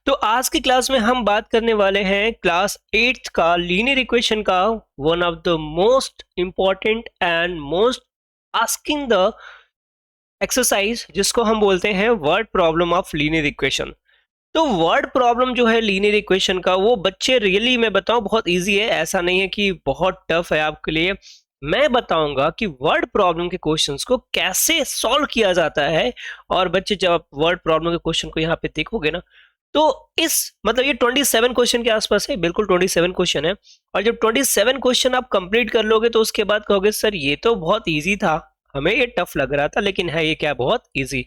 तो आज की क्लास में हम बात करने वाले हैं क्लास 8th का लीनियर इक्वेशन का one of the most important and most asking the exercise जिसको हम बोलते हैं word problem of linear equation. तो वर्ड प्रॉब्लम जो है लीनियर इक्वेशन का वो बच्चे रियली मैं बताऊं बहुत इजी है, ऐसा नहीं है कि बहुत टफ है आपके लिए। मैं बताऊंगा कि वर्ड प्रॉब्लम के क्वेश्चंस को कैसे सॉल्व किया जाता है। और बच्चे जब आप वर्ड प्रॉब्लम के क्वेश्चन को यहाँ पे देखोगे ना तो इस मतलब ये 27 क्वेश्चन के आसपास है, बिल्कुल 27 क्वेश्चन है। और जब 27 क्वेश्चन आप कंप्लीट कर लोगे तो उसके बाद कहोगे सर ये तो बहुत इजी था, हमें ये टफ लग रहा था, लेकिन है ये क्या बहुत इजी।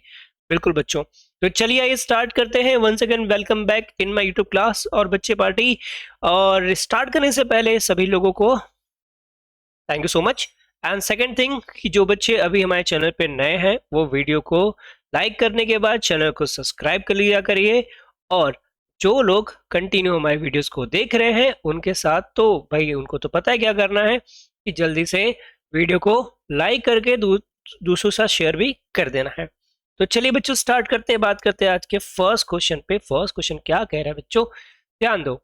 बिल्कुल बच्चों, तो चलिए आइए स्टार्ट करते हैं। Once again welcome back in my YouTube class और बच्चे पार्टी। और स्टार्ट करने से पहले सभी लोगों को thank you so much. And second thing कि जो बच्चे अभी हमारे चैनल पे नए हैं वो वीडियो को लाइक करने के बाद चैनल को सब्सक्राइब कर लिया करिए। और जो लोग कंटिन्यू हमारे वीडियोस को देख रहे हैं उनके साथ तो भाई उनको तो पता है क्या करना है कि जल्दी से वीडियो को लाइक करके दूसरों के साथ शेयर भी कर देना है। तो चलिए बच्चों स्टार्ट करते हैं, बात करते हैं आज के फर्स्ट क्वेश्चन पे। फर्स्ट क्वेश्चन क्या कह रहा है बच्चों, ध्यान दो।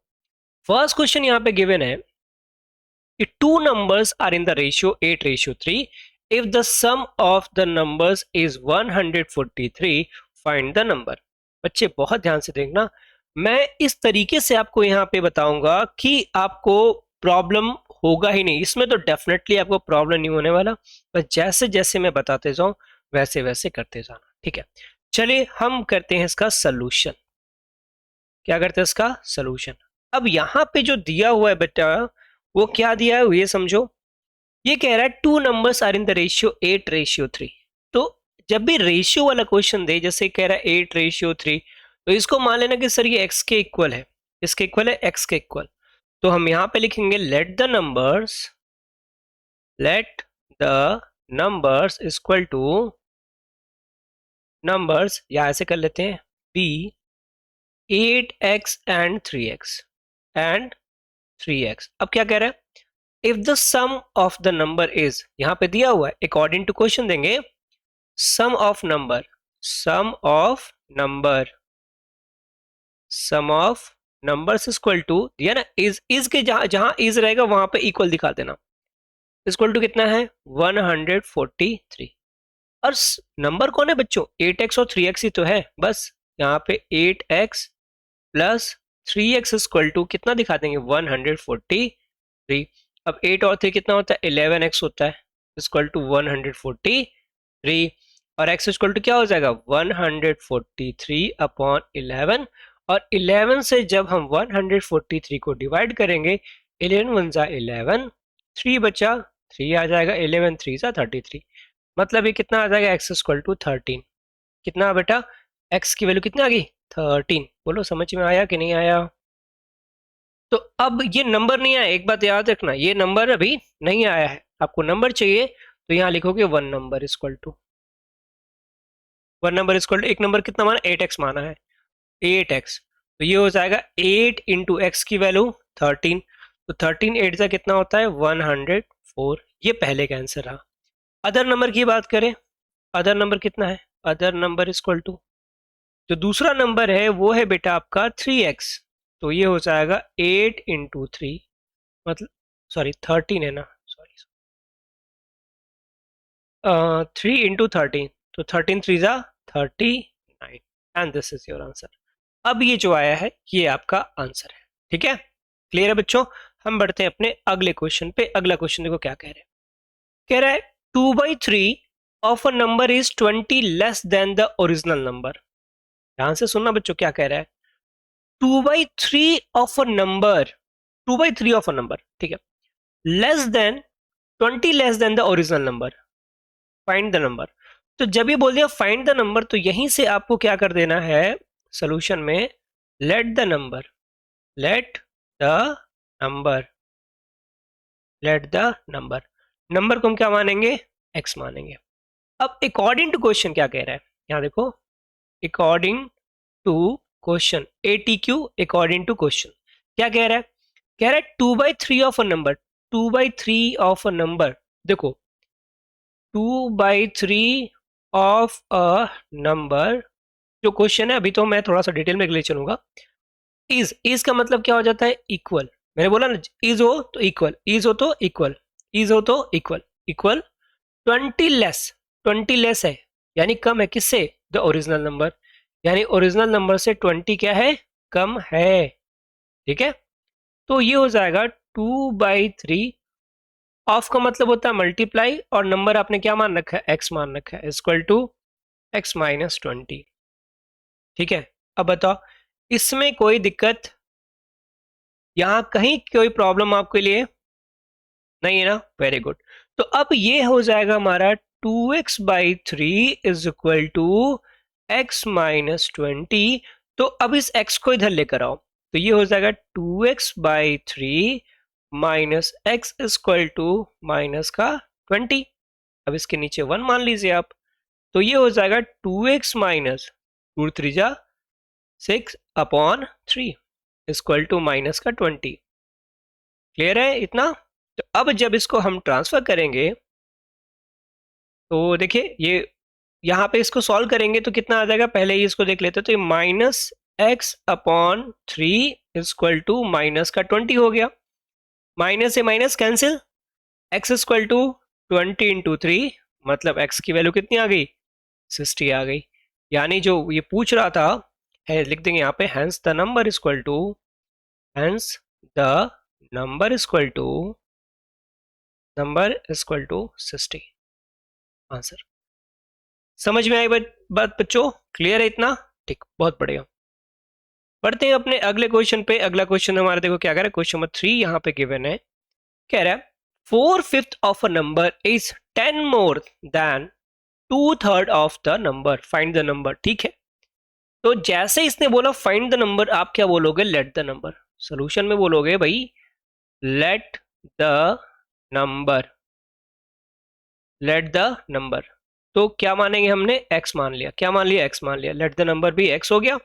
फर्स्ट क्वेश्चन यहाँ पे गिवन है कि two numbers are in the ratio 8:3. If the sum of the numbers is 143, find the number. बच्चे बहुत ध्यान से देखना, मैं इस तरीके से आपको यहाँ पे बताऊंगा कि आपको प्रॉब्लम होगा ही नहीं, इसमें तो डेफिनेटली आपको प्रॉब्लम नहीं होने वाला। बस जैसे जैसे मैं बताते जाऊं वैसे वैसे करते जाना, ठीक है। चलिए हम करते हैं इसका सलूशन। क्या करते हैं इसका सलूशन। अब यहाँ पे जो दिया हुआ है बेटा वो क्या दिया है ये समझो। ये कह रहा है two numbers are in the ratio 8:3। तो जब भी रेशियो वाला क्वेश्चन दे, जैसे कह रहा है 8:3, तो इसको मान लेना कि सर ये एक्स के इक्वल है, इसके इक्वल है, एक्स के इक्वल। तो हम यहां पे लिखेंगे let the numbers equal two numbers, या ऐसे कर लेते हैं बी 8x एंड 3x। अब क्या कह रहा है, if the sum of the number is, यहां पे दिया हुआ है अकॉर्डिंग टू क्वेश्चन देंगे sum of number, sum of number, sum of numbers equal to, दिया ना इज के जहां जहां इज रहेगा वहां पे इक्वल दिखा देना। इक्वल टू कितना है 143। और नंबर कौन है बच्चों, 8x और 3x ही तो है, बस यहाँ पे 8x plus 3x equal to कितना दिखा देंगे 143। अब 8 और 3 कितना होता है 11x होता है, इक्वल टू 143। और x इक्वल टू क्या हो जाएगा 143 अपॉन 11। और 11 से जब हम 143 को डिवाइड करेंगे, 11 वन जा 11, 3 बचा 3 आ जाएगा, 11 3 जा 33। मतलब ये कितना आ जाएगा x इक्वल टू 13। कितना बेटा x की वैल्यू कितनी आ गई 13। बोलो समझ में आया कि नहीं आया। तो अब ये नंबर नहीं आया, एक बात याद रखना, ये नंबर अभी नहीं आया है। आपको नंबर चाहिए तो यहाँ लिखोगे वन नंबर इक्वल टू एक नंबर कितना माना 8x माना है 8x। तो ये हो जाएगा 8 इंटू एक्स की वैल्यू 13। तो 13 8 का कितना होता है 104। ये पहले का आंसर रहा। अदर नंबर की बात करें, अदर नंबर कितना है, अदर नंबर इक्वल टू जो दूसरा नंबर है वो है बेटा आपका 3x। तो ये हो जाएगा 8 इंटू 3, मतलब सॉरी 13 है ना, सॉरी 3 इंटू 13, तो 13 3 जा 39 and this is your answer. अब ये जो आया है ये आपका आंसर है, ठीक है। क्लियर है बच्चों। हम बढ़ते हैं अपने अगले क्वेश्चन पे। अगला क्वेश्चन देखो क्या कह रहे हैं, कह रहा है 2/3 of a number is 20 less than the original number. ध्यान से सुनना बच्चों क्या कह रहा है, 2/3 of a number, 2/3 of a number, ठीक है, less than 20 less than the original number, find the number. तो जब ये बोल दिया फाइंड द नंबर तो यहीं से आपको क्या कर देना है सॉल्यूशन में, late the number, let the number, let the number, number को हम क्या मानेंगे x मानेंगे। अब अकॉर्डिंग टू क्वेश्चन क्या कह रहा है, यहां देखो according to question ATQ, according to question क्या कह रहा है, कह रहा है 2/3 of a number, 2/3 of a number. देखो 2/3 ऑफ अ नंबर जो क्वेश्चन है, अभी तो मैं थोड़ा सा डिटेल में ले चलूंगा। इज का मतलब क्या हो जाता है, इक्वल। मैंने बोला ना, इज हो तो इक्वल, इज हो तो इक्वल, इज हो तो इक्वल, इक्वल 20 लेस, 20 लेस है यानी कम है किससे, द ओरिजिनल नंबर, यानी ओरिजिनल नंबर से 20 क्या है, कम है। ठीक है, तो ये हो जाएगा 2/3। ऑफ का मतलब होता है मल्टीप्लाई, और नंबर आपने क्या मान रखा है, एक्स मान रखा है, इक्वल टू x-20। ठीक है, अब बताओ इसमें कोई दिक्कत, यहां कहीं कोई प्रॉब्लम आपके लिए नहीं है ना, वेरी गुड। तो अब ये हो जाएगा हमारा 2x/3 is equal to x-20। तो अब इस x को इधर लेकर आओ, तो ये हो जाएगा 2x/3 minus x equal to minus का 20। अब इसके नीचे 1 मान लीजिए आप, तो ये हो जाएगा 2x minus 2×3 = 6/3 equal to minus का 20। क्लियर है इतना। तो अब जब इसको हम ट्रांसफर करेंगे तो देखिए ये यहाँ पे इसको सॉल्व करेंगे तो कितना आ जाएगा, पहले ही इसको देख लेते हैं। तो ये -x/3 इक्वल टू माइनस का 20 हो गया, माइनस से minus cancel, x equal to 20 × 3 मतलब x की वैल्यू कितनी आ गई, 60 आ गई। यानी जो ये पूछ रहा था है, लिख देंगे यहाँ पे hence the number equal to, hence the number equal to, number equal to 60 answer. समझ में आई बात बच्चों, क्लियर है इतना, ठीक, बहुत बढ़िया। पढ़ते हैं अपने अगले क्वेश्चन पे। अगला क्वेश्चन हमारा देखो क्या कह रहा है, क्वेश्चन नंबर 3 यहाँ पे गिवन है, कह रहा है 4/5 of a number is 10 more than 2/3 of the number, find the number. ठीक है, तो जैसे इसने बोला फाइंड द नंबर, आप क्या बोलोगे, लेट द नंबर। सोल्यूशन में बोलोगे भाई late the number, let the number. तो क्या मानेंगे हमने, x मान लिया, क्या मान लिया, x मान लिया, लेट द नंबर भी x हो गया।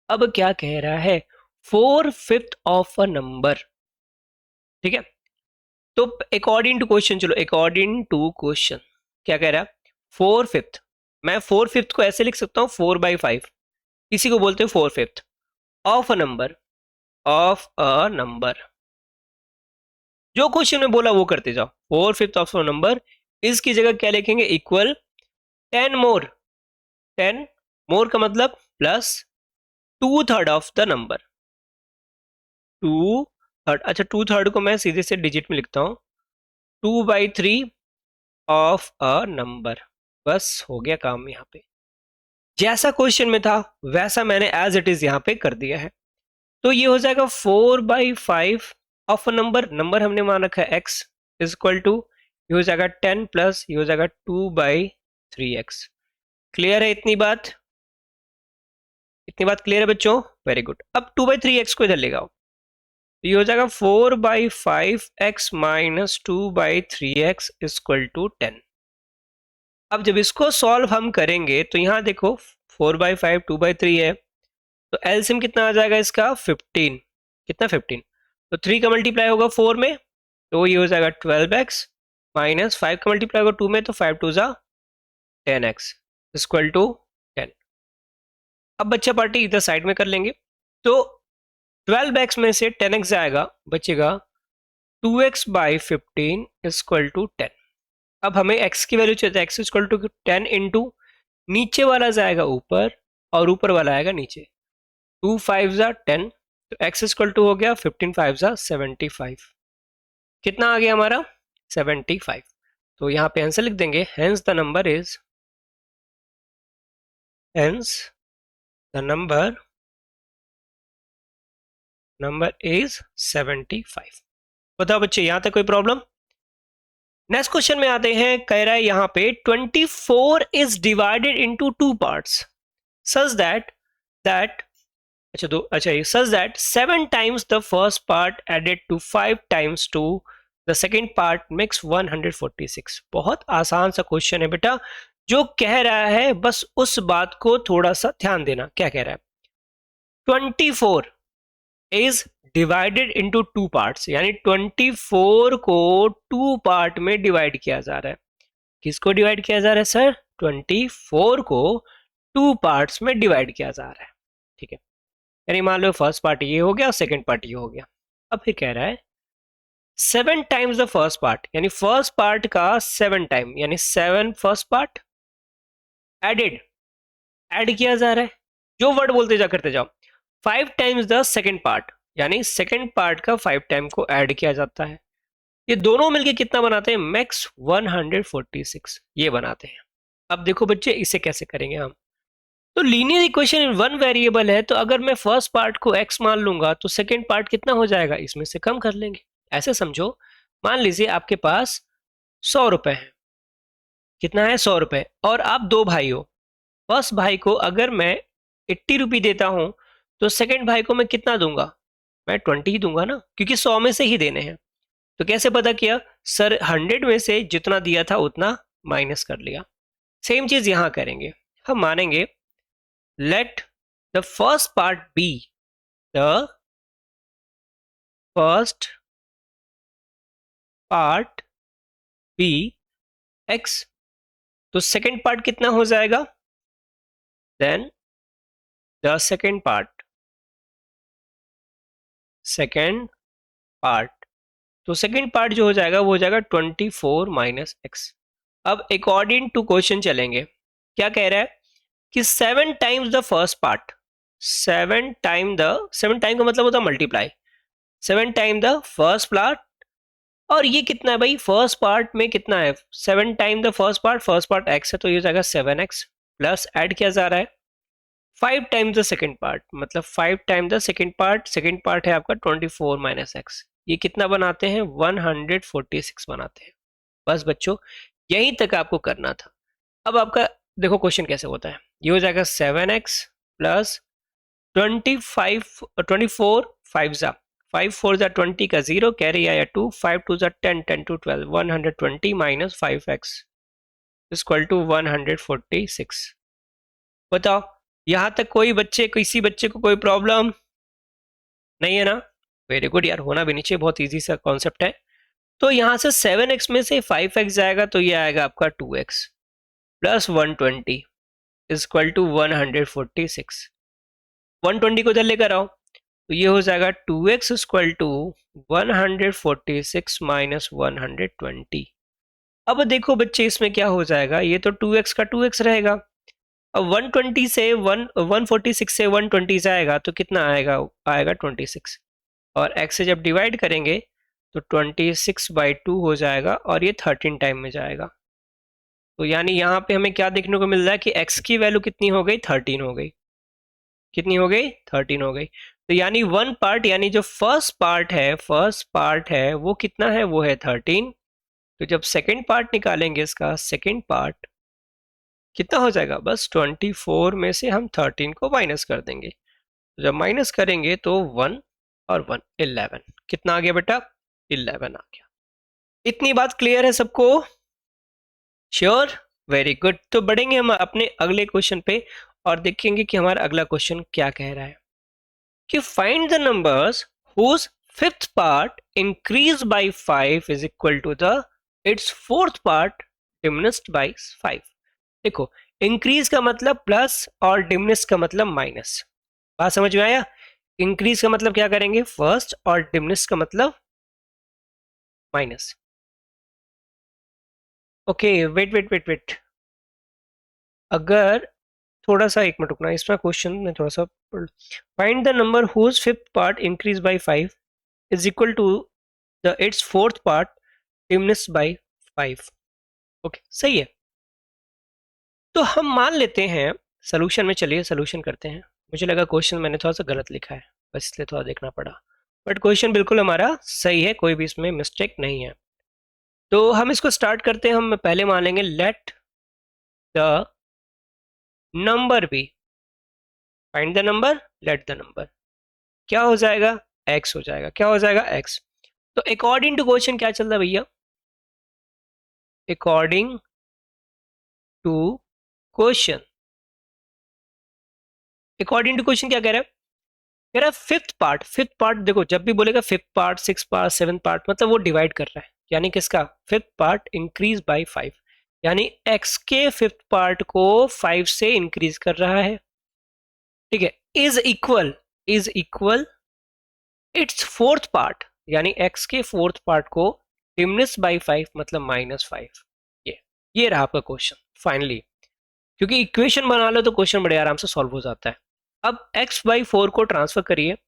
अब क्या कह रहा है, 4/5 ऑफ अ नंबर। ठीक है, तो अकॉर्डिंग टू क्वेश्चन, चलो अकॉर्डिंग टू क्वेश्चन क्या कह रहा है, 4/5, मैं 4/5 को ऐसे लिख सकता हूँ 4/5, इसी को बोलते हैं 4/5 of a number, of a number. जो क्वेश्चन में बोला वो करते जाओ, 4/5 ऑफ अ नंबर, इसकी जगह क्या लिखेंगे, इक्वल 10 मोर, 10 मोर का मतलब प्लस 2/3 ऑफ द नंबर, 2/3, अच्छा 2/3 को मैं सीधे से डिजिट में लिखता हूँ, 2/3 ऑफ अ नंबर। बस हो गया काम, यहाँ पे जैसा क्वेश्चन में था वैसा मैंने एज इट इज यहाँ पे कर दिया है। तो ये हो जाएगा 4/5 ऑफ अ नंबर, नंबर हमने मान रखा है x इज इक्वल टू, ये हो जाएगा 10 प्लस ये हो जाएगा 2/3x। क्लियर है इतनी बात, इतनी बात क्लियर है बच्चों, वेरी गुड। अब 2/3x को इधर ले आओ, तो ये हो जाएगा 4/5x minus 2/3x equal to 10। अब जब इसको सॉल्व हम करेंगे तो यहाँ देखो 4/5 2/3 है, तो एलसीएम कितना आ जाएगा इसका, 15, कितना 15, तो 3 का मल्टीप्लाई होगा 4 में, तो ये हो जाएगा 12x माइनस 5 का मल्टीप्लाई होगा 2 में, तो 5 2 जा 10x इक्वल टू 10। अब बच्चा पार्टी इधर साइड में कर लेंगे, तो 12x में से 10x जाएगा, बचेगा 2x/15 इक्वल टू 10। अब हमें x की वैल्यू चाहिए, x इक्वल टू 10 इंटू नीचे वाला जाएगा ऊपर और ऊपर वाला आएगा नीचे, 2 5 जा 10, तो x इक्वल टू हो गया 15 5 जा 75। कितना आ गया हमारा, 75। तो यहाँ पे आंसर लिख देंगे, hence the number is, hence the number is 75। बताओ बच्चे यहाँ तक कोई प्रॉब्लम। नेक्स्ट क्वेश्चन में आते हैं, कह रहा है यहाँ पे 24 is divided into 2 parts such that ये such that 7 times the first part added to 5 times to the second part makes 146। बहुत आसान सा क्वेश्चन है बेटा, जो कह रहा है बस उस बात को थोड़ा सा ध्यान देना। क्या कह रहा है, 24 इज डिवाइडेड इनटू 2 पार्ट्स, यानी 24 को 2 पार्ट में डिवाइड किया जा रहा है। किसको डिवाइड किया जा रहा है सर, 24 को 2 पार्ट्स में डिवाइड किया जा रहा है। ठीक है, यानी मान लो फर्स्ट पार्ट ये हो गया और सेकंड पार्ट ये हो गया। अब फिर कह रहा है 7 टाइम्स द फर्स्ट पार्ट, यानी फर्स्ट पार्ट का 7 टाइम, यानी 7 फर्स्ट पार्ट एडेड, ऐड किया जा रहा है, जो वर्ड बोलते जा करते जाओ। 5 टाइम्स द सेकेंड पार्ट, यानी सेकेंड पार्ट का 5 टाइम को ऐड किया जाता है। ये दोनों मिलके कितना बनाते हैं, मैक्स 146 ये बनाते हैं। अब देखो बच्चे इसे कैसे करेंगे हम। तो linear equation in one variable है, तो अगर मैं फर्स्ट पार्ट को x मान लूंगा तो सेकेंड पार्ट कितना हो जाएगा, इसमें से कम कर लेंगे। ऐसे समझो, मान लीजिए आपके पास 100 रुपए है। कितना है, 100 रुपए, और आप दो भाई हो। फर्स्ट भाई को अगर मैं 80 रुपये देता हूं तो सेकेंड भाई को मैं कितना दूंगा, मैं 20 ही दूंगा ना, क्योंकि 100 में से ही देने हैं। तो कैसे पता किया, सर 100 में से जितना दिया था उतना माइनस कर लिया। सेम चीज यहां करेंगे, हम मानेंगे let the first part be the first part be x, तो सेकेंड पार्ट कितना हो जाएगा, then the second part, तो सेकेंड पार्ट जो हो जाएगा वो हो जाएगा 24 माइनस एक्स। अब अकॉर्डिंग टू क्वेश्चन चलेंगे, क्या कह रहा है कि 7 times the first part, 7 time का मतलब होता है multiply, 7 time the first part, और ये कितना है भाई, फर्स्ट पार्ट में कितना है, 7 time the first part x है, तो ये हो जाएगा 7x, प्लस ऐड किया जा रहा है 5 टाइम द सेकेंड पार्ट, मतलब 5 टाइम द सेकेंड पार्ट है आपका 24 माइनस एक्स, ये कितना बनाते हैं, 146 बनाते हैं। बस बच्चों यहीं तक आपको करना था। अब आपका देखो क्वेश्चन कैसे होता है, ये हो जाएगा 7x प्लस 24 5 जा 5 4 जा 20 का 0, कैरी आया 2, 5 2 जा 10, 10 to 12, 120 minus 5x equal to 146। बताओ यहां तक कोई बच्चे, किसी बच्चे को कोई प्रॉब्लम नहीं है ना, वेरी गुड यार, होना भी नहीं चाहिए, बहुत इजी सा कॉन्सेप्ट है। तो यहां से 7x में से 5x जाएगा तो ये आएगा आपका 2x प्लस 120 इक्वल टू 146। 120 को इधर लेकर आओ तो ये हो जाएगा 2x इक्वल टू 146 माइनस 120। अब देखो बच्चे इसमें क्या हो जाएगा, ये तो 2x का 2x रहेगा। अब 120 से 146 से 120 जाएगा तो कितना आएगा, आएगा 26, और x से जब डिवाइड करेंगे तो 26/2 हो जाएगा, और ये 13 टाइम में जाएगा। तो यानी यहाँ पे हमें क्या देखने को मिल रहा है कि x की वैल्यू कितनी हो गई, 13 हो गई। कितनी हो गई, 13 हो गई। तो यानी वन पार्ट, यानी जो फर्स्ट पार्ट है वो कितना है, वो है 13। तो जब सेकेंड पार्ट निकालेंगे इसका, सेकेंड पार्ट कितना हो जाएगा, बस 24 में से हम 13 को माइनस कर देंगे। तो जब माइनस करेंगे तो 1 और 1 11, कितना आ गया बेटा, 11 आ गया। इतनी बात क्लियर है सबको, श्योर, वेरी गुड। तो बढ़ेंगे हम अपने अगले क्वेश्चन पे और देखेंगे कि हमारा अगला क्वेश्चन क्या कह रहा है कि find the numbers whose fifth part increase by 5 is equal to the its fourth part diminished by 5। देखो इंक्रीज का मतलब प्लस और डिमिनिश का मतलब माइनस, बात समझ में आया। इंक्रीज का मतलब क्या करेंगे, फर्स्ट, और डिमिनिश का मतलब minus. Okay wait wait wait wait, अगर थोड़ा सा एक मिनट रुकना, इसमें क्वेश्चन में थोड़ा सा, find the number whose fifth part increase by 5 is equal to the its fourth part diminish by 5। Okay सही है। तो हम मान लेते हैं सोल्यूशन में, चलिए सोल्यूशन करते हैं। मुझे लगा क्वेश्चन मैंने थोड़ा सा गलत लिखा है, बस इसलिए थोड़ा देखना पड़ा, बट क्वेश्चन बिल्कुल हमारा सही है, कोई भी इसमें मिस्टेक नहीं है। तो हम इसको स्टार्ट करते हैं, हम पहले मान लेंगे let the number be, find the number, let the number, क्या हो जाएगा, x हो जाएगा, क्या हो जाएगा, x। तो अकॉर्डिंग टू क्वेश्चन क्या चल रहा है भैया, according to question, according to question क्या कह रहा है, कह रहा है फिफ्थ पार्ट देखो जब भी बोलेगा fifth part, six part, seven part, मतलब वो डिवाइड कर रहा है, यानी किसका, फिफ्थ पार्ट इंक्रीज बाय 5, यानी x के फिफ्थ पार्ट को 5 से इंक्रीज कर रहा है, ठीक है। Is equal, is equal it's fourth part, यानी x के फोर्थ पार्ट को डिमिनिश बाई 5 मतलब -5। ये रहा आपका क्वेश्चन फाइनली। क्योंकि इक्वेशन बना लो तो क्वेश्चन बड़े आराम से सॉल्व हो जाता है। अब x/4 को ट्रांसफर करिए, तो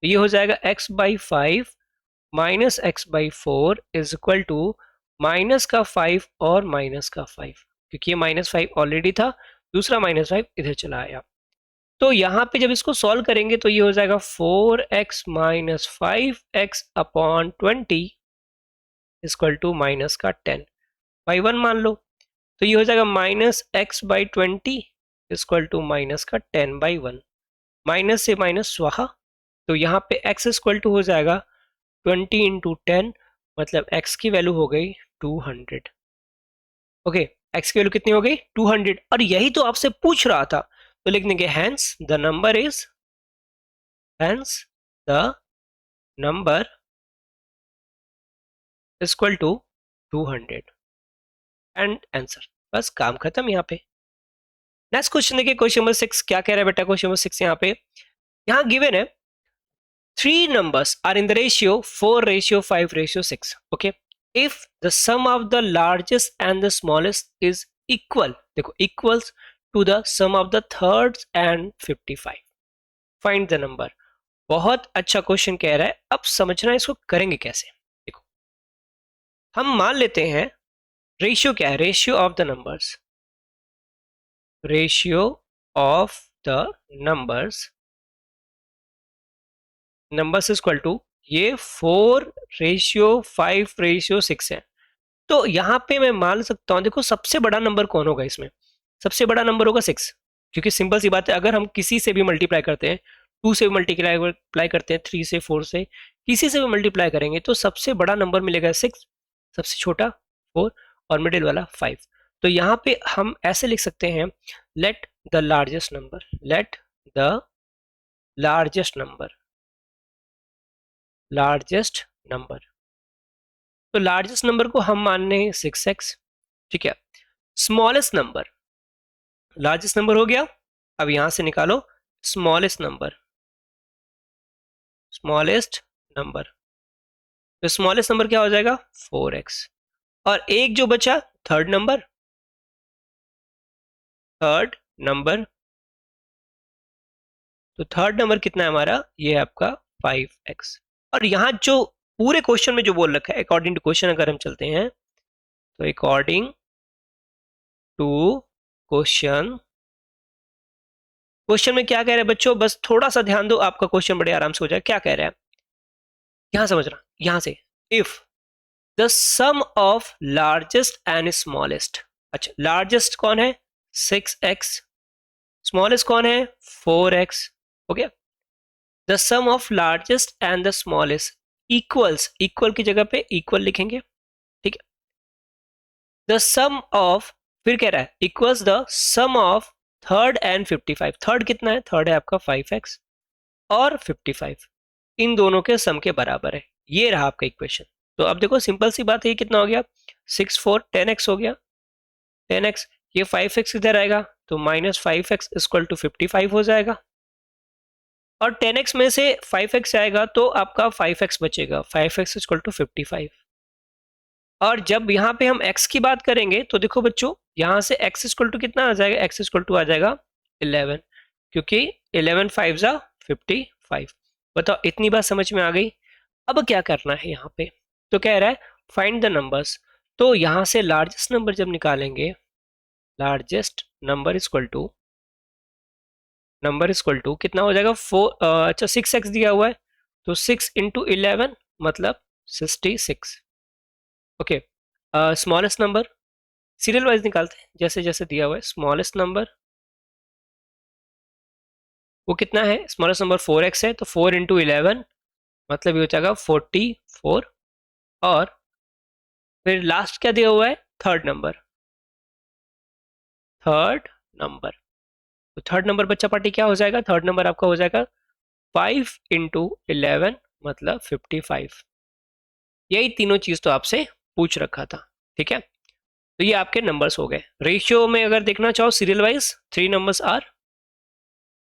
ये हो जाएगा x/5 minus x/4 is equal to minus का 5 और माइनस का 5, क्योंकि ये -5 ऑलरेडी था, दूसरा -5 इधर चला आया। तो यहाँ पे जब इसको सॉल्व करेंगे तो ये हो जाएगा 4x minus 5x upon 20 equal to minus का 10 बाई 1 मान लो। तो ये हो जाएगा -x/20 इक्वल टू माइनस का 10 बाई 1। माइनस से माइनस स्वाहा, तो यहाँ पे x इक्वल टू हो जाएगा 20 इंटू 10, मतलब x की वैल्यू हो गई 200। ओके, x की वैल्यू कितनी हो गई 200, और यही तो आपसे पूछ रहा था। तो लिख देंगे hence the number equal to 200 and answer. बस काम खत्म यहाँ पे। नेक्स्ट क्वेश्चन देखिए, क्वेश्चन नंबर 6 क्या कह रहा है बेटा। क्वेश्चन नंबर 6 यहाँ पे, यहाँ गिवन है 3 numbers are in the ratio 4:5:6. Okay, if the sum of the largest and the smallest is equal, देखो equals to the sum of the thirds and 55, find the number। बहुत अच्छा question कह रहा है। अब समझना इसको करेंगे कैसे। देखो, हम मान लेते हैं रेशियो क्या है, ratio of the numbers, ratio of the numbers, numbers equal to ये 4:5:6 है। तो यहाँ पे मैं मान सकता हूँ, देखो सबसे बड़ा नंबर कौन होगा इसमें, सबसे बड़ा नंबर होगा 6, क्योंकि सिंपल सी बात है, अगर हम किसी से भी मल्टीप्लाई करते हैं, 2 से भी मल्टीप्लाई करते हैं, 3 से 4 से, किसी से भी मल्टीप्लाई करेंगे तो सबसे बड़ा नंबर मिलेगा 6, सबसे छोटा 4 और मिडिल वाला 5। तो यहाँ पे हम ऐसे लिख सकते हैं, let the largest number, let the largest number, largest number, तो लार्जेस्ट नंबर को हम मान रहे हैं 6x। ठीक है, स्मॉलेस्ट नंबर, लार्जेस्ट नंबर हो गया, अब यहां से निकालो स्मॉलेस्ट नंबर, स्मॉलेस्ट नंबर, तो स्मॉलेस्ट नंबर क्या हो जाएगा 4x, और एक जो बचा थर्ड नंबर, थर्ड नंबर, तो थर्ड नंबर कितना है हमारा, ये है आपका 5x। और यहां जो पूरे क्वेश्चन में जो बोल रखा है, अकॉर्डिंग टू क्वेश्चन अगर हम चलते हैं, तो अकॉर्डिंग टू क्वेश्चन, क्वेश्चन में क्या कह रहे हैं बच्चों, बस थोड़ा सा ध्यान दो, आपका क्वेश्चन बड़े आराम से हो जाए। क्या कह रहा है यहां समझना, यहां से, if the sum of largest and smallest, अच्छा लार्जेस्ट कौन है 6x, स्मॉलेस्ट कौन है 4x, हो गया। The sum of largest and the smallest equals, equal की जगह पे इक्वल लिखेंगे, ठीक है। द सम ऑफ, फिर कह रहा है equals the sum of third and 55, third कितना है, थर्ड है आपका 5x और 55, इन दोनों के सम के बराबर है। ये रहा आपका इक्वेशन। तो अब देखो सिंपल सी बात है, ये कितना हो गया 6 4 10x हो गया, 10x, ये 5x इधर आएगा तो -5x इक्वल टू 55 हो जाएगा, और 10x में से 5x आएगा तो आपका 5x बचेगा, 5x इक्वल टू 55। और जब यहाँ पे हम x की बात करेंगे तो देखो बच्चों, यहाँ से x इक्वल टू कितना आ जाएगा, x इक्वल टू आ जाएगा 11, क्योंकि 11 5 जा 55। बताओ इतनी बात समझ में आ गई। अब क्या करना है यहाँ पे, तो कह रहा है फाइंड द नंबर्स, तो यहाँ से लार्जेस्ट नंबर जब निकालेंगे, लार्जेस्ट नंबर इक्वल टू कितना हो जाएगा 4, अच्छा 6x दिया हुआ है, तो 6 इंटू 11 मतलब 66। Okay, smallest number serial wise निकालते हैं, जैसे जैसे दिया हुआ है। स्मॉलेस्ट नंबर वो कितना है, स्मॉलेस्ट नंबर 4x है, तो 4 इंटू 11 मतलब ये हो जाएगा 44, और फिर लास्ट क्या दिया हुआ है, थर्ड नंबर, थर्ड नंबर, तो थर्ड नंबर बच्चा पार्टी क्या हो जाएगा, थर्ड नंबर आपका हो जाएगा 5 इंटू 11 मतलब 55। यही तीनों चीज तो आपसे पूछ रखा था, ठीक है। तो ये आपके नंबर्स हो गए। रेशियो में अगर देखना चाहो सीरियल वाइज, 3 नंबर्स आर,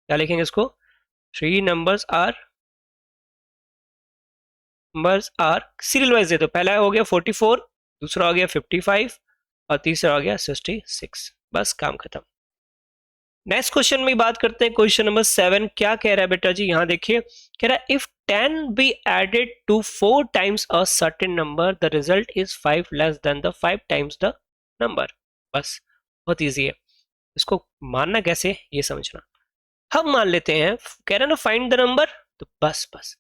क्या लिखेंगे इसको, 3 नंबर्स आर सीरियल वाइज दे दो। पहला हो गया 44, दूसरा हो गया 55 और तीसरा हो गया 66। बस काम खत्म। नेक्स्ट क्वेश्चन में बात करते हैं क्वेश्चन नंबर 7। क्या कह रहा है बेटा जी, यहां देखिए, कह रहा है if 10 be added to 4 times a certain number the result is 5 less than the 5 times the number. बस बहुत इजी है, इसको मानना कैसे ये समझना। हम मान लेते हैं, कह रहे हैं ना फाइंड द नंबर, तो बस बस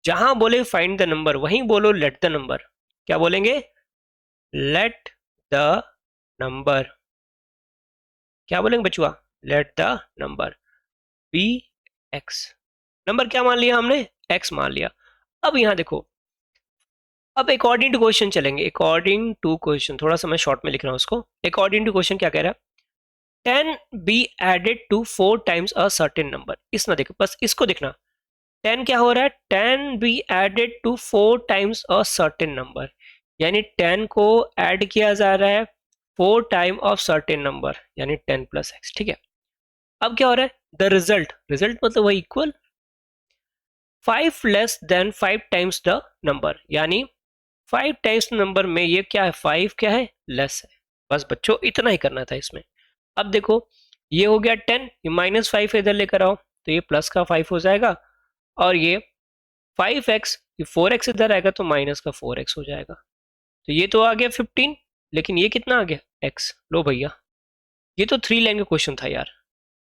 जहां बोले फाइंड द नंबर वहीं बोलो लेट द नंबर। क्या बोलेंगे? Let the number. क्या बोलेंगे बचुआ? Let the number be x. Number क्या मान लिया हमने? एक्स मान लिया। अब यहां देखो, अब अकॉर्डिंग टू क्वेश्चन चलेंगे। अकॉर्डिंग टू क्वेश्चन, थोड़ा सा मैं शॉर्ट में लिख रहा हूं उसको। अकॉर्डिंग टू क्वेश्चन क्या कह रहा है? 10 be added to 4 times a certain number. इस ना देखो, बस इसको देखना। 10 क्या हो रहा है? 10 be added to 4 times a certain number, यानी 10 को ऐड किया जा रहा है 4 टाइम ऑफ सर्टेन नंबर, यानी 10 प्लस एक्स। ठीक है, अब क्या हो रहा है? द रिजल्ट, रिजल्ट मतलब वही equal 5 less then 5 times the number, यानी 5 टाइम्स नंबर में ये क्या है? 5 क्या है? लेस है। बस बच्चों इतना ही करना था इसमें। अब देखो, ये हो गया 10, ये -5 इधर लेकर आओ तो ये प्लस का 5 हो जाएगा, और ये 5x, ये 4x इधर आएगा तो माइनस का 4x हो जाएगा। तो ये तो आ गया 15, लेकिन ये कितना आ गया? x। लो भैया, ये तो 3 लाइन का क्वेश्चन था यार,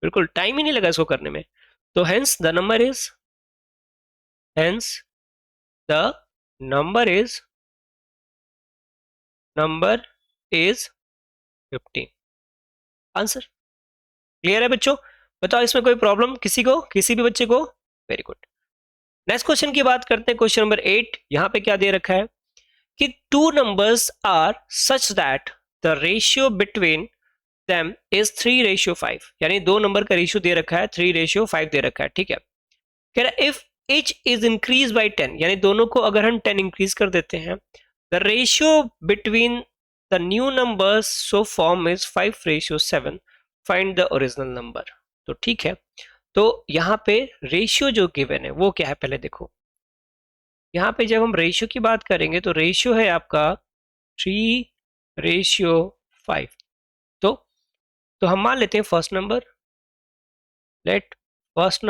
बिल्कुल टाइम ही नहीं लगा इसको करने में। तो hence the number is number is 15। Answer clear है बच्चों? बताओ इसमें कोई प्रॉब्लम किसी को, किसी भी बच्चे को? Very good. नेक्स्ट क्वेश्चन की बात करते हैं, क्वेश्चन नंबर 8। यहां पे क्या दे रखा है कि two numbers are such that the ratio between them is 3:5, यानी दो नंबर का रेशियो दे रखा है 3:5 दे रखा है। ठीक है, कह रहा है if each is increase by 10, यानी दोनों को अगर हम 10 इंक्रीज कर देते हैं, the ratio between the new numbers so form is 5:7, find the original number. तो ठीक है, तो यहाँ पे रेशियो जो गिवन है वो क्या है पहले देखो। यहाँ पे जब हम रेशियो की बात करेंगे तो रेशियो है आपका 3:5। तो तो हम मान लेते हैं first number, let first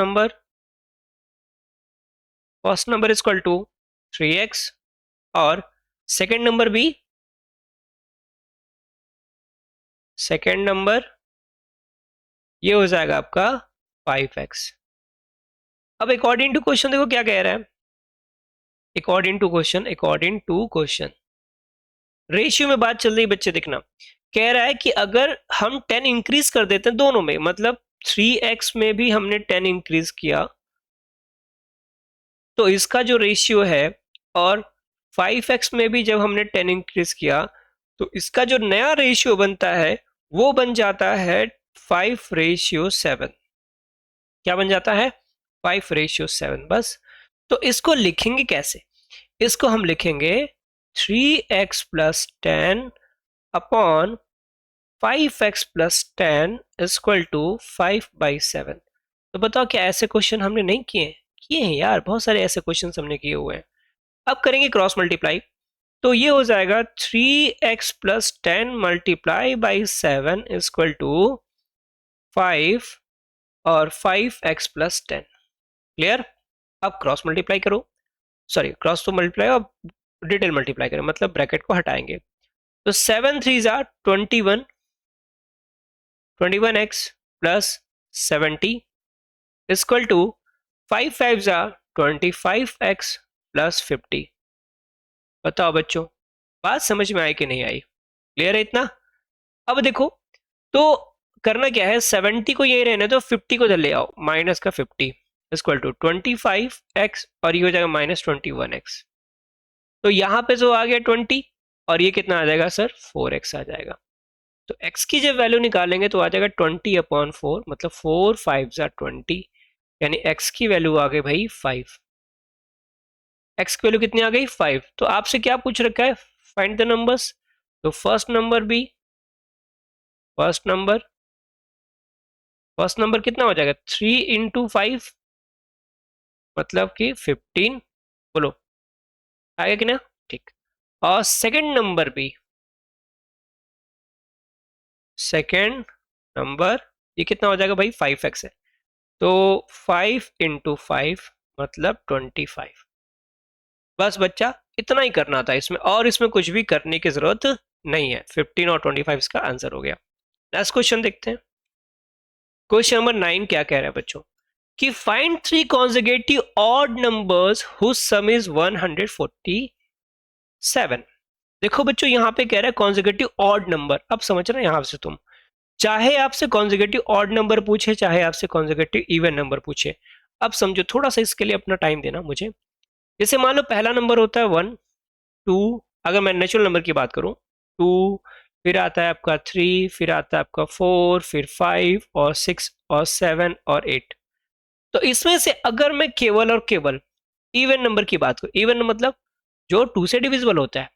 number is equal to 3x, और सेकेंड नंबर भी, सेकेंड नंबर ये हो जाएगा आपका 5x। अब अकॉर्डिंग टू क्वेश्चन देखो क्या कह रहा है। अकॉर्डिंग टू क्वेश्चन रेशियो में बात चल रही है बच्चे, देखना। कह रहा है कि अगर हम 10 इंक्रीज कर देते हैं दोनों में, मतलब 3x में भी हमने 10 इंक्रीज किया तो इसका जो रेशियो है, और 5x में भी जब हमने 10 इंक्रीज किया तो इसका जो नया रेशियो बनता है वो बन जाता है 5:7। क्या बन जाता है? 5:7। बस, तो इसको लिखेंगे कैसे? इसको हम लिखेंगे 3x plus 10 upon 5x plus 10 equal to 5/7। तो बताओ क्या ऐसे क्वेश्चन हमने नहीं किए? किए हैं यार, बहुत सारे ऐसे क्वेश्चन हमने किए हुए हैं। अब करेंगे क्रॉस मल्टीप्लाई, तो ये हो जाएगा 3x plus 10 multiply by 7 equal to 5 और 5x प्लस 10। क्लियर? अब क्रॉस मल्टीप्लाई करो, सॉरी क्रॉस तो मल्टीप्लाई, अब डिटेल मल्टीप्लाई करें, मतलब ब्रैकेट को हटाएंगे। तो 7 3 जार 21, 21x प्लस 70 इक्वल टू 5 5 जार 25x प्लस 50। बताओ बच्चों, बात समझ में आई कि नहीं आई? क्लियर है इतना? अब देखो, तो करना क्या है, 70 को यही रहने दो, 50 को इधर ले आओ, माइनस का 50 इक्वल टू 25x, और ये हो जाएगा -21x। तो यहाँ पे जो आ गया 20, और ये कितना आ जाएगा सर? 4x आ जाएगा। तो x की जब वैल्यू निकालेंगे तो आ जाएगा 20/4, मतलब 4 5 20, यानी x की वैल्यू आ गई भाई 5। x की वैल्यू कितनी आ गई? 5। तो आपसे क्या पूछ रखा है? Find the numbers. तो फर्स्ट नंबर कितना हो जाएगा? 3 × 5, मतलब कि 15, बोलो आगे कि ना, ठीक। और सेकंड नंबर भी, सेकंड नंबर ये कितना हो जाएगा भाई, 5x है, तो 5 × 5 मतलब 25। बस बच्चा इतना ही करना था इसमें, और इसमें कुछ भी करने की जरूरत नहीं है। 15 और 25 इसका आंसर हो गया। नेक्स्ट क्वेश्चन देखते हैं। क्वेश्चन नंबर 9 क्या कह रहा है बच्चों, कि find 3 consecutive odd numbers whose sum is 147। देखो बच्चों यहाँ पे कह रहा है कॉन्जिक्यूटिव ऑड नंबर। अब समझ रहे हैं यहाँ से तुम, चाहे आपसे कॉन्जिक्यूटिव ऑड नंबर पूछे, चाहे आपसे कॉन्जिक्यूटिव इवन नंबर पूछे। अब समझो, थोड़ा सा इसके लिए अपना टाइम देना मुझे। जैसे मान लो पहला नंबर होता है 1, 2, अगर मैं नेचुरल नंबर की बात करूं 2, फिर आता है आपका 3, फिर आता है आपका 4, फिर 5 और 6 और 7 और 8। तो इसमें से अगर मैं केवल और केवल इवन नंबर की बात करूं, इवन मतलब जो 2 से डिविजिबल होता है,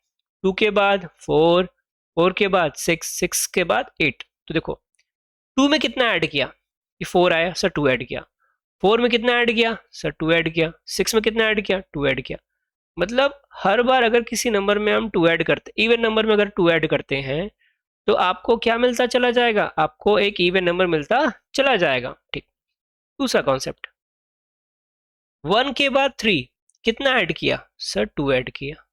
2 के बाद 4, 4 के बाद 6, 6 के बाद 8। तो देखो 2 में कितना ऐड किया, ये 4 आया सर, 2 ऐड किया। 4 में कितना ऐड किया सर, 2 ऐड किया। 6 में कितना ऐड किया, 2 ऐड किया। मतलब हर बार अगर किसी नंबर में हम 2 ऐड करते, इवन नंबर में अगर 2 ऐड करते हैं, तो आपको क्या मिलता चला जाएगा, आपको एक इवन नंबर मिलता चला जाएगा। ठीक। दूसरा कॉन्सेप्ट, 1 के बाद 3 कितना ऐड किया सर, 2 ऐड किया।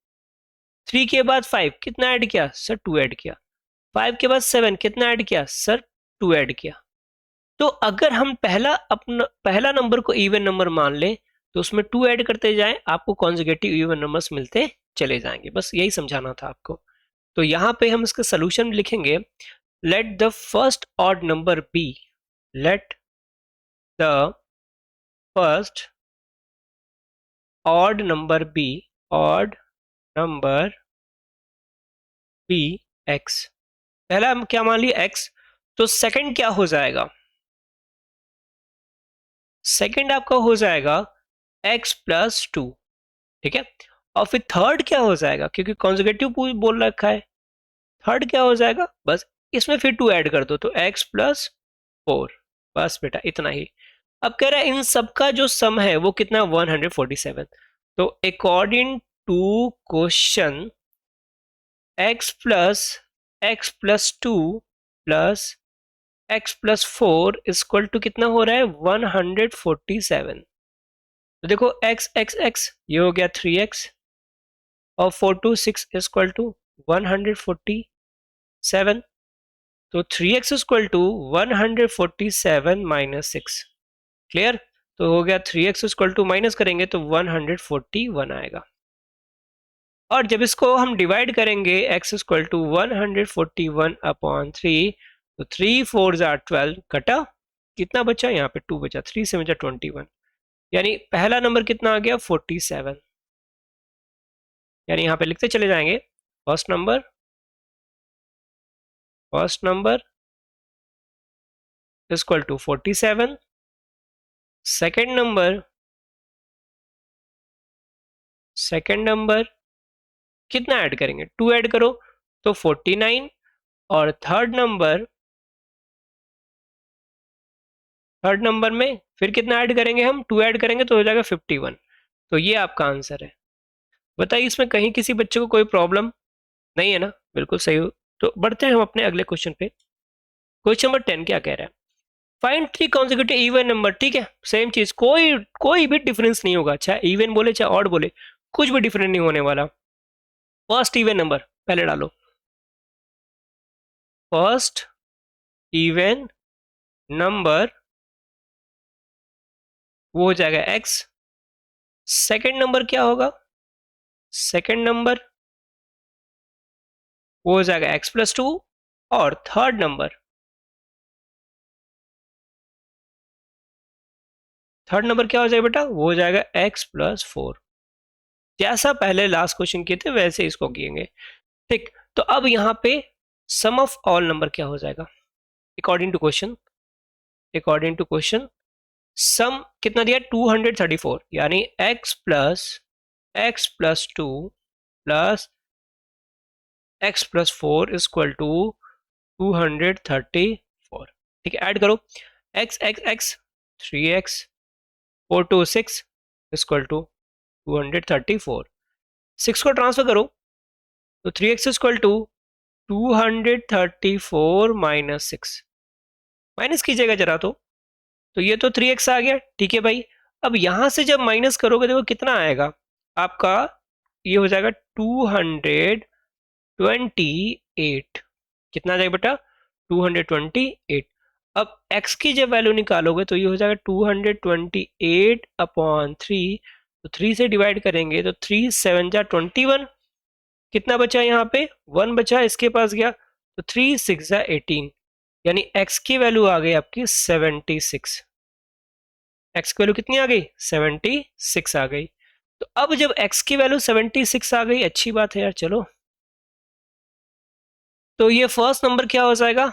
3 के बाद 5 कितना ऐड किया सर, 2 ऐड किया। 5 के बाद 7 कितना ऐड किया सर, 2 ऐड किया। तो अगर हम पहला नंबर को इवन नंबर मान लें, तो उसमें 2 ऐड करते जाएं, आपको कॉन्जिक्यूटिव इवन नंबर्स मिलते चले जाएंगे। बस यही समझाना था आपको। तो यहां पे हम इसका सोल्यूशन लिखेंगे, let the first odd number be, let the first odd number be, odd number be x. पहला हम क्या मान लिया, एक्स। तो सेकंड क्या हो जाएगा, सेकंड आपका हो जाएगा x+2। ठीक है। और फिर थर्ड क्या हो जाएगा, क्योंकि कॉन्जिक्यूटिव बोल रखा है, थर्ड क्या हो जाएगा, बस इसमें फिर 2 ऐड कर दो तो x+4। बस बेटा इतना ही। अब कह रहा है इन सबका जो सम है वो कितना, 147। तो according to question x+2 plus x+4 equal to कितना हो रहा है, 147। तो देखो x x x ये हो गया 3x, और 4 2 6 इक्वल टू 147। तो 3x equal to 147 minus 6। Clear. तो हो गया 3x इक्वल टू, माइनस करेंगे तो 141 आएगा। और जब इसको हम डिवाइड करेंगे x इक्वल टू 141/3, तो 3 4 12 कटा, कितना बचा यहाँ पे 2 बचा, 3 से बचा 21। यानी पहला नंबर कितना आ गया, 47। यानी यहाँ पे लिखते चले जाएंगे, first number, first number equal to 47, second number, second number कितना ऐड करेंगे, 2 ऐड करो तो 49। और थर्ड नंबर में फिर कितना ऐड करेंगे, हम 2 ऐड करेंगे तो हो जाएगा 51। तो ये आपका आंसर है। बताइए इसमें कहीं किसी बच्चे को कोई प्रॉब्लम नहीं है ना, बिल्कुल सही हो। तो बढ़ते हैं हम अपने अगले क्वेश्चन पे। क्वेश्चन नंबर 10 क्या कह रहा है, फाइंड 3 कॉन्जिक्यूटिव इवन नंबर। ठीक है, सेम चीज, कोई कोई भी डिफरेंस नहीं होगा, चाहे इवन बोले चाहे ऑड बोले, कुछ भी डिफरेंस नहीं होने वाला। फर्स्ट इवन नंबर पहले डालो, फर्स्ट इवन नंबर वो हो जाएगा x। सेकंड नंबर क्या होगा, सेकंड नंबर वो हो जाएगा x+2। और थर्ड नंबर, थर्ड नंबर क्या हो जाएगा बेटा, वो हो जाएगा x+4। जैसा पहले लास्ट क्वेश्चन किए थे वैसे इसको किएंगे। ठीक। तो अब यहाँ पे सम ऑफ ऑल नंबर क्या हो जाएगा, according to question, according to question sum कितना दिया, 234। यानी x+2 plus x+4 equal to 234। ठीक है, ऐड करो, x x x 3x, 4 2 6 equal to 234। 6 को ट्रांसफर करो तो 3x equal to 234 minus 6, minus कीजिएगा जरा तो ये तो 3x आ गया, ठीक है भाई। अब यहां से जब माइनस करोगे देखो कितना आएगा आपका, ये हो जाएगा 228। कितना आ जाएगा बेटा, 228। अब x की जब वैल्यू निकालोगे तो ये हो जाएगा 228 अपॉन 3, तो 3 से डिवाइड करेंगे तो 3 7 जा 21, कितना बचा यहाँ पे 1 बचा, इसके पास गया तो 3 6 जा 18, यानी x की वैल्यू आ गई आपकी 76। x की वैल्यू कितनी आ गई, 76 आ गई। तो अब जब x की वैल्यू 76 आ गई, अच्छी बात है यार, चलो तो ये फर्स्ट नंबर क्या हो जाएगा,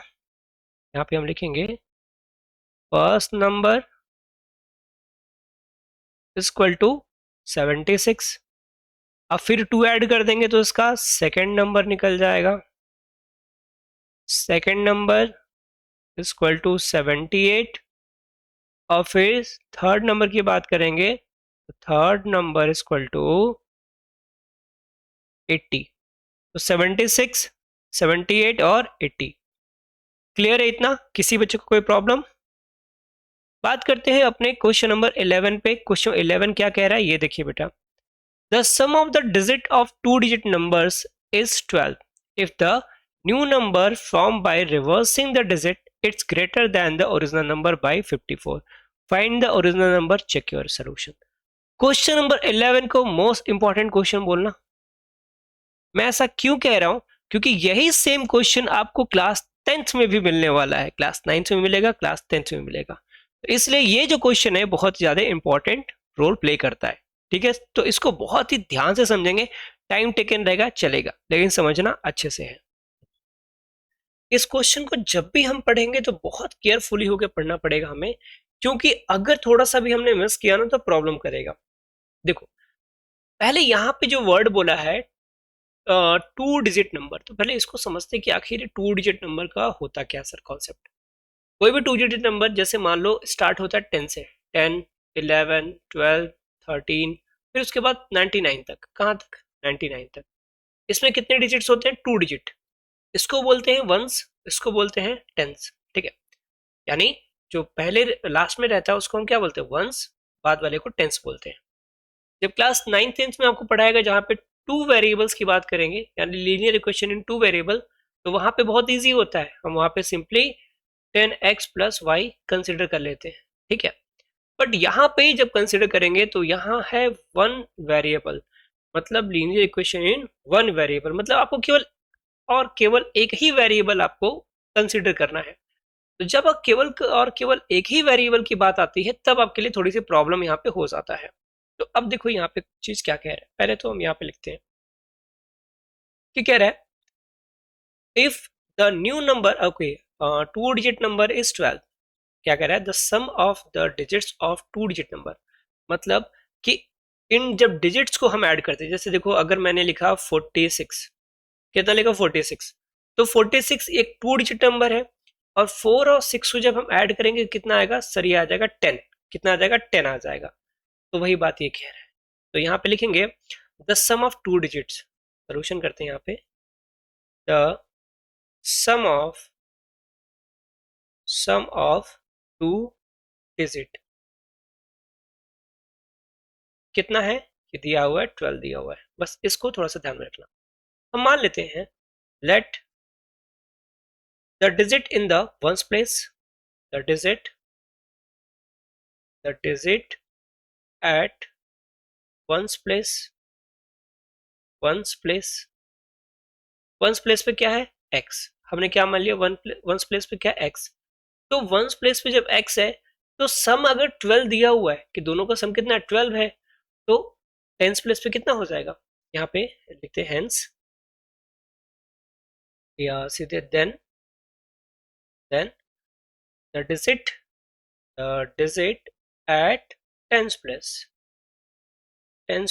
यहाँ पे हम लिखेंगे फर्स्ट नंबर इक्वल टू 76। अब फिर 2 ऐड कर देंगे तो इसका सेकंड नंबर निकल जाएगा, सेकंड नंबर इक्वल टू 78। और फिर थर्ड नंबर की बात करेंगे तो थर्ड नंबर इक्वल टू 80। तो 76, 78 और 80। क्लियर है इतना, किसी बच्चे को कोई प्रॉब्लम। बात करते हैं अपने क्वेश्चन नंबर 11 पे। क्वेश्चन 11 क्या कह रहा है ये देखिए बेटा, the sum of the digit of 2 digit numbers is 12 if the new number form by reversing the digit it's greater than the original number by 54, find the original number, check your solution. Question number 11 को most important question बोलना। मैं ऐसा क्यों कह रहा हूं, क्योंकि यही सेम क्वेश्चन आपको क्लास 10th में भी मिलने वाला है, क्लास 9th में मिलेगा, क्लास 10th में मिलेगा। तो इसलिए ये जो क्वेश्चन है बहुत ज्यादा इंपॉर्टेंट रोल प्ले करता है, ठीक है। तो इसको बहुत ही ध्यान से समझेंगे, टाइम टेकन रहेगा चलेगा, लेकिन समझना अच्छे से है। इस क्वेश्चन को जब भी हम पढ़ेंगे तो बहुत केयरफुली होकर पढ़ना पड़ेगा हमें, क्योंकि अगर थोड़ा सा भी हमने मिस किया ना तो प्रॉब्लम करेगा। देखो पहले यहाँ पे जो वर्ड बोला है 2 डिजिट नंबर, तो पहले इसको समझते हैं कि आखिर 2 डिजिट नंबर का होता क्या सर कॉन्सेप्ट। कोई भी 2 डिजिट नंबर जैसे मान लो स्टार्ट होता है 10 से, 10 11 12 13 फिर उसके बाद 99 तक, कहाँ तक 99 तक। इसमें कितने डिजिट्स होते हैं, 2 डिजिट। इसको बोलते हैं वंस, इसको बोलते हैं टेंस, ठीक है। यानी जो पहले लास्ट में रहता है उसको हम क्या बोलते हैं, वंस, बाद वाले को टेंस बोलते हैं। जब क्लास 9th में आपको पढ़ाएगा जहाँ पे 2 वेरिएबल्स की बात करेंगे, यानी लीनियर इक्वेशन इन 2 वेरिएबल, तो वहां पे बहुत इजी होता है, हम वहां पे simply 10x plus Y consider कर लेते हैं, ठीक है। बट यहाँ पे जब कंसिडर करेंगे तो यहाँ है 1 वेरिएबल, मतलब लीनियर इक्वेशन इन 1 वेरिएबल, मतलब आपको केवल और केवल एक ही वेरिएबल आपको कंसिडर करना है। तो जब आप केवल और केवल एक ही वेरिएबल की बात आती है तब आपके लिए थोड़ी सी प्रॉब्लम यहाँ पे हो जाता है। तो अब देखो यहाँ पे चीज क्या कह रहा है, पहले तो हम यहाँ पे लिखते हैं कि कह रहा है if the new number, okay 2 digit number is 12, क्या कह रहा है, the sum of the digits of 2 digit number, मतलब कि इन जब डिजिट्स को हम ऐड करते हैं, जैसे देखो अगर मैंने लिखा 46, कितना लिखा 46, तो 46 एक 2 डिजिट नंबर है, और 4 और 6 को जब हम ऐड करेंगे कितना आएगा सर, ये आ जाएगा 10, कितना आ जाएगा 10 आ जाएगा। तो वही बात ये कह रहा है, तो यहाँ पे लिखेंगे the sum of 2 digits, solution करते हैं यहाँ पे, द सम ऑफ 2 डिजिट कितना है, ये दिया हुआ है 12 दिया हुआ है, बस इसको थोड़ा सा ध्यान में रखना। हम मान लेते हैं let the digit in the ones place, the digit at ones place, ones place पे क्या है x, हमने क्या मान लिया वंस प्लेस पे क्या x, तो वंस प्लेस पे जब x है तो सम अगर 12 दिया हुआ है कि दोनों का सम कितना 12 है, तो टेंस प्लेस पे कितना हो जाएगा, यहाँ पे लिखते हैं हेंस, या सीधे then the digit at tens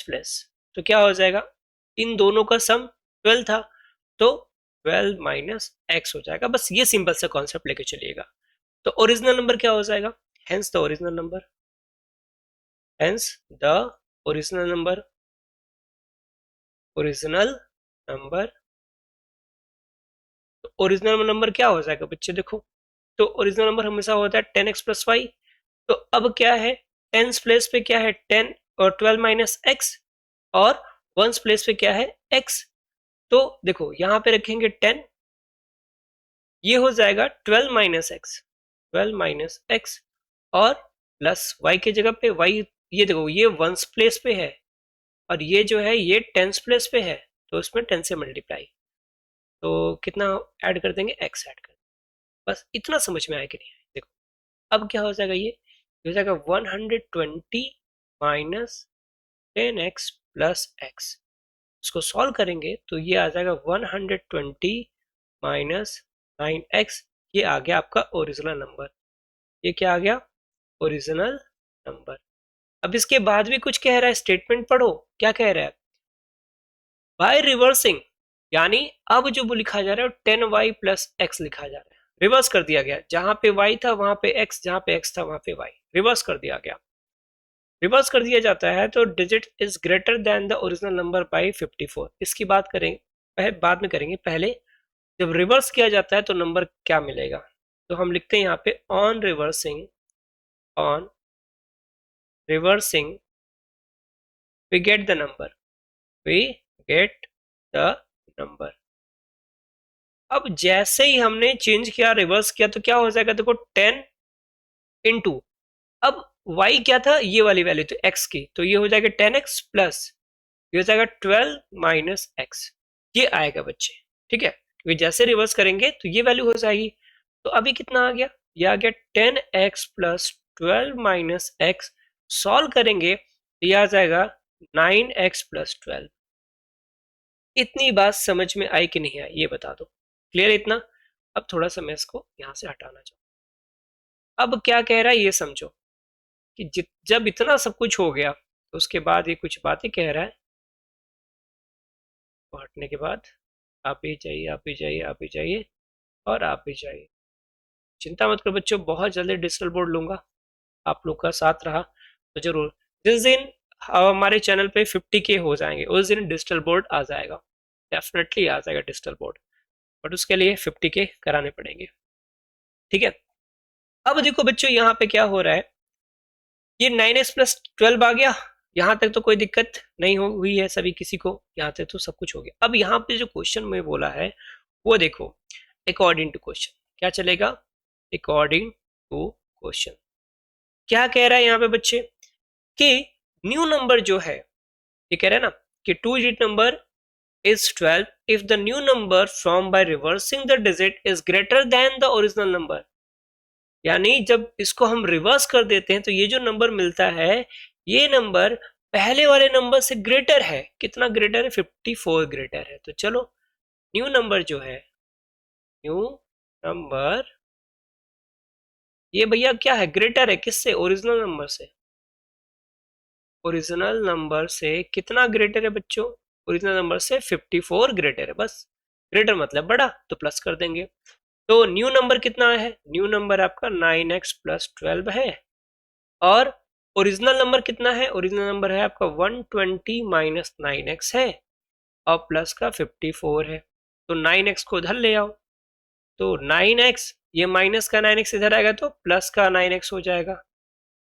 place, तो क्या हो जाएगा, इन दोनों का सम 12 था तो 12 माइनस एक्स हो जाएगा, बस ये सिंपल सा कॉन्सेप्ट लेके चलिएगा। तो ओरिजिनल नंबर क्या हो जाएगा, hence the original number, hence the original number, original number, तो ओरिजिनल नंबर क्या हो जाएगा बच्चे देखो, तो ओरिजिनल नंबर हमेशा होता है 10x प्लस वाई। तो अब क्या है, टेंस प्लेस पे क्या है 10 और 12 माइनस एक्स, और वंस प्लेस पे क्या है x। तो देखो यहाँ पे रखेंगे 10, ये हो जाएगा 12 माइनस एक्स, 12 माइनस एक्स, और प्लस y की जगह पे y, ये देखो ये वंस प्लेस पे है और ये जो है ये टेंस प्लेस पे है, तो इसमें 10 से मल्टीप्लाई, तो कितना ऐड कर देंगे x ऐड कर, बस इतना समझ में आया कि नहीं आया देखो। अब क्या हो जाएगा, ये हो जाएगा 120 माइनस 10x प्लस एक्स, इसको सॉल्व करेंगे तो ये आ जाएगा 120 माइनस 9x, ये आ गया आपका ओरिजिनल नंबर। ये क्या आ गया, ओरिजिनल नंबर। अब इसके बाद भी कुछ कह रहा है, स्टेटमेंट पढ़ो क्या कह रहा है, बाय रिवर्सिंग, यानी अब जो लिखा जा रहा है 10y प्लस एक्स लिखा जा रहा है, रिवर्स कर दिया गया, जहां पे y था वहां पे x, जहां पे x था वहां पे y, रिवर्स कर दिया गया। रिवर्स कर दिया जाता है तो digit is greater than the original number by 54, इसकी बात करेंगे बाद में करेंगे, पहले जब रिवर्स किया जाता है तो नंबर क्या मिलेगा, तो हम लिखते हैं यहाँ पे on reversing, on reversing we get the number, we get the number. अब जैसे ही हमने चेंज किया, रिवर्स किया, तो क्या हो जाएगा देखो 10 इंटू, अब y क्या था, ये वाली वैल्यू तो x की, तो ये हो जाएगा 10x प्लस, ये हो जाएगा 12 माइनस एक्स, ये आएगा बच्चे, ठीक है, क्योंकि जैसे रिवर्स करेंगे तो ये वैल्यू हो जाएगी। तो अभी कितना आ गया, ये आ गया 10x plus 12 minus x, solve करेंगे तो ये आ जाएगा 9x प्लस 12। इतनी बात समझ में आई कि नहीं आई ये बता दो, क्लियर इतना। अब थोड़ा सा मैं इसको यहां से हटाना चाहूँ, अब क्या कह रहा है ये समझो, कि जब इतना सब कुछ हो गया तो उसके बाद ये कुछ बातें कह रहा है, तो हटने के बाद आप ही जाइए, आप ही जाइए, आप ही जाइए, और आप भी जाइए। चिंता मत करो बच्चों, बहुत जल्दी डिजिटल बोर्ड लूंगा, आप लोग का साथ रहा तो जरूर, जिस दिन हमारे चैनल पे 50K हो जाएंगे उस दिन डिजिटल बोर्ड आ जाएगा, डेफिनेटली आ जाएगा डिजिटल बोर्ड, बट उसके लिए 50K कराने पड़ेंगे, ठीक है। अब देखो बच्चों यहाँ पे क्या हो रहा है, ये 9x प्लस 12 आ गया, यहाँ तक तो कोई दिक्कत नहीं हुई है सभी किसी को, यहाँ तक तो सब कुछ हो गया। अब यहाँ पे जो क्वेश्चन में बोला है वो देखो, अकॉर्डिंग टू क्वेश्चन क्या चलेगा, अकॉर्डिंग टू क्वेश्चन क्या कह रहा है यहाँ पे बच्चे, कि न्यू नंबर जो है, ये कह रहा है ना कि 2 digit number is 12 if the new number from by reversing the digit is greater than the original number, यानी जब इसको हम रिवर्स कर देते हैं तो ये जो नंबर मिलता है, ये नंबर पहले वाले नंबर से ग्रेटर है, कितना ग्रेटर है 54 ग्रेटर है। तो चलो न्यू नंबर जो है, न्यू नंबर ये भैया क्या है, ग्रेटर है किससे, ओरिजिनल नंबर से, ओरिजिनल नंबर से कितना ग्रेटर है बच्चों, ओरिजिनल नंबर से 54 ग्रेटर है, बस ग्रेटर मतलब बड़ा, तो प्लस कर देंगे। तो न्यू नंबर कितना है, न्यू नंबर आपका 9x प्लस 12 है, और ओरिजिनल नंबर कितना है, ओरिजिनल नंबर है आपका 120 माइनस 9x है, और प्लस का 54 है, तो 9x को उधर ले आओ, तो 9x, ये माइनस का 9x इधर आएगा तो प्लस का 9x हो जाएगा,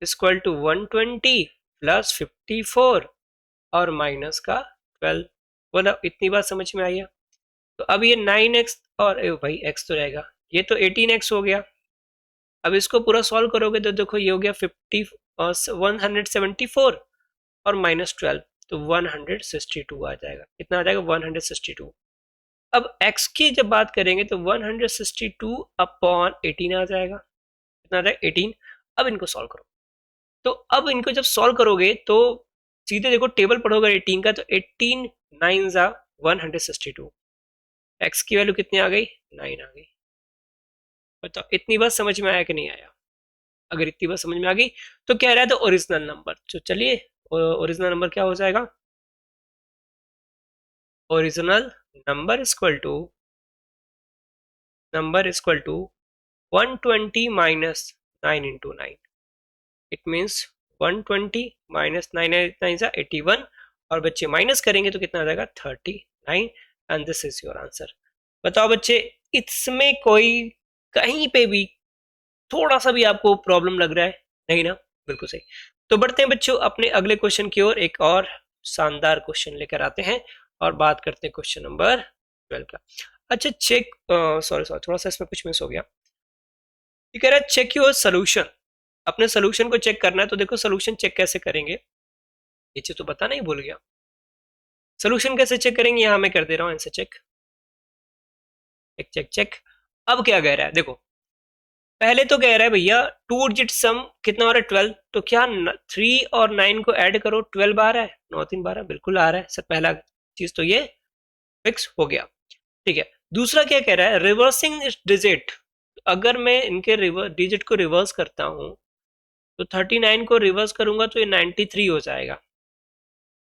इक्वल टू 120 प्लस 54 और माइनस का 12, बोला इतनी बात समझ में आई है। तो अब ये 9x और भाई x तो रहेगा, ये तो 18x हो गया। अब इसको पूरा सॉल्व करोगे तो देखो ये हो गया 174 और माइनस 12, तो 162 आ जाएगा, कितना आ जाएगा 162। अब x की जब बात करेंगे तो 162 अपॉन 18 आ जाएगा, कितना आ जाएगा 18। अब इनको सॉल्व करो, तो अब इनको जब सॉल्व करोगे तो सीधे देखो टेबल पढ़ोगे 18 का, तो 18 9 जा 162, x की वैल्यू कितनी आ गई 9 आ गई। बताओ इतनी बात समझ में आया कि नहीं आया, अगर इतनी बात समझ में आ गई तो कह रहा है तो ओरिजिनल नंबर, तो चलिए ओरिजिनल नंबर क्या हो जाएगा, original number equal to 120 minus 9 into 9, it means 120 minus 9 और बच्चे माइनस करेंगे तो कितना आ जाएगा 39 and this is your answer. बताओ बच्चे, इसमें कोई कहीं पे भी थोड़ा सा भी आपको प्रॉब्लम लग रहा है? नहीं ना, बिल्कुल सही। तो बढ़ते हैं बच्चों अपने अगले क्वेश्चन की ओर, एक और शानदार क्वेश्चन लेकर आते हैं और बात करते हैं क्वेश्चन नंबर 12 का। अच्छा चेक, सॉरी सॉरी थोड़ा सा इसमें कुछ मिस हो गया। ये कह रहा है चेक योर सोल्यूशन, अपने सोल्यूशन को चेक करना है। तो देखो सोल्यूशन चेक कैसे करेंगे, ये चीज तो बता नहीं भूल गया। सोल्यूशन कैसे चेक करेंगे, यहां मैं कर दे रहा हूं answer check, check check check. अब क्या कह रहा है देखो, पहले तो कह रहा है भैया टू डिजिट सम कितना हो रहा है 12, तो क्या 3 और 9 को ऐड करो, 12 आ रहा है, 9 3 12 बिल्कुल आ रहा है सर, पहला चीज तो ये फिक्स हो गया। ठीक है, दूसरा क्या कह रहा है, रिवर्सिंग डिजिट, अगर मैं इनके डिजिट को रिवर्स करता हूं तो 39 को रिवर्स करूंगा तो ये 93 हो जाएगा।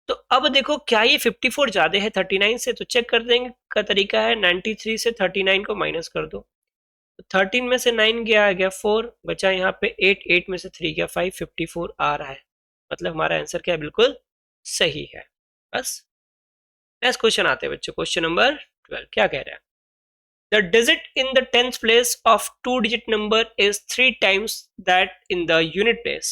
तो अब देखो क्या ये 54 ज्यादा है 39 से, तो चेक कर देंगे का तरीका है 93 से 39 को माइनस कर दो, तो 13 में से 9 गया आ गया 4, बचा यहाँ पे 8, 8 में से 3 गया 5, 54 आ रहा है। मतलब हमारा आंसर क्या है, बिल्कुल सही है। बस नेक्स्ट क्वेश्चन आते हैं बच्चों, क्वेश्चन नंबर 12 क्या कह रहा है, the digit in the tenth place of two digit number is 3 times that in the unit place.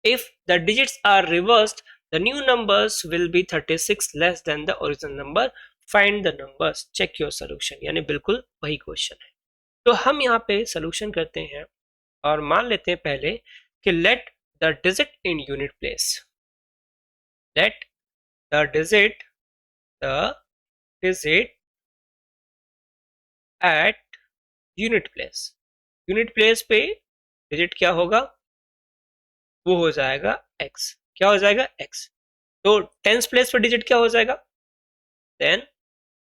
If the digits are reversed, the new numbers will be 36 less than the original number. Find the numbers. Check your solution. यानी बिल्कुल वही question है। तो हम यहाँ पे solution करते हैं और मान लेते हैं पहले कि let the digit in unit place, let the digit at unit place, unit place पे डिजिट क्या होगा, वो हो जाएगा x, क्या हो जाएगा x। तो टेंस प्लेस पे डिजिट क्या हो जाएगा, then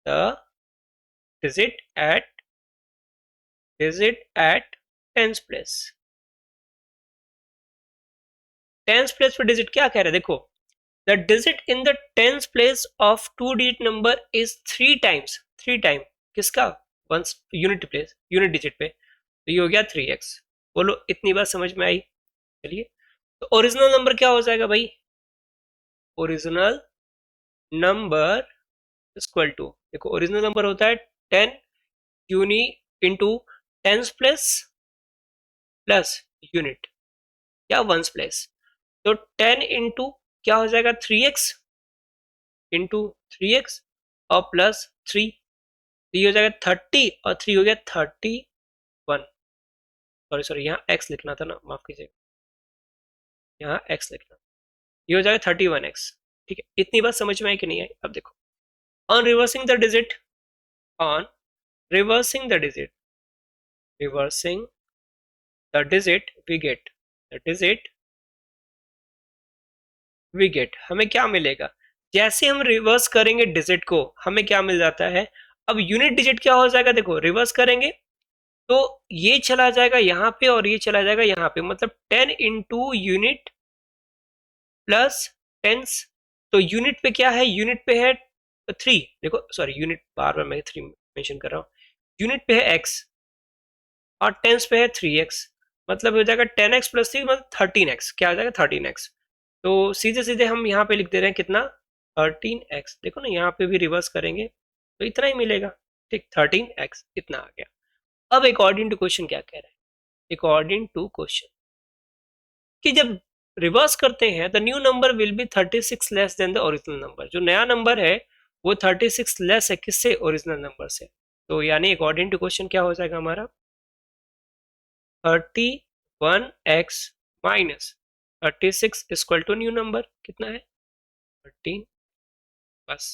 the digit at tens place, tens place पे डिजिट क्या कह रहा है देखो, the digit in the tens place of two digit number is 3 times, 3 time किसका, ones unit place unit digit पे, तो ये हो गया 3x। बोलो इतनी बात समझ में आई? चलिए, तो ओरिजिनल नंबर क्या हो जाएगा भाई, ओरिजिनल नंबर इक्वल टू, देखो ओरिजिनल नंबर होता है 10 यूनि into tens place plus unit या वंस प्लेस, तो 10 इंटू क्या हो जाएगा 3x इंटू 3x और प्लस 3, तो ये हो जाएगा 30 और 3 हो गया 31, सॉरी सॉरी यहाँ x लिखना था ना, माफ कीजिए, यहाँ x लिखना, ये हो जाएगा 31x। ठीक है, इतनी बात समझ में आई कि नहीं आई? अब देखो, on reversing the digit, on reversing the digit, reversing the digit we get, the digit we get, हमें क्या मिलेगा, जैसे हम रिवर्स करेंगे डिजिट को हमें क्या मिल जाता है, अब यूनिट डिजिट क्या हो जाएगा, देखो रिवर्स करेंगे तो ये चला जाएगा यहाँ पे और ये चला जाएगा यहाँ पे, मतलब 10 इंटू यूनिट प्लस टेंस, तो यूनिट पे क्या है, यूनिट पे है 3, देखो सॉरी यूनिट बार बार मैं 3 मेंशन कर रहा हूँ, यूनिट पे है x और टेंस पे है 3x, मतलब हो जाएगा 10x प्लस 3 मतलब 13x, क्या आ जाएगा 13x। तो सीधे सीधे हम यहाँ पे लिख दे रहे हैं कितना 13x, देखो ना यहाँ पे भी रिवर्स करेंगे तो इतना ही मिलेगा, ठीक 13x इतना आ गया। अब अकॉर्डिंग टू क्वेश्चन क्या कह रहा है, अकॉर्डिंग टू क्वेश्चन कि जब रिवर्स करते हैं the new number will be 36 less than the original number, जो नया नंबर है वो 36 लेस है किससे, ओरिजिनल नंबर से। तो यानी अकॉर्डिंग टू क्वेश्चन क्या हो जाएगा हमारा 31x minus 36 equal to new number कितना है 13। बस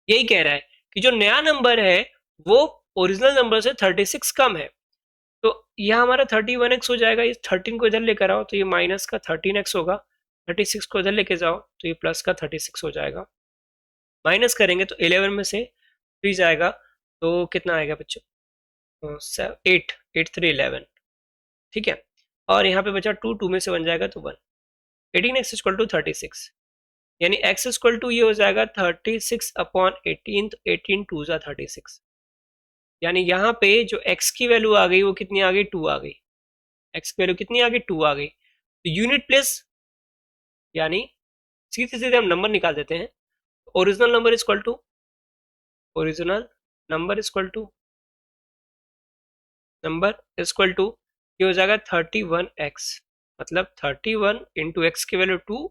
यही कह रहा है कि जो नया नंबर है वो ओरिजिनल नंबर से 36 कम है, तो यह हमारा 31x हो जाएगा, इस 13 को इधर लेकर आओ तो ये माइनस का 13x होगा, 36 को इधर लेके जाओ तो ये प्लस का 36 हो जाएगा, माइनस करेंगे तो 11 में से 3 जाएगा तो कितना आएगा बच्चों 8, 8 3 11, ठीक है, और यहाँ पे बचा 2, 2 में से 1 जाएगा तो 1, 18x इक्वल टू 36, यानी x इक्वल टू ये हो जाएगा 36 अपॉन 18, तो 18 2 जा 36, यानी यहाँ पे जो x की वैल्यू आ गई वो कितनी आ गई 2 आ गई, x की वैल्यू कितनी आ गई 2 आ गई, तो यूनिट प्लेस यानी सीधे सीधे हम नंबर निकाल देते हैं। Original number is equal to original number is equal to number is equal to ये हो जाएगा 31x, मतलब 31 इंटू एक्स की वैल्यू 2,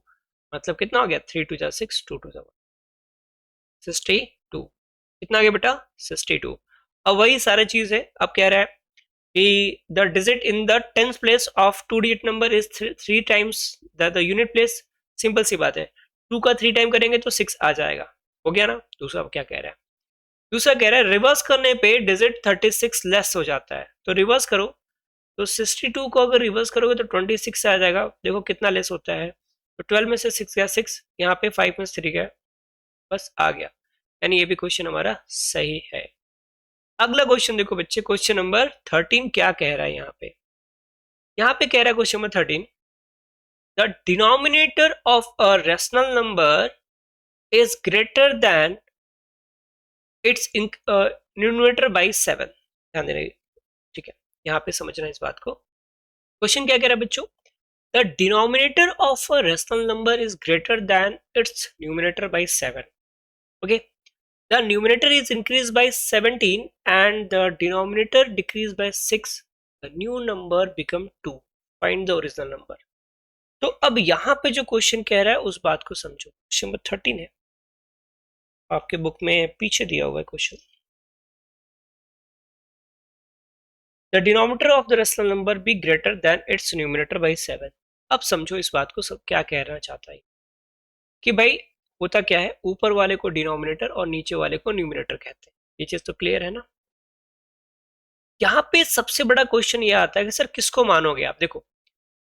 मतलब कितना हो गया 3 टू जा 6, 2 टू जा 62। कितना आ गया बेटा 62। अब वही सारी चीज है, अब कह रहा है कि the digit in the tenth place of two digit number is 3 times the unit place. Simple सी बात है, 2 का 3 टाइम करेंगे तो 6 आ जाएगा। हो गया ना। दूसरा क्या कह रहा है, दूसरा कह रहा है रिवर्स करने पे डिजिट 36 लेस हो जाता है। तो रिवर्स करो, तो 62 को अगर रिवर्स करोगे तो 26 से आ जाएगा। देखो कितना लेस होता है, तो 12 में से 6 गया 6, यहाँ पे 5 में से 3 गया, बस आ गया। यानी ये भी क्वेश्चन हमारा सही है। अगला क्वेश्चन देखो बच्चे, क्वेश्चन नंबर 13 क्या कह रहा है यहाँ पे कह रहा है question number 13, the denominator of a rational number is greater than it's numerator by 7। ध्यान देना, ठीक है, यहाँ पे समझना इस बात को। क्वेश्चन क्या कह रहा है बच्चों, the denominator of a rational number is greater than it's numerator by 7। Okay, the numerator is increased by 17 and the denominator decreased by 6, the new number become 2, find the original number। तो अब यहाँ पे जो question कह रहा है उस बात को समझो। क्वेश्चन नंबर 13 है, आपके बुक में पीछे दिया हुआ है question. The denominator of the rational number be greater than it's numerator by 7। अब समझो इस बात को, सब क्या कहना चाहता है कि भाई होता क्या है, ऊपर वाले को डिनोमिनेटर और नीचे वाले को न्यूमरेटर कहते हैं। ये चीज तो क्लियर है ना। यहाँ पे सबसे बड़ा क्वेश्चन ये आता है कि सर किसको मानोगे आप। देखो,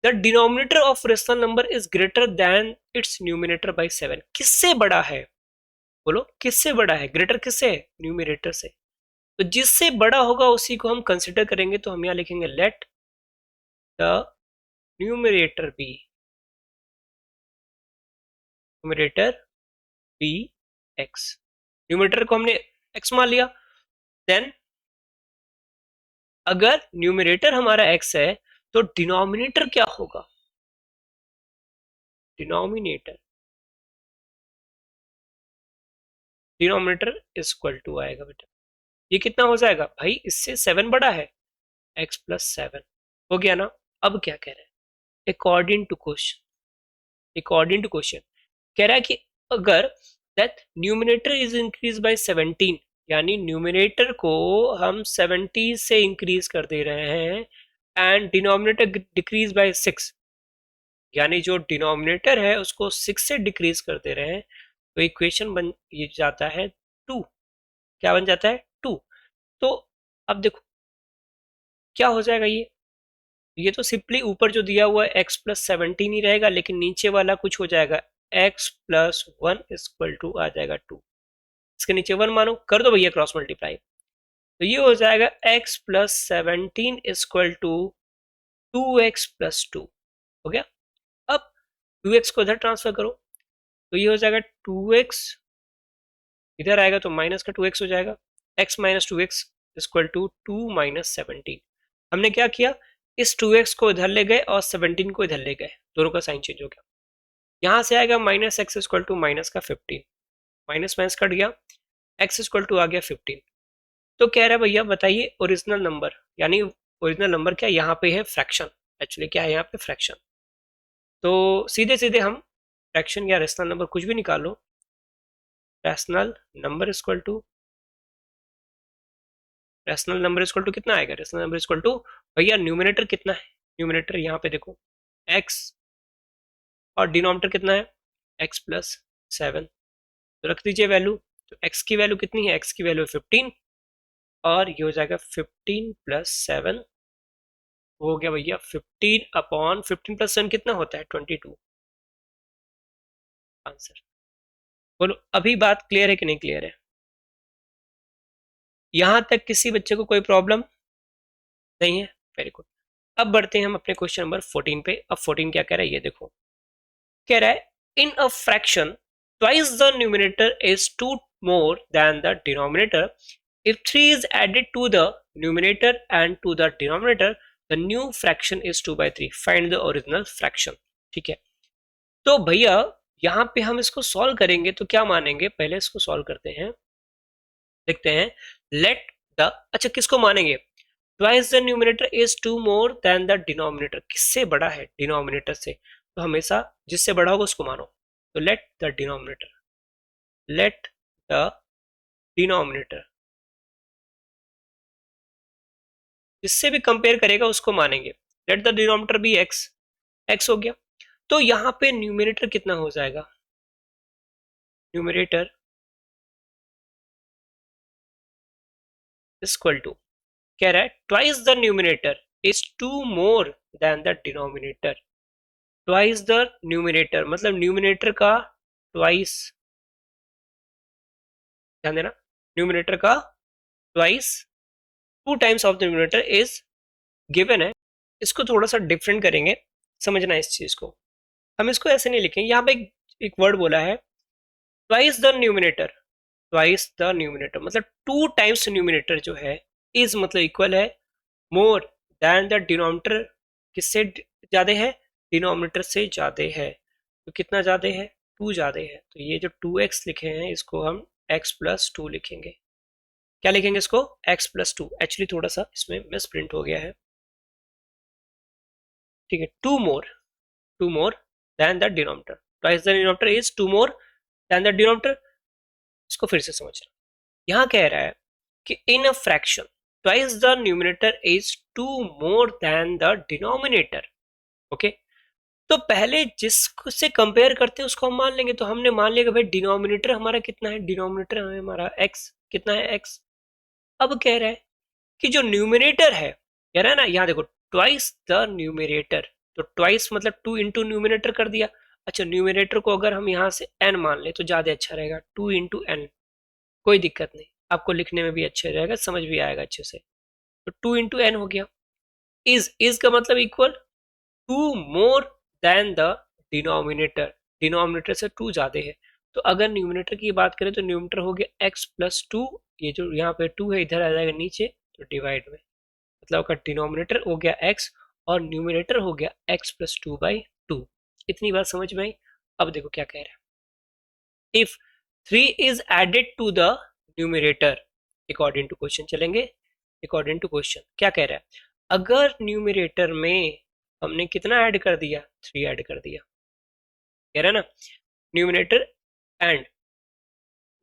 the denominator of rational number is greater than it's numerator by 7। किससे बड़ा है, बोलो किससे बड़ा है, ग्रेटर किससे है, न्यूमरेटर से। तो जिससे बड़ा होगा उसी को हम कंसिडर करेंगे। तो हम यहाँ लिखेंगे let the numerator be x. Numerator को हमने एक्स मान लिया। देन अगर न्यूमरेटर हमारा एक्स है तो डिनोमिनेटर क्या होगा, डिनोमिनेटर इज इक्वल टू आएगा बेटा, ये कितना हो जाएगा भाई, इससे 7 बड़ा है, x प्लस 7। हो गया ना। अब क्या कह रहा है, अकॉर्डिंग टू क्वेश्चन कह रहा है कि अगर that numerator is increase by 17, यानी न्यूमिनेटर को हम 70 से इंक्रीज कर दे रहे हैं, एंड डिनोमिनेटर डिक्रीज बाय 6, यानी जो डिनोमिनेटर है उसको 6 से डिक्रीज कर दे रहे हैं, तो इक्वेशन बन ये जाता है 2। क्या बन जाता है 2। तो अब देखो क्या हो जाएगा, ये तो सिंपली ऊपर जो दिया हुआ है x प्लस 17 ही रहेगा, लेकिन नीचे वाला कुछ हो जाएगा, x प्लस 1 इक्वल टू आ जाएगा 2। इसके नीचे 1 मानो, कर दो भैया क्रॉस मल्टीप्लाई, तो ये हो जाएगा x plus 17 equal to 2x plus 2। हो गया। अब 2x को इधर ट्रांसफर करो, तो ये हो जाएगा 2x, इधर आएगा तो माइनस का 2x हो जाएगा, x minus 2x equal to 2 minus 17। हमने क्या किया, इस 2x को इधर ले गए और 17 को इधर ले गए, दोनों का साइन चेंज हो गया। यहां से आएगा minus x equal to minus का 15, माइनस माइनस कट गया, x इक्वल टू आ गया 15। तो कह रहा है भैया बताइए ओरिजिनल नंबर, यानी ओरिजिनल नंबर क्या यहाँ पे है, फ्रैक्शन। एक्चुअली क्या है यहाँ पे, फ्रैक्शन। तो सीधे सीधे हम फ्रैक्शन या रेशनल नंबर कुछ भी निकाल लो, रेशनल नंबर इक्वल टू कितना आएगा, रेशनल नंबर इक्वल टू भैया न्यूमरेटर कितना है, न्यूमरेटर यहाँ पे देखो x, और डिनोमिनेटर कितना है x प्लस 7। तो रख दीजिए वैल्यू, तो x की वैल्यू कितनी है, x की वैल्यू 15, और ये हो जाएगा 15 प्लस 7, हो गया भैया 15 अपॉन 15 प्लस 7 कितना होता है 22। आंसर बोलो, अभी बात क्लियर है कि नहीं क्लियर है, यहां तक किसी बच्चे को कोई प्रॉब्लम नहीं है। Very good. अब बढ़ते हैं हम अपने क्वेश्चन नंबर 14 पे। अब 14 क्या कह रहा है ये देखो, कह रहा है in a fraction twice the numerator is 2 more than the denominator, if 3 is added to the numerator and to the denominator, the new fraction is 2/3, find the original fraction। ठीक है, तो भैया यहाँ पे हम इसको सॉल्व करेंगे तो क्या मानेंगे, पहले इसको सॉल्व करते हैं, देखते हैं। लेट द, अच्छा किसको मानेंगे, twice the numerator is two more than the denominator, किससे बड़ा है, डिनोमिनेटर से, तो हमेशा जिससे बड़ा होगा उसको मानो। तो let the denominator, let the denominator, जिससे भी कंपेयर करेगा उसको मानेंगे। Let the denominator be x, x हो गया। तो यहाँ पे न्यूमिनेटर कितना हो जाएगा, न्यूमिनेटर इक्वल टू, कह रहा है twice the numerator is two more than the denominator, twice the numerator मतलब न्यूमिनेटर का ट्वाइस, ध्यान देना, न्यूमिनेटर का twice, two times of the numerator is given है। इसको थोड़ा सा डिफरेंट करेंगे, समझना इस चीज को। हम इसको ऐसे नहीं लिखेंगे, यहाँ पे एक वर्ड बोला है twice the numerator, twice the numerator मतलब टू टाइम्स न्यूमिनेटर जो है, इज मतलब इक्वल है, मोर देन द डिनोमिनेटर, किससे ज्यादा है, डिनोमिनेटर से ज्यादा है। तो कितना ज्यादा है, टू ज्यादा है। तो ये जो टू एक्स लिखे हैं इसको हम एक्स प्लस टू लिखेंगे। क्या लिखेंगे इसको, एक्स प्लस टू। एक्चुअली थोड़ा सा इसमें मिस प्रिंट हो गया है, ठीक है। Two more than the denominator, twice the denominator is two more than the denominator. इसको फिर से समझना, यहाँ कह रहा है कि in a fraction twice the numerator is two more than the denominator, okay. तो पहले जिससे कंपेयर करते हैं उसको हम मान लेंगे। तो हमने मान लिया कि भाई डिनोमिनेटर हमारा कितना है, डिनोमिनेटर हमारा एक्स, कितना है एक्स। अब कह रहा है कि जो न्यूमिनेटर है, कह रहा है ना, यहाँ देखो ट्वाइस द न्यूमिनेटर, तो ट्वाइस मतलब टू इंटू न्यूमिनेटर कर दिया। अच्छा न्यूमिनेटर को अगर हम यहाँ से एन मान ले तो ज्यादा अच्छा रहेगा, टू इंटू एन, कोई दिक्कत नहीं, आपको लिखने में भी अच्छा रहेगा, समझ भी आएगा अच्छे से। तो टू इंटू एन हो गया। इज का मतलब equal to more than the denominator, denominator से टू ज्यादा है। तो अगर न्यूमिनेटर की बात करें तो न्यूमिनेटर हो गया एक्स प्लस टू, ये जो यहाँ पे टू है इधर आ जाएगा नीचे, तो डिवाइड में, मतलब आपका डिनोमिनेटर हो गया एक्स और न्यूमिनेटर हो गया x plus two by two. इतनी बात समझ में आई। अब देखो क्या कह रहा है, if three is added to the numerator, according to question चलेंगे, अकॉर्डिंग टू क्वेश्चन क्या कह रहा है, अगर न्यूमिनेटर में हमने कितना ऐड कर दिया, थ्री ऐड कर दिया, कह रहा है ना, numerator and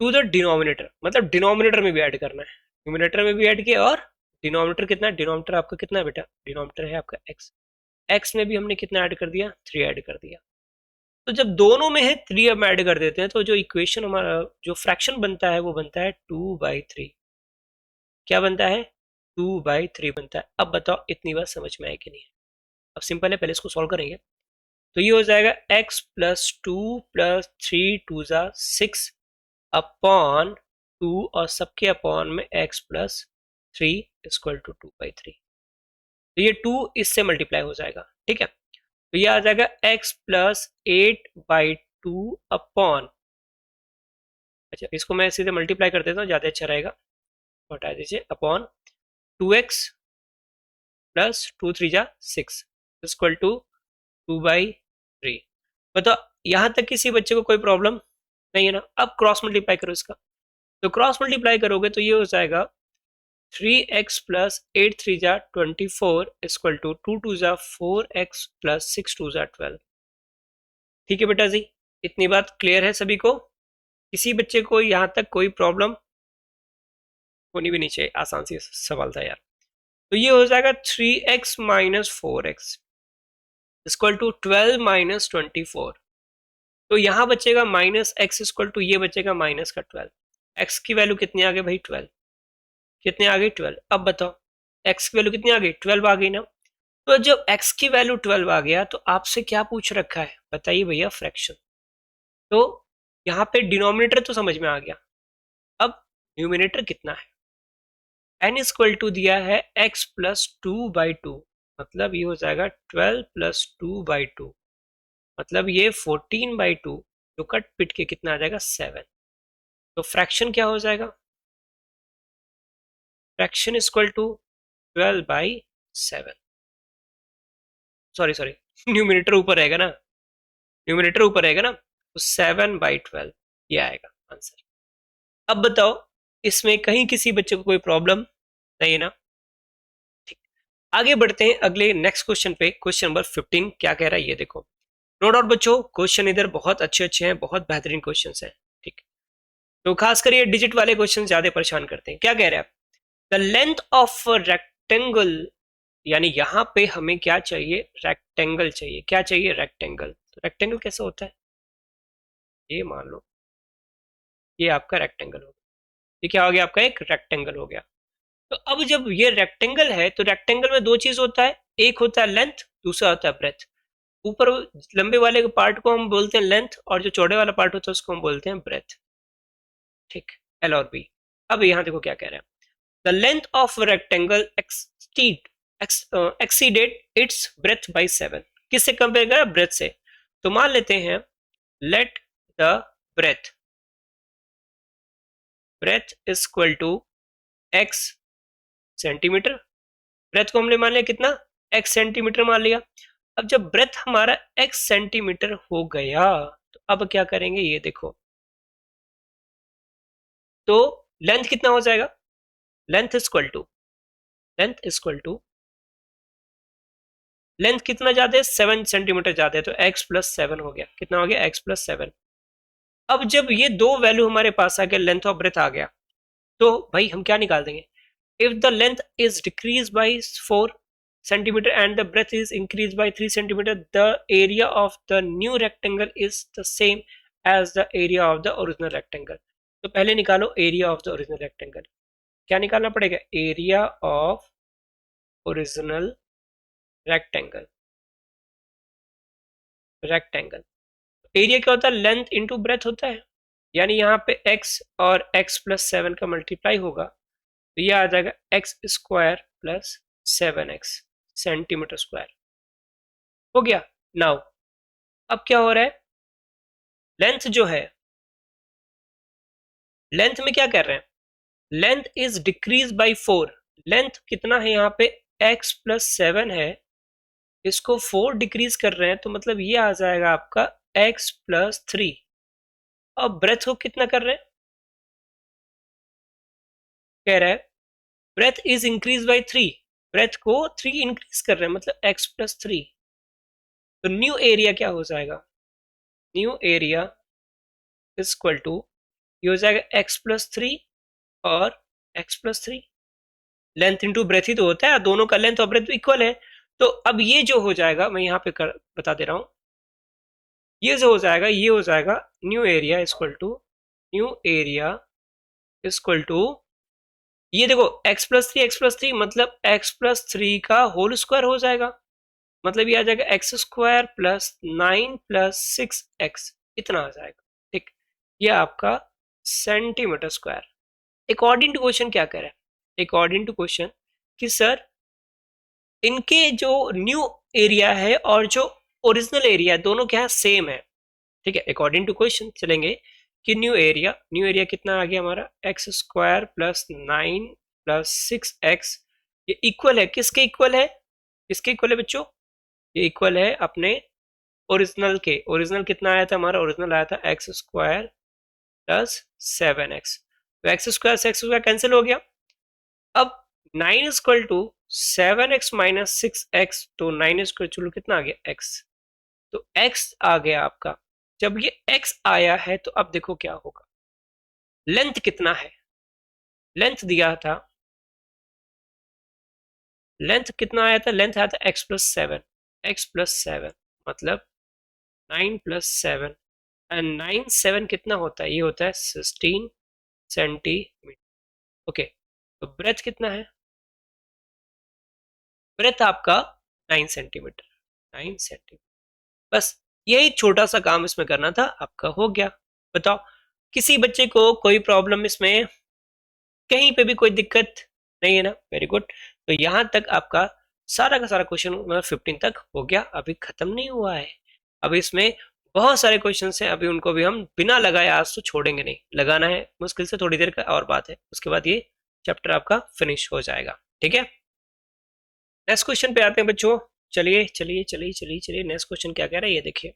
to the denominator मतलब डिनोमिनेटर में भी ऐड करना है, न्यूमिनेटर में भी ऐड किया, और डिनोमिनेटर कितना है, डिनोमिनेटर आपका कितना है बेटा, डिनोमिनेटर है आपका एक्स, एक्स में भी हमने कितना ऐड कर दिया, थ्री ऐड कर दिया। तो जब दोनों में है थ्री हम ऐड कर देते हैं तो जो इक्वेशन हमारा जो फ्रैक्शन बनता है वो बनता है टू बाई थ्री। क्या बनता है, टू बाई थ्री बनता है। अब बताओ इतनी बात समझ में आई कि नहीं। अब सिंपल है, पहले इसको सॉल्व करेंगे। तो ये हो जाएगा x plus two plus three two ज़ा सिक्स अपॉन टू, और सबके अपॉन में x plus three equal to two by three. तो ये टू इससे मल्टीप्लाई हो जाएगा, ठीक है। तो ये आ जाएगा x plus eight by two upon, अच्छा इसको मैं सीधे मल्टीप्लाई कर देता हूँ, ज़्यादा अच्छा रहेगा, हटा दीजिए, upon two x plus two three जा six equal to two by three. बताओ यहां तक किसी बच्चे को कोई प्रॉब्लम नहीं है ना। अब क्रॉस मल्टीप्लाई करो इसका, तो क्रॉस मल्टीप्लाई करोगे तो ये हो जाएगा three x plus eight three जा twenty four equal to two two जा four x plus six two जा ट्वेल्व। ठीक है बेटा जी, इतनी बात क्लियर है सभी को, किसी बच्चे को यहाँ तक कोई प्रॉब्लम होनी भी नहीं चाहिए, आसान सी सवाल था यार। तो ये हो जाएगा three x minus four x equal to twelve minus twenty four. तो यहाँ बचेगा माइनस एक्स इक्वल टू, ये बचेगा माइनस का ट्वेल्व। एक्स की वैल्यू कितनी आ गई भाई, ट्वेल्व, कितनी आ गई, ट्वेल्व। अब बताओ एक्स की वैल्यू कितनी आ गई, ट्वेल्व आ गई ना। तो जब एक्स की वैल्यू ट्वेल्व आ गया तो आपसे क्या पूछ रखा है बताइए भैया, फ्रैक्शन। तो यहाँ पे डिनोमिनेटर तो समझ में आ गया, अब न्यूमिनेटर कितना है, एन इक्वल टू दिया है x plus two by two, मतलब ये हो जाएगा twelve plus two by two, मतलब ये फोर्टीन बाई टू, जो कट पिट के कितना आ जाएगा, सेवन। तो फ्रैक्शन क्या हो जाएगा, fraction equal to twelve by seven, sorry sorry numerator ऊपर रहेगा ना, न्यूमरेटर ऊपर रहेगा ना, तो 7/12 ये आएगा आंसर। अब बताओ इसमें कहीं किसी बच्चे को कोई प्रॉब्लम नहीं है ना? ठीक, आगे बढ़ते हैं अगले नेक्स्ट क्वेश्चन पे। क्वेश्चन नंबर 15 क्या कह रहा है ये देखो। नो डाउट बच्चों क्वेश्चन इधर बहुत अच्छे अच्छे हैं, बहुत बेहतरीन क्वेश्चन हैं। ठीक, तो खासकर ये डिजिट वाले क्वेश्चन ज्यादा परेशान करते हैं। क्या कह रहे हैं? द लेंथ ऑफ रेक्टेंगल, यानी यहां पे हमें क्या चाहिए? रेक्टेंगल चाहिए। क्या चाहिए? रेक्टेंगल। तो रेक्टेंगल कैसे होता है? ये मान लो ये आपका रेक्टेंगल हो गया। ये क्या हो गया? आपका एक रेक्टेंगल हो गया। तो अब जब ये रेक्टेंगल है तो रेक्टेंगल में दो चीज होता है, एक होता है लेंथ, दूसरा होता है ब्रेथ। ऊपर लंबे वाले पार्ट को हम बोलते हैं लेंथ, और जो चौड़े वाला पार्ट होता है उसको हम बोलते हैं ब्रेथ। ठीक, एल और बी। अब यहां देखो क्या कह रहे हैं। The length of rectangle exceeded it's breath by 7। किससे कंपेयर करा? ब्रेथ से। तो मान लेते हैं let the breadth breadth is equal to x centimetre. Breadth को हमने मान लिया कितना? एक्स सेंटीमीटर मान लिया। अब जब ब्रेथ हमारा एक्स सेंटीमीटर हो गया तो अब क्या करेंगे ये देखो। तो लेंथ कितना हो जाएगा? Length is equal to length कितना ज्यादा है? 7 सेंटीमीटर ज्यादा है, तो x प्लस 7 हो गया। कितना हो गया? x plus 7। अब जब ये दो वैल्यू हमारे पास आ गया, लेंथ और ब्रेथ आ गया, तो भाई हम क्या निकाल देंगे? If the length is decrease by 4 centimeter and the breadth is increased by 3 centimeter, the area of the new rectangle is the same as the area of the original rectangle। तो पहले निकालो area of the original rectangle. क्या निकालना पड़ेगा? Area of original rectangle. Area क्या होता है? Length into breath होता है। यानी यहाँ पे x और x प्लस 7 का मल्टीप्लाई होगा तो ये आ जाएगा x square plus 7x centimetre square. हो गया। नाउ अब क्या हो रहा है? लेंथ जो है, लेंथ में क्या कर रहे हैं? Length is decrease by 4। Length कितना है यहाँ पे? x प्लस 7 है, इसको 4 डिक्रीज कर रहे हैं, तो मतलब ये आ जाएगा आपका x प्लस 3। और ब्रेथ को कितना कर रहे हैं? कह रहा है breadth is increase by 3। Breadth को 3 इंक्रीज कर रहे हैं, मतलब x प्लस 3। तो न्यू एरिया क्या हो जाएगा? New area is equal to, ये हो जाएगा x प्लस 3 और x plus 3। Length into breadth ही तो होता है, दोनों का लेंथ और ब्रेथ इक्वल है। तो अब ये जो हो जाएगा, मैं यहाँ पे बता दे रहा हूं, ये जो हो जाएगा ये हो जाएगा न्यू एरिया इक्वल टू ये देखो x प्लस 3 मतलब x प्लस 3 का होल स्क्वायर हो जाएगा। मतलब ये आ जाएगा x square plus 9 plus 6x, इतना आ जाएगा। ठीक, ये आपका centimetre square. According to question क्या कह रहा है? अकॉर्डिंग टू क्वेश्चन कि सर इनके जो न्यू एरिया है और जो ओरिजिनल एरिया है दोनों क्या है? सेम है। ठीक है, अकॉर्डिंग टू क्वेश्चन चलेंगे कि न्यू एरिया कितना आ गया हमारा? X square plus 9 plus 6x। ये इक्वल है किसके? इक्वल है किसके? इक्वल है बच्चों, ये इक्वल है अपने ओरिजिनल के। ओरिजिनल कितना आया था हमारा? ओरिजिनल आया था एक्स स्क्वायर प्लस 7x। तो एक्स स्क्वायर से एक्स स्क्वायर कैंसिल हो गया। अब 9 equal to 7x minus 6x, तो 9 स्क्वायर चलो कितना आ गया? x। तो x आ गया आपका। जब ये x आया है तो अब देखो क्या होगा। लेंथ कितना है? लेंथ दिया था, लेंथ कितना आया था? लेंथ आया था x प्लस 7 मतलब 9 प्लस 7 एंड 9 7 कितना होता है? ये होता है 16 सेंटीमीटर। ओके, तो ब्रेथ कितना है? ब्रेथ आपका 9 सेंटीमीटर। बस यही छोटा सा काम इसमें करना था, आपका हो गया। बताओ किसी बच्चे को कोई प्रॉब्लम इसमें कहीं पे भी कोई दिक्कत नहीं है ना? Very good. तो यहां तक आपका सारा का सारा क्वेश्चन नंबर 15 तक हो गया। अभी खत्म नहीं हुआ है, अभी इसमें बहुत सारे क्वेश्चन हैं। अभी उनको भी हम बिना लगाए आज तो छोड़ेंगे नहीं, लगाना है मुश्किल से थोड़ी देर का और बात है, उसके बाद ये चैप्टर आपका फिनिश हो जाएगा। ठीक है, नेक्स्ट क्वेश्चन पे आते हैं बच्चों। चलिए चलिए चलिए चलिए चलिए, नेक्स्ट क्वेश्चन क्या कह रहा है ये देखिए।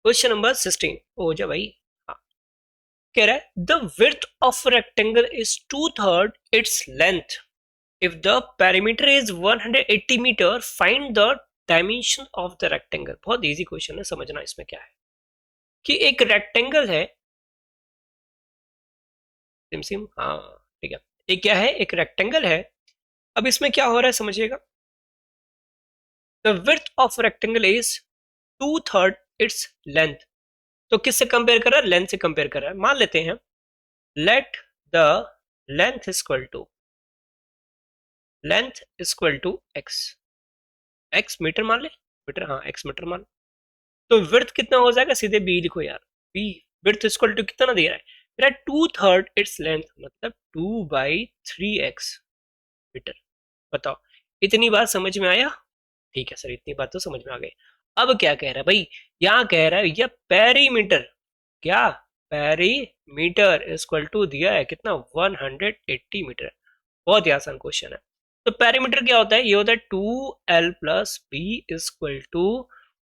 क्वेश्चन नंबर 16 हो जा भाई। हाँ, कह रहा है the width of rectangle is 2/3 it's length if the perimeter is 180 metre find the dimension of the rectangle. बहुत इजी क्वेश्चन है, समझना इसमें क्या है कि एक रेक्टेंगल है। सिम सिम, हाँ ठीक है। एक क्या है, एक रेक्टेंगल है। अब इसमें क्या हो रहा है समझिएगा। The width of rectangle is 2/3 it's length. तो किससे कंपेयर कर रहा है, लेंथ से कंपेयर कर रहा है। मान लेते हैं let the length equal to x. X metre मान ले, मीटर, हाँ एक्स मीटर मान। तो विड्थ कितना हो जाएगा, सीधे बी लिखो यार। बी विड्थ इक्वल टू कितना दे रहा है, मेरा 2/3 इट्स लेंथ, मतलब 2/3x मीटर। बताओ, इतनी बात समझ में आया? ठीक है सर, इतनी बात तो समझ में आ गई। अब क्या कह रहा है भाई, यहाँ कह रहा है ये पेरीमीटर, क्या पेरीमीटर इक्वल टू दिया है कितना, 180 मीटर। बहुत ही आसान क्वेश्चन है। तो पेरीमीटर क्या होता है, ये होता है 2l plus b equal to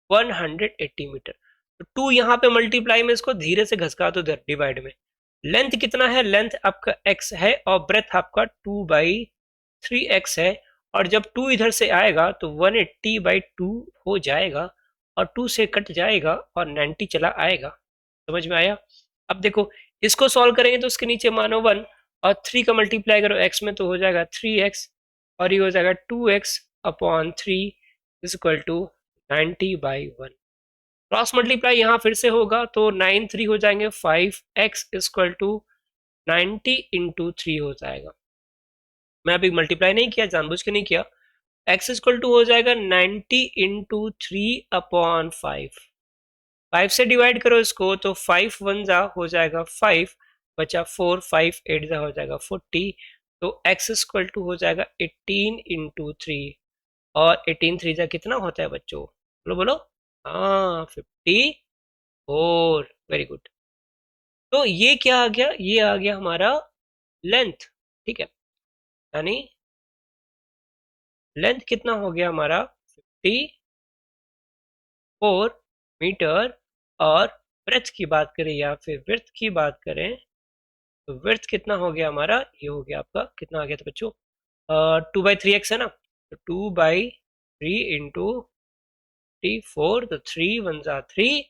180 metre. तो 2 यहाँ पे मल्टीप्लाई में इसको धीरे से घसका दो डिवाइड में। लेंथ कितना है, लेंथ आपका x है और ब्रेथ आपका 2/3x है। और जब 2 इधर से आएगा तो 180/2 हो जाएगा और 2 से कट जाएगा और 90 चला आएगा। समझ में आया? अब देखो, इसको सॉल्व करेंगे तो उसके नीचे मानो 1 और 3 का मल्टीप्लाई करो x में तो हो जाएगा 3x और ये हो जाएगा 2x upon 3 is equal to 90/1। Cross multiply यहाँ फिर से होगा तो 9 3 हो जाएंगे, 5x इक्वल टू 90 इंटू 3 हो जाएगा। मैं अभी मल्टीप्लाई नहीं किया, जानबूझ के नहीं किया। x इक्वल टू हो जाएगा 90 इंटू 3/5। 5 से डिवाइड करो इसको तो 5 1 जा हो जाएगा 5, बचा 4, 5 8 जा हो जाएगा 40। तो x इक्वल टू हो जाएगा 18 इंटू 3 और 18 3 जा कितना होता है बच्चों, बोलो बोलो। हाँ 54। Very good. तो ये क्या आ गया, ये आ गया हमारा लेंथ। ठीक है, यानी लेंथ कितना हो गया हमारा 54 मीटर। और ब्रेथ की बात करें या फिर विड्थ की बात करें तो विड्थ कितना हो गया हमारा, ये हो गया आपका कितना आ गया था बच्चों, 2/3x है ना, तो 2/3 इंटू 4, तो 3 1 जा 3,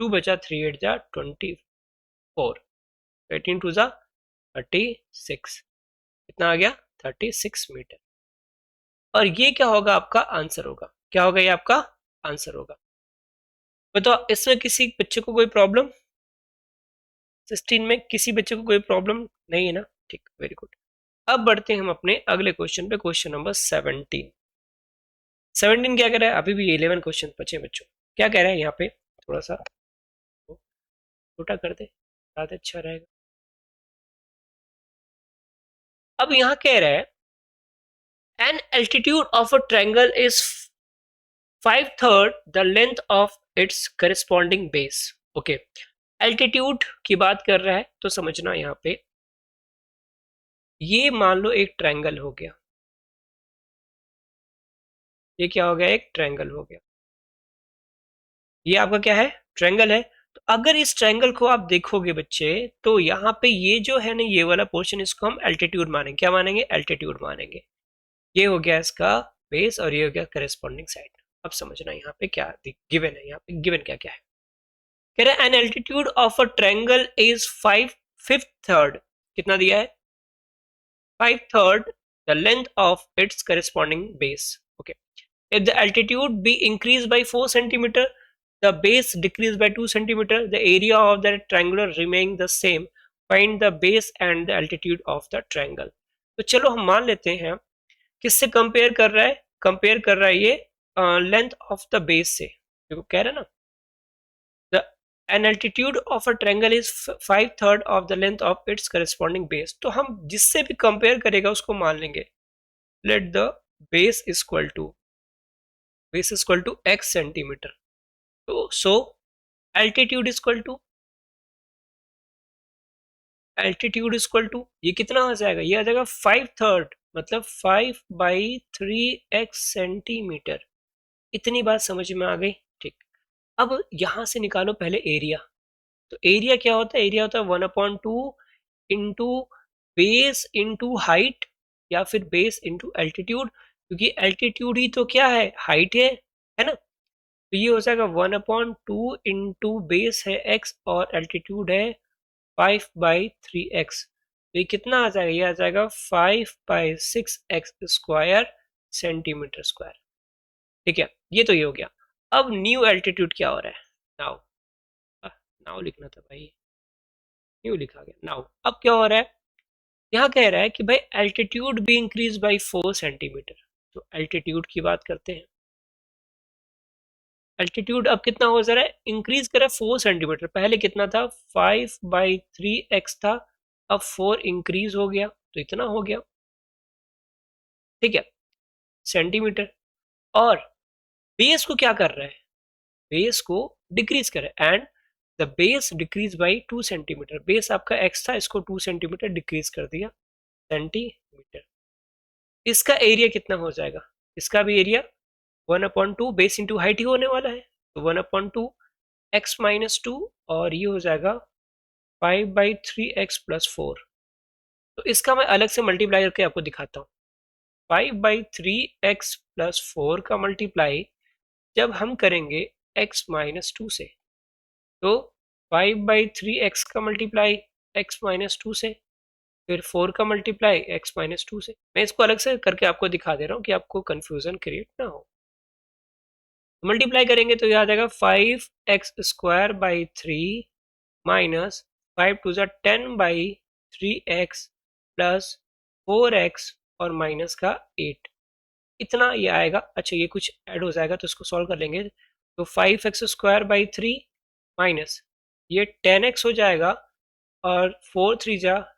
2 बचा 3 8 जा 24, 18 2 जा 36, कितना आ गया 36 मीटर। और ये क्या होगा, आपका आंसर होगा। क्या होगा, ये आपका आंसर होगा। बताओ इसमें किसी बच्चे को कोई प्रॉब्लम, 16 में किसी बच्चे को कोई प्रॉब्लम नहीं है ना? ठीक, वेरी गुड। अब बढ़ते हैं हम अपने अगले क्वेश्चन पे, क्वेश्चन नंबर 17। 17 क्या कह रहा है, अभी भी 11 क्वेश्चन बचे बच्चों। क्या कह रहा है यहाँ पे, थोड़ा सा छोटा कर दे, ज्यादा अच्छा रहेगा। अब यहाँ कह रहा है an altitude of a triangle is 5/3 the length of its corresponding base. Okay, altitude की बात कर रहा है तो समझना यहाँ पे, ये मान लो एक ट्रायंगल हो गया। ये क्या हो गया, एक ट्रायंगल हो गया। ये आपका क्या है, ट्रायंगल है। तो अगर इस ट्रायंगल को आप देखोगे बच्चे तो यहाँ पे ये जो है ना, ये वाला पोर्शन, इसको हम एल्टीट्यूड मानेंगे। क्या मानेंगे, एल्टीट्यूड मानेंगे। ये हो गया इसका बेस और ये हो गया करेस्पॉन्डिंग साइड। अब समझना यहाँ पे क्या गिवन है, यहाँ पे गिवन क्या क्या है। कह रहे हैं an altitude of a triangle is 5/5 कितना दिया है, 5/3 the length of its corresponding base. Okay, if the altitude be increased by 4 centimeter, the base decreased by 2 centimeter, the area of the triangular remain the same. Find the base and the altitude of the triangle. तो चलो हम मान लेते हैं, किससे compare कर रहा है, कंपेयर कर रहा है ये लेंथ ऑफ द बेस से। देखो कह रहा है ना, the an altitude of a triangle is 5/3 of the length of its corresponding base। तो हम जिससे भी कंपेयर करेगा उसको मान लेंगे। Let the base equal to x centimetre. तो सो एल्टीट्यूड इक्वल टू ये कितना आ जाएगा, ये आ जाएगा 5/3, मतलब 5/3x सेंटीमीटर। इतनी बात समझ में आ गई? ठीक। अब यहां से निकालो पहले एरिया। तो एरिया क्या होता है? एरिया होता है 1/2 इंटू बेस इंटू हाइट, या फिर बेस इंटू एल्टीट्यूड, क्योंकि एल्टीट्यूड ही तो क्या है? हाइट है ना। तो ये हो जाएगा 1/2 इंटू बेस है x और एल्टीट्यूड है 5/3x। तो ये कितना आ जाएगा? ये आ जाएगा 5/6x² सेंटीमीटर स्क्वायर। ठीक है, ये तो ये हो गया। अब न्यू एल्टीट्यूड क्या हो रहा है? नाउ, नाउ लिखना था भाई, न्यू लिखा गया नाउ। अब क्या हो रहा है? यहाँ कह रहा है कि भाई एल्टीट्यूड भी इंक्रीज बाई 4 सेंटीमीटर। तो एल्टीट्यूड की बात करते हैं। एल्टीट्यूड अब कितना हो जा रहा है? इंक्रीज करा 4 सेंटीमीटर। पहले कितना था? 5/3x था, अब 4 इंक्रीज हो गया, तो इतना हो गया। ठीक है, सेंटीमीटर। और बेस को क्या कर रहा है? बेस को डिक्रीज कर रहा है, and the base decrease by 2 centimetre. Base आपका x था, इसको 2 सेंटीमीटर डिक्रीज कर दिया, सेंटीमीटर। इसका एरिया कितना हो जाएगा? इसका भी एरिया 1/2 बेस इंटू हाइट ही होने वाला है, तो 1/2 x-2, और ये हो जाएगा 5/3x+4। तो इसका मैं अलग से मल्टीप्लाई करके आपको दिखाता हूँ। 5/3x+4 का मल्टीप्लाई जब हम करेंगे x-2 से, तो 5/3x का मल्टीप्लाई x-2 से, फिर 4 का मल्टीप्लाई x-2 से। मैं इसको अलग से करके आपको दिखा दे रहा हूँ कि आपको कंफ्यूजन क्रिएट ना हो। मल्टीप्लाई करेंगे तो यह आ जाएगा 5x² by 3 minus 5×2 = 10/3x plus 4x और माइनस का 8, इतना ये आएगा। अच्छा, ये कुछ ऐड हो जाएगा तो इसको सॉल्व कर लेंगे। तो 5x² बाई 3 माइनस ये 10x हो जाएगा, और 4 3 जा,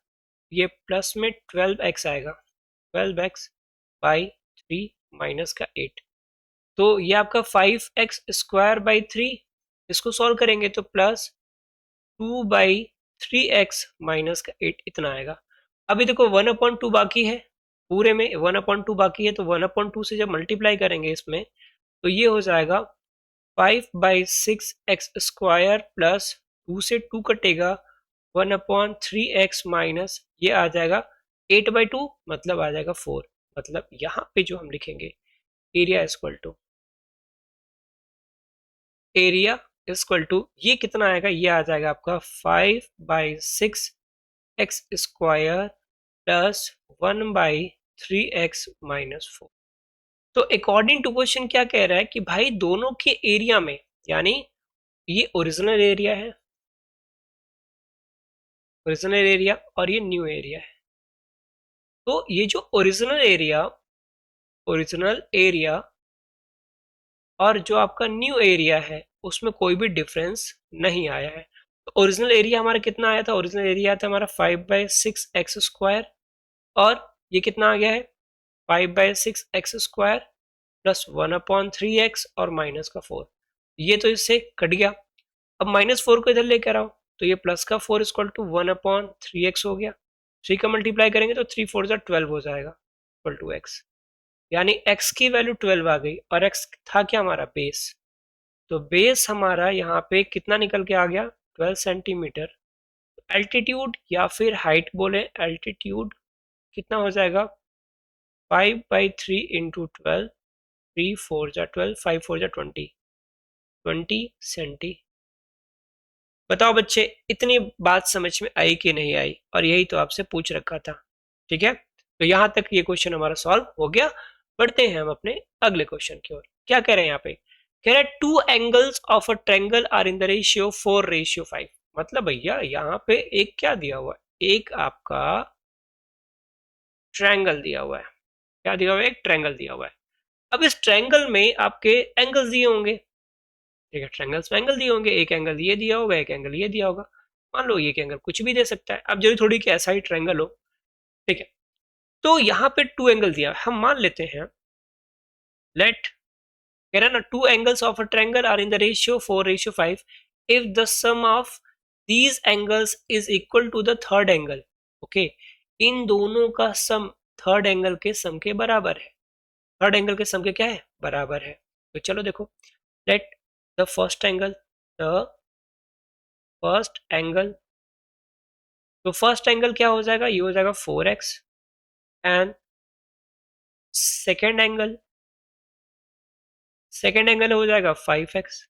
ये प्लस में 12x आएगा, 12x/3 माइनस का 8। तो ये आपका 5x² बाई 3, इसको सॉल्व करेंगे तो प्लस 2/3x माइनस का 8, इतना आएगा। अभी देखो 1/2 बाकी है, पूरे में 1/2 बाकी है, तो 1/2 से जब मल्टीप्लाई करेंगे इसमें, तो ये हो जाएगा 5/6x² प्लस 2 से 2 कटेगा 1/3x माइनस ये आ जाएगा 8/2, मतलब आ जाएगा 4। मतलब यहाँ पे जो हम लिखेंगे एरिया इक्वल टू ये कितना आएगा? ये आ जाएगा आपका 5/6x² प्लस 1/3x-4। तो अकॉर्डिंग टू क्वेश्चन क्या कह रहा है कि भाई दोनों के एरिया में, यानी ये ओरिजिनल एरिया है, ओरिजिनल एरिया, और ये न्यू एरिया है। तो ये जो ओरिजिनल एरिया और जो आपका न्यू एरिया है उसमें कोई भी डिफरेंस नहीं आया है। तो ओरिजिनल एरिया हमारा कितना आया था? ओरिजिनल एरिया था हमारा 5/6x², और ये कितना आ गया है? 5/6x² प्लस 1/3x और माइनस का 4। ये तो इससे कट गया। अब -4 को इधर लेकर आओ, तो ये प्लस का 4 इक्वल टू 1/3x हो गया। 3 का मल्टीप्लाई करेंगे तो 3 4 12 हो जाएगा, इक्वल टू x। यानी x की वैल्यू 12 आ गई, और x था क्या हमारा? बेस। तो बेस हमारा यहाँ पे कितना निकल के आ गया? 12 सेंटीमीटर। एल्टीट्यूड या फिर हाइट बोले, एल्टीट्यूड कितना हो जाएगा? 5/3 इंटू 12, 3 4 12, 5 4 20, 20 बताओ बच्चे, इतनी बात समझ में आई कि नहीं आई? और यही तो आपसे पूछ रखा था। ठीक है, तो यहां तक ये क्वेश्चन हमारा सॉल्व हो गया। बढ़ते हैं हम अपने अगले क्वेश्चन की ओर। क्या कह रहे हैं यहाँ पे? कह रहे हैं 2 angles of a triangle are in the ratio 4:5। मतलब भैया यहाँ पे एक क्या दिया हुआ है? एक आपका ट्रायंगल दिया हुआ है। क्या दिया हुआ है? एक ट्रायंगल दिया हुआ है। अब इस ट्रायंगल में आपके एंगल्स दिए होंगे। ठीक है, ट्रायंगल्स में एंगल दिए होंगे, एक एंगल ये दिया होगा, एक एंगल ये दिया होगा। मान लो एक एंगल कुछ भी दे सकता है, अब जरूरी थोड़ी कि ऐसा ही ट्रायंगल हो। ठीक है, तो यहाँ पे 2 एंगल दिया, हम मान लेते हैं, लेट, कह रहा है ना, 2 angles of a triangle are in the ratio 4:5 if the sum of these angles is equal to the third angle. Okay, इन दोनों का सम थर्ड एंगल के सम के बराबर है। थर्ड एंगल के सम के क्या है? बराबर है। तो चलो देखो, late the first angle, the first angle, तो फर्स्ट एंगल क्या हो जाएगा, ये हो जाएगा 4x, and second angle, second angle हो जाएगा 5x,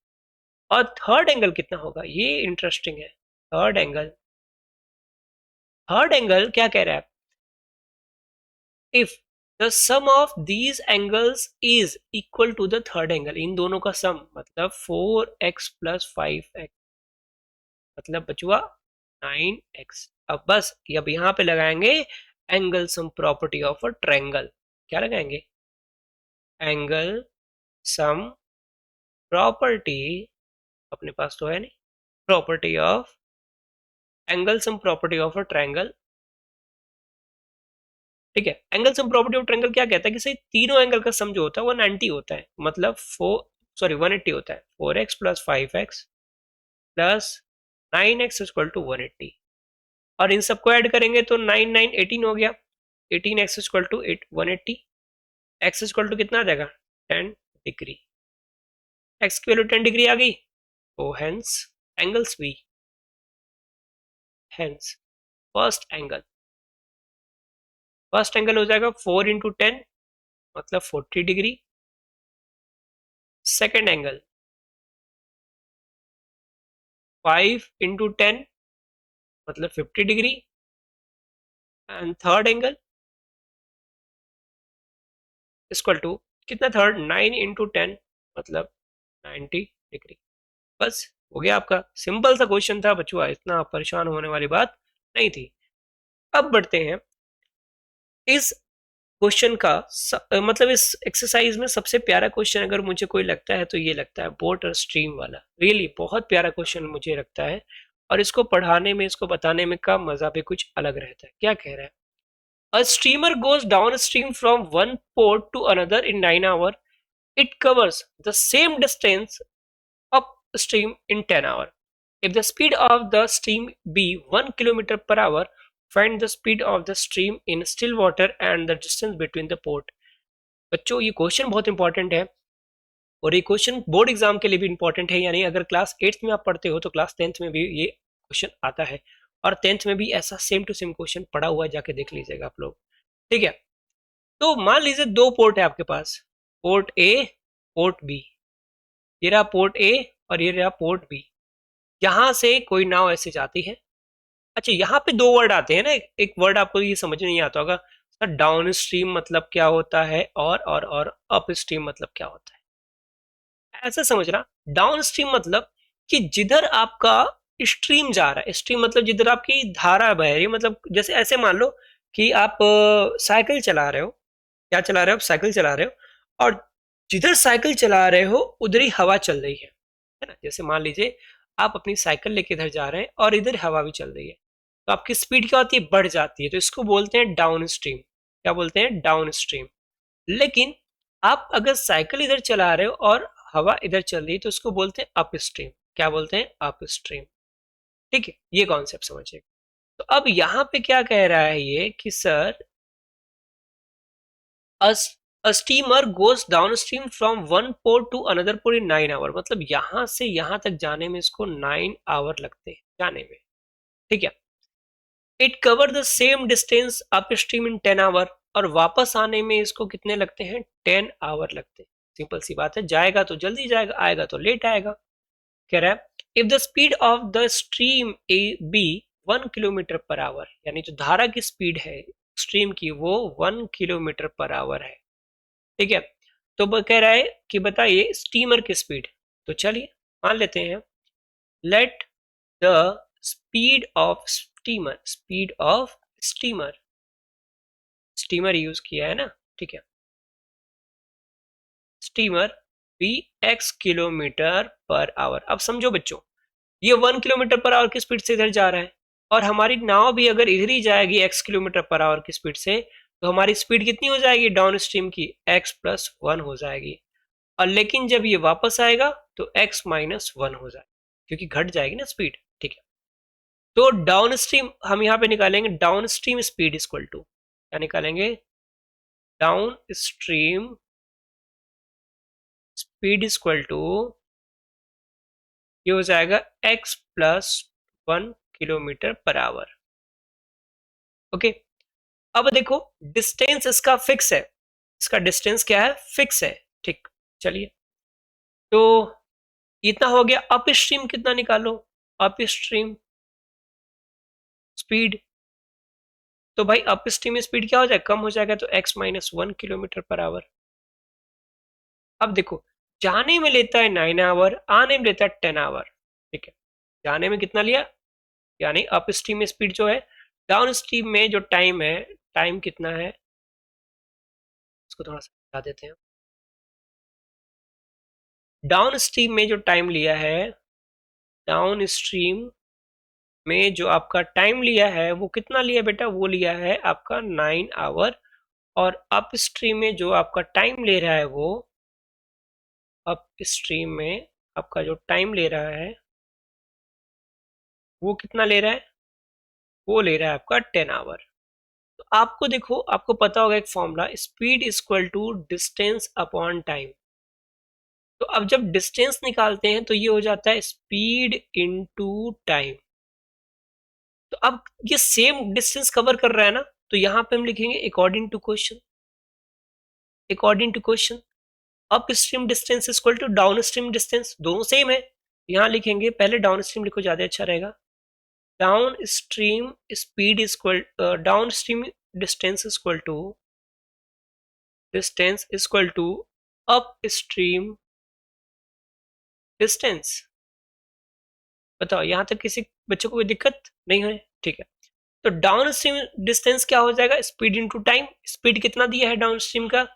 और थर्ड एंगल कितना होगा, ये इंटरेस्टिंग है। थर्ड एंगल, थर्ड एंगल क्या कह रहा है, if the sum of these angles is equal to the third angle, इन दोनों का सम मतलब 4x प्लस 5x, मतलब बचुआ 9x। अब बस अब यहां पे लगाएंगे angle sum property of a triangle, क्या लगाएंगे, एंगल सम प्रॉपर्टी, अपने पास तो है नहीं, property of angle sum property of a triangle. ठीक है, angle sum property of triangle क्या कहता है कि सही तीनों एंगल का सम जो होता है वो 90 होता है, मतलब 180 होता है, 4x plus 5x plus 9x equal to 180, और इन सबको ऐड करेंगे तो 9 9 18 हो गया, 18x equal to 180, x equal to कितना आ जाएगा 10 डिग्री, x की वैल्यू 10 डिग्री आ गई, तो हेंस एंगल्स भी, hence first angle, first angle हो जाएगा 4 इंटू 10 मतलब 40 डिग्री, सेकेंड एंगल 5 इंटू 10 मतलब 50 degree, and third angle equal to कितना, थर्ड 9 इंटू 10 मतलब 90 डिग्री। बस हो गया आपका, सिंपल सा क्वेश्चन था बचुआ, इतना परेशान होने वाली बात नहीं थी। अब बढ़ते हैं इस क्वेश्चन का मतलब इस एक्सरसाइज में सबसे प्यारा क्वेश्चन अगर मुझे कोई लगता है तो ये लगता है बोट और स्ट्रीम वाला, रियली बहुत प्यारा क्वेश्चन मुझे लगता है, और इसको पढ़ाने में, इसको बताने में का मजा भी कुछ अलग रहता है। क्या कह रहा है, a steamer goes down stream from one port to another in 9 hours, it covers the same distance upstream in 10 hours. If the speed of the stream be 1 kilometer per hour, find the speed of the stream in still water and the distance between the port. बच्चों ये question बहुत important है, और ये question board exam के लिए भी important है, यानी अगर क्लास 8th में आप पढ़ते हो तो क्लास 10th में भी ये क्वेश्चन आता है, और 10th में भी ऐसा सेम टू सेम क्वेश्चन पड़ा हुआ है, जाके देख लीजिएगा आप लोग। ठीक है, तो मान लीजिए दो पोर्ट है आपके पास, पोर्ट ए, पोर्ट बी, ये रहा पोर्ट ए और ये रहा पोर्ट बी, यहां से कोई नाव ऐसे जाती है। अच्छा यहाँ पे दो वर्ड आते हैं ना, एक वर्ड आपको ये समझ नहीं आता होगा सर, डाउन स्ट्रीम मतलब क्या होता है, और अप स्ट्रीम मतलब क्या होता है, ऐसा समझना। डाउन स्ट्रीम मतलब कि जिधर आपका स्ट्रीम जा रहा है, स्ट्रीम मतलब जिधर आपकी धारा बह रही है, मतलब जैसे ऐसे मान लो कि आप साइकिल चला रहे हो, क्या चला रहे हो, आप साइकिल चला रहे हो, और जिधर साइकिल चला रहे हो उधर ही हवा चल रही है ना, जैसे मान लीजिए आप अपनी साइकिल लेके इधर जा रहे हैं और इधर हवा भी चल रही है, तो आपकी स्पीड क्या होती है, बढ़ जाती है, तो इसको बोलते हैं डाउन स्ट्रीम। क्या बोलते हैं, डाउन स्ट्रीम। लेकिन आप अगर साइकिल इधर चला रहे हो और हवा इधर चल रही है तो उसको बोलते हैं अप स्ट्रीम। क्या बोलते हैं, अप स्ट्रीम। ठीक है, ये कॉन्सेप्ट समझिए। तो अब यहाँ पे क्या कह रहा है ये कि sir a steamer goes downstream from one port to another port in 9 hours, मतलब यहां से यहां तक जाने में इसको 9 आवर लगते हैं जाने में। ठीक है, it cover the same distance upstream in 10 hour, और वापस आने में इसको कितने लगते हैं, 10 आवर लगते हैं। सिंपल सी बात है, जाएगा तो जल्दी जाएगा, आएगा तो लेट आएगा। कह रहा है if the speed of the stream a be 1 kilometre per hour, यानी जो धारा की स्पीड है स्ट्रीम की वो 1 किलोमीटर पर आवर है। ठीक है, तो कह रहा है कि बताइए स्टीमर की स्पीड, तो चलिए मान लेते हैं, let the speed of steamer, speed of steamer, steamer use किया है ना, ठीक है, steamer be x kilometre per hour. अब समझो बच्चों, ये 1 किलोमीटर पर आवर की स्पीड से इधर जा रहा है, और हमारी नाव भी अगर इधर ही जाएगी x किलोमीटर पर आवर की स्पीड से, तो हमारी स्पीड कितनी हो जाएगी डाउन स्ट्रीम की, x+1 हो जाएगी। और लेकिन जब ये वापस आएगा तो x-1 हो जाएगा, क्योंकि घट जाएगी ना स्पीड। ठीक है, तो डाउन स्ट्रीम हम यहाँ पे निकालेंगे, downstream speed equal to, क्या निकालेंगे, downstream speed equal to ये हो जाएगा x plus 1 kilometre per hour. Okay, अब देखो डिस्टेंस इसका फिक्स है, इसका डिस्टेंस क्या है, फिक्स है। ठीक, चलिए तो इतना हो गया। अप स्ट्रीम कितना निकालो, अप स्ट्रीम स्पीड, तो भाई अप स्ट्रीम स्पीड क्या हो जाएगा, कम हो जाएगा, तो x minus 1 kilometre per hour. अब देखो जाने में लेता है 9 आवर, आने में लेता है 10 आवर। ठीक है, जाने में कितना लिया, यानी अप स्ट्रीम में स्पीड जो है, डाउन स्ट्रीम में जो टाइम है, टाइम कितना है, इसको थोड़ा सा बता देते हैं। डाउन स्ट्रीम में जो टाइम लिया है, डाउन स्ट्रीम में जो आपका टाइम लिया है वो कितना लिया बेटा, वो लिया है आपका 9 आवर। और अप स्ट्रीम में जो आपका टाइम ले रहा है, वो अप स्ट्रीम में आपका जो टाइम ले रहा है वो कितना ले रहा है, वो ले रहा है आपका 10 आवर। तो आपको देखो, आपको पता होगा एक formula, speed equal to distance upon time. तो अब जब डिस्टेंस निकालते हैं तो ये हो जाता है स्पीड इनटू टाइम। तो अब ये सेम डिस्टेंस कवर कर रहा है ना, तो यहां पे हम लिखेंगे according to question, according to question upstream distance equal to downstream distance, दोनों सेम है। यहां लिखेंगे, पहले डाउन स्ट्रीम लिखो, ज्यादा अच्छा रहेगा। Downstream speed equal, downstream distance equal to upstream distance. बताओ यहां तक किसी बच्चों को कोई दिक्कत नहीं है? ठीक है, तो डाउन स्ट्रीम डिस्टेंस क्या हो जाएगा, स्पीड इनटू टाइम। स्पीड कितना दिया है डाउन स्ट्रीम का,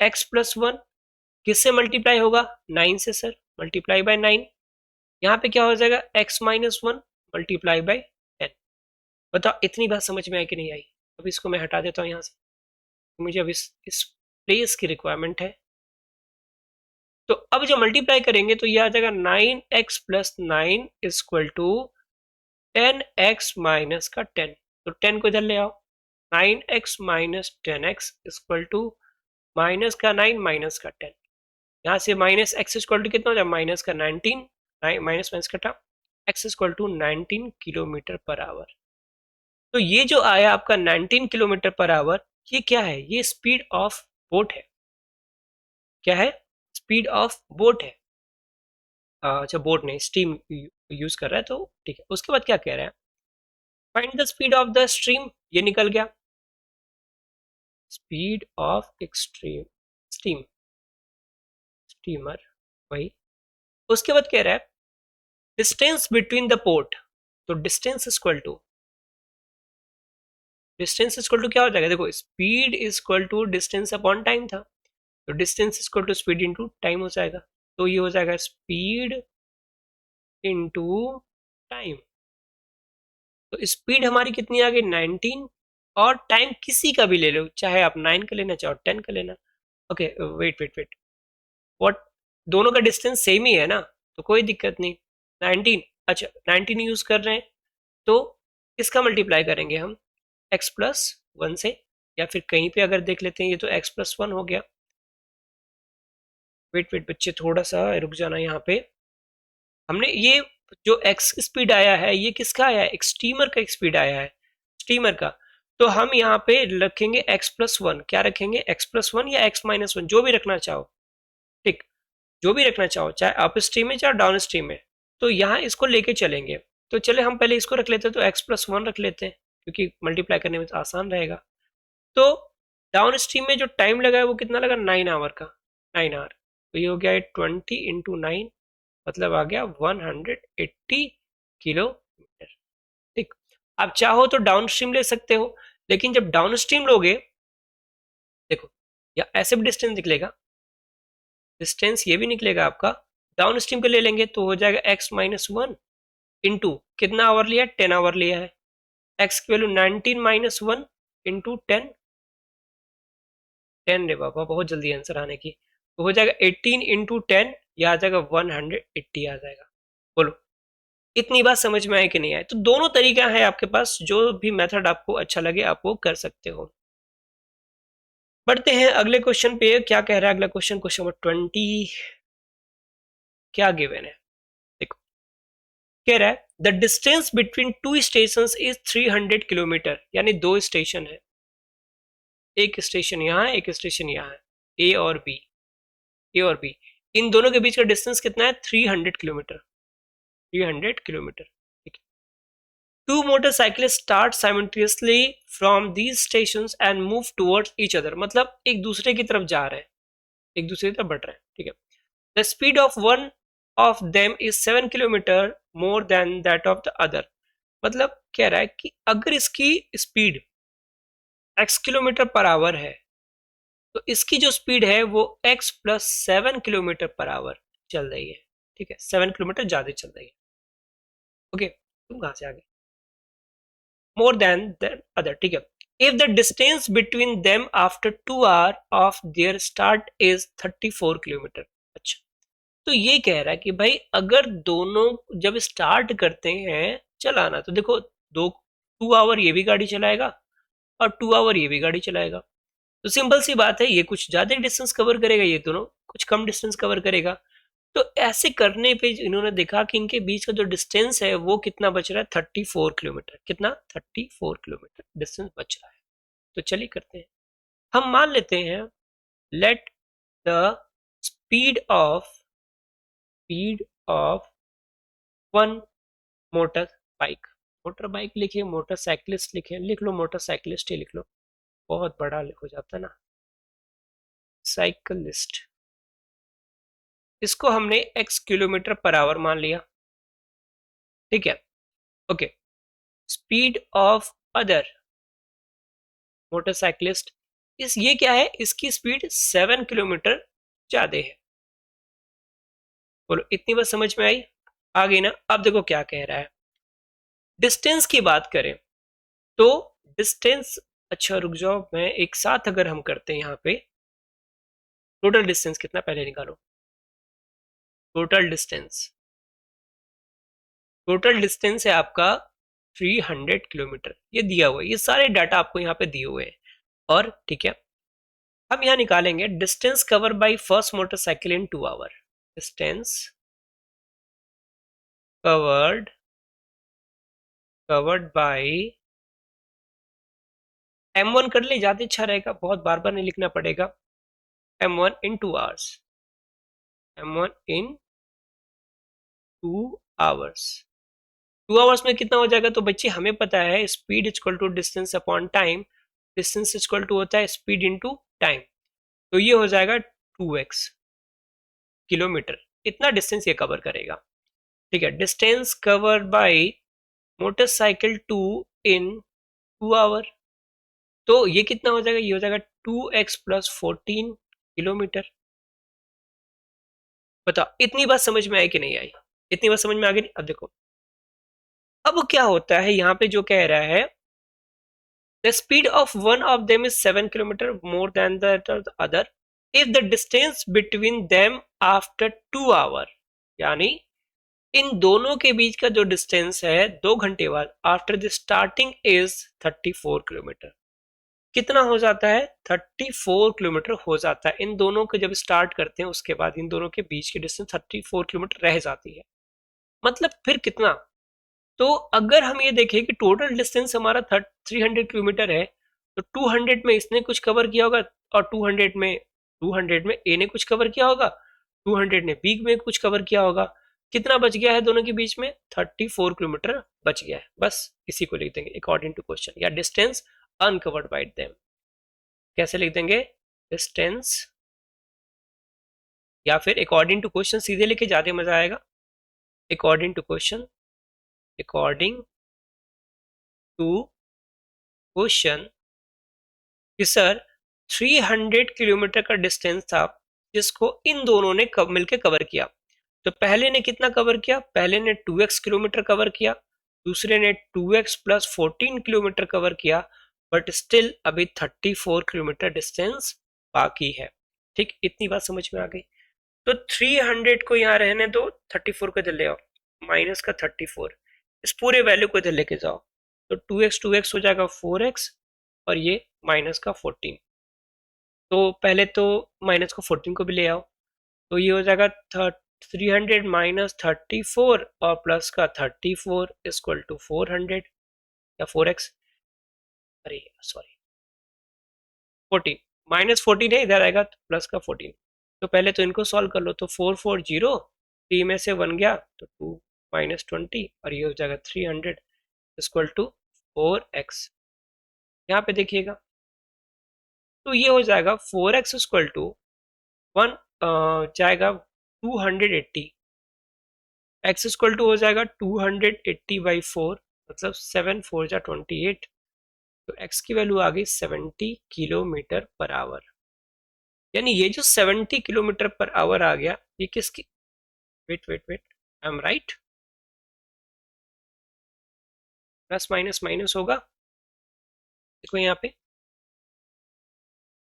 x प्लस 1, किससे मल्टीप्लाई होगा, 9 से सर, मल्टीप्लाई बाय 9। यहाँ पे क्या हो जाएगा, x माइनस 1 मल्टीप्लाई बाय 10। बताओ इतनी बात समझ में आई कि नहीं आई? अब इसको मैं हटा देता हूँ यहाँ से, मुझे अब इस प्लेस की रिक्वायरमेंट है। तो अब जो मल्टीप्लाई करेंगे तो ये आ जाएगा 9x plus 9 equal to 10x minus का 10। तो 10 को इधर ले आओ, 9x minus 10x equal to minus का 9 माइनस का 10। यहाँ से माइनस एक्स इक्वल टू कितना हो जाए, माइनस का 19, माइनस माइनस कटा, x equal to 19 kilometre per hour. तो ये जो आया आपका 19 किलोमीटर पर आवर, ये क्या है, ये स्पीड ऑफ बोट है। क्या है, स्पीड ऑफ बोट है। अच्छा बोट नहीं, स्टीम यूज कर रहा है, तो ठीक है। उसके बाद क्या कह रहा है, find the speed of the stream, ये निकल गया, speed of extreme steam, steamer, वही। उसके बाद कह रहा है डिस्टेंस बिटवीन द पोर्ट। तो डिस्टेंस इक्वल टू क्या हो जाएगा, देखो speed equal to distance upon time था, तो distance equal to speed into time हो जाएगा। तो ये हो जाएगा स्पीड इनटू टाइम। तो स्पीड हमारी कितनी आ गई, 19, और टाइम किसी का भी ले लो, चाहे आप 9 का लेना चाहो 10 का लेना। Okay wait wait wait, what, दोनों का डिस्टेंस सेम ही है ना, तो कोई दिक्कत नहीं। 19, अच्छा 19 यूज कर रहे हैं, तो इसका मल्टीप्लाई करेंगे हम x प्लस 1 से, या फिर कहीं पे अगर देख लेते हैं, ये तो x प्लस 1 हो गया। वेट वेट बच्चे, थोड़ा सा रुक जाना, यहाँ पे हमने ये जो x स्पीड आया है, ये किसका आया है, एक स्टीमर का स्पीड आया है, स्टीमर का। तो हम यहाँ पे रखेंगे x प्लस 1, क्या रखेंगे, x प्लस 1 या x माइनस 1, जो भी रखना चाहो। ठीक, जो भी रखना चाहो, चाहे अप स्ट्रीम में चाहे डाउन स्ट्रीम में, तो यहाँ इसको लेके चलेंगे। तो चले हम पहले इसको रख लेते हैं, तो x प्लस 1 रख लेते हैं, क्योंकि मल्टीप्लाई करने में तो आसान रहेगा। तो डाउन स्ट्रीम में जो टाइम लगा है वो कितना लगा, 9 आवर का, 9 आवर। तो ये हो गया 20 इंटू 9, मतलब आ गया 180 किलोमीटर। ठीक, आप चाहो तो डाउन स्ट्रीम ले सकते हो, लेकिन जब डाउन स्ट्रीम लोगे, देखो या ऐसे भी डिस्टेंस निकलेगा, डिस्टेंस ये भी निकलेगा आपका। डाउन स्ट्रीम के ले लेंगे तो हो जाएगा x माइनस 1 इंटू कितना आवर लिया, 10 आवर लिया है, x की वैल्यू 19 माइनस 1 इंटू 10, 10 रे बाबा, बहुत जल्दी आंसर आने की। तो हो जाएगा 18 इंटू 10, यह आ जाएगा 180 आ जाएगा। बोलो इतनी बात समझ में आए कि नहीं आए? तो दोनों तरीका है आपके पास, जो भी मेथड आपको अच्छा लगे आप वो कर सकते हो। बढ़ते हैं अगले क्वेश्चन पे, क्या कह रहा है अगला क्वेश्चन, क्वेश्चन नंबर 20, क्या गिवन है, देखो कह रहा है the distance between two station is 300 kilometre, यानी दो स्टेशन है, एक स्टेशन यहाँ है, एक स्टेशन यहाँ है, ए और बी, ए और बी, इन दोनों के बीच का डिस्टेंस कितना है? 300 किलोमीटर, 300 किलोमीटर। ठीक है। Two motorcycle start simultaneously from these stations and move towards each other, मतलब एक दूसरे की तरफ जा रहे हैं, एक दूसरे की तरफ बढ़ रहे हैं। ठीक है। The speed of one of them is 7 kilometre more than that of the other, मतलब कह रहा है कि अगर इसकी speed x kilometre per our है तो इसकी जो स्पीड है वो x plus 7 kilometre per our चल रही है। ठीक है, 7 किलोमीटर ज्यादा चल रही है। ओके, तुम कहां से आगे? मोर देन द अदर। ठीक है। If the distance between them after 2 hour of their start is 34 kilometre. अच्छा, तो ये कह रहा है कि भाई अगर दोनों जब स्टार्ट करते हैं चलाना, तो देखो दो 2 आवर ये भी गाड़ी चलाएगा और 2 आवर ये भी गाड़ी चलाएगा, तो सिंपल सी बात है ये कुछ ज्यादा डिस्टेंस कवर करेगा, ये दोनों कुछ कम डिस्टेंस कवर करेगा। तो ऐसे करने पे इन्होंने देखा कि इनके बीच का जो डिस्टेंस है वो कितना बच रहा है? 34 किलोमीटर। कितना? 34 किलोमीटर डिस्टेंस बच रहा है। तो चलिए करते हैं, हम मान लेते हैं let the speed of one motor bike, motor bike लिखे, मोटरसाइकिलिस्ट लिखे, लिख लो मोटरसाइकिलिस्ट ही लिख लो, बहुत बड़ा हो जाता है ना, साइकिलिस्ट। इसको हमने x किलोमीटर पर आवर मान लिया। ठीक है। Okay, speed of other motorcyclist, इस ये क्या है? इसकी स्पीड 7 किलोमीटर ज्यादा है। बोलो इतनी बात समझ में आई? आ गई ना? अब देखो क्या कह रहा है, डिस्टेंस की बात करें तो डिस्टेंस, अच्छा रुक जाओ, मैं एक साथ अगर हम करते हैं यहाँ पे, टोटल डिस्टेंस कितना पहले निकालो, टोटल डिस्टेंस, टोटल डिस्टेंस है आपका 300 किलोमीटर, ये दिया हुआ है, ये सारे डाटा आपको यहाँ पे दिए हुए हैं। और ठीक है, हम यहाँ निकालेंगे distance cover by first motorcycle in 2 hour, distance covered by m1 कर ले, ज्यादा अच्छा रहेगा, बहुत बार बार नहीं लिखना पड़ेगा। m1 in 2 hours, m1 in 2 hours, 2 hours में कितना हो जाएगा? तो बच्चे हमें पता है speed equal to distance upon time, distance equal to होता है स्पीड इनटू टाइम, तो ये हो जाएगा 2x किलोमीटर, इतना डिस्टेंस ये कवर करेगा। ठीक है, distance cover by motorcycle 2 in 2 hour, तो ये कितना हो जाएगा? ये हो जाएगा 2x प्लस 14 किलोमीटर। बताओ इतनी बात समझ में आई कि नहीं आई? इतनी बात समझ में आ गई? अब देखो अब क्या होता है यहाँ पे, जो कह रहा है the speed of one of them is 7 kilometer more than the other if the distance between them after 2 hour, यानी इन दोनों के बीच का जो डिस्टेंस है 2 घंटे बाद after the starting is 34 kilometre, कितना हो जाता है? 34 किलोमीटर हो जाता है। इन दोनों को जब स्टार्ट करते हैं उसके बाद इन दोनों के बीच की डिस्टेंस 34 किलोमीटर रह जाती है। मतलब फिर कितना? तो अगर हम ये देखें कि टोटल डिस्टेंस हमारा 300 किलोमीटर है, तो 200 में इसने कुछ कवर किया होगा और 200 में ए ने कुछ कवर किया होगा, 200 ने बी में कुछ कवर किया होगा, कितना बच गया है दोनों के बीच में? 34 किलोमीटर बच गया है। बस इसी को लिख देंगे अकॉर्डिंग टू क्वेश्चन, या डिस्टेंस अनकवर्ड बाय देम। कैसे लिख देंगे? डिस्टेंस, या फिर अकॉर्डिंग टू क्वेश्चन सीधे लिखे, ज्यादा मजा आएगा। According to question, according to question कि सर 300 किलोमीटर का डिस्टेंस था जिसको इन दोनों ने मिलकर कवर किया। तो पहले ने कितना कवर किया? पहले ने 2x किलोमीटर कवर किया, दूसरे ने 2x प्लस 14 किलोमीटर कवर किया, बट स्टिल अभी 34 किलोमीटर डिस्टेंस बाकी है। ठीक, इतनी बात समझ में आ गई? तो 300 को यहाँ रहने दो, 34 को इधर ले आओ, माइनस का 34, इस पूरे वैल्यू को इधर लेके जाओ, तो 2x हो जाएगा 4x और ये माइनस का 14, तो पहले तो माइनस को 14 को भी ले आओ, तो ये हो जाएगा 300 माइनस 34 और प्लस का 34 इक्वल टू 400 या 4x, अरे सॉरी 14, माइनस 14 है इधर आएगा तो प्लस का 14। तो पहले तो इनको सॉल्व कर लो, तो 440 3 में से 1 गया तो 2 माइनस 20 और ये हो जाएगा 300 इक्वल टू 4x। यहाँ पे देखिएगा तो ये हो जाएगा 4x इक्वल टू 1 जाएगा 280, x इक्वल टू हो जाएगा 280 बाई 4 मतलब 7 4 जा 28, तो x की वैल्यू आ गई 70 किलोमीटर पर आवर। यानी ये जो 70 किलोमीटर पर आवर आ गया ये किसकी, wait wait wait, I am right, plus minus minus होगा, देखो यहाँ पे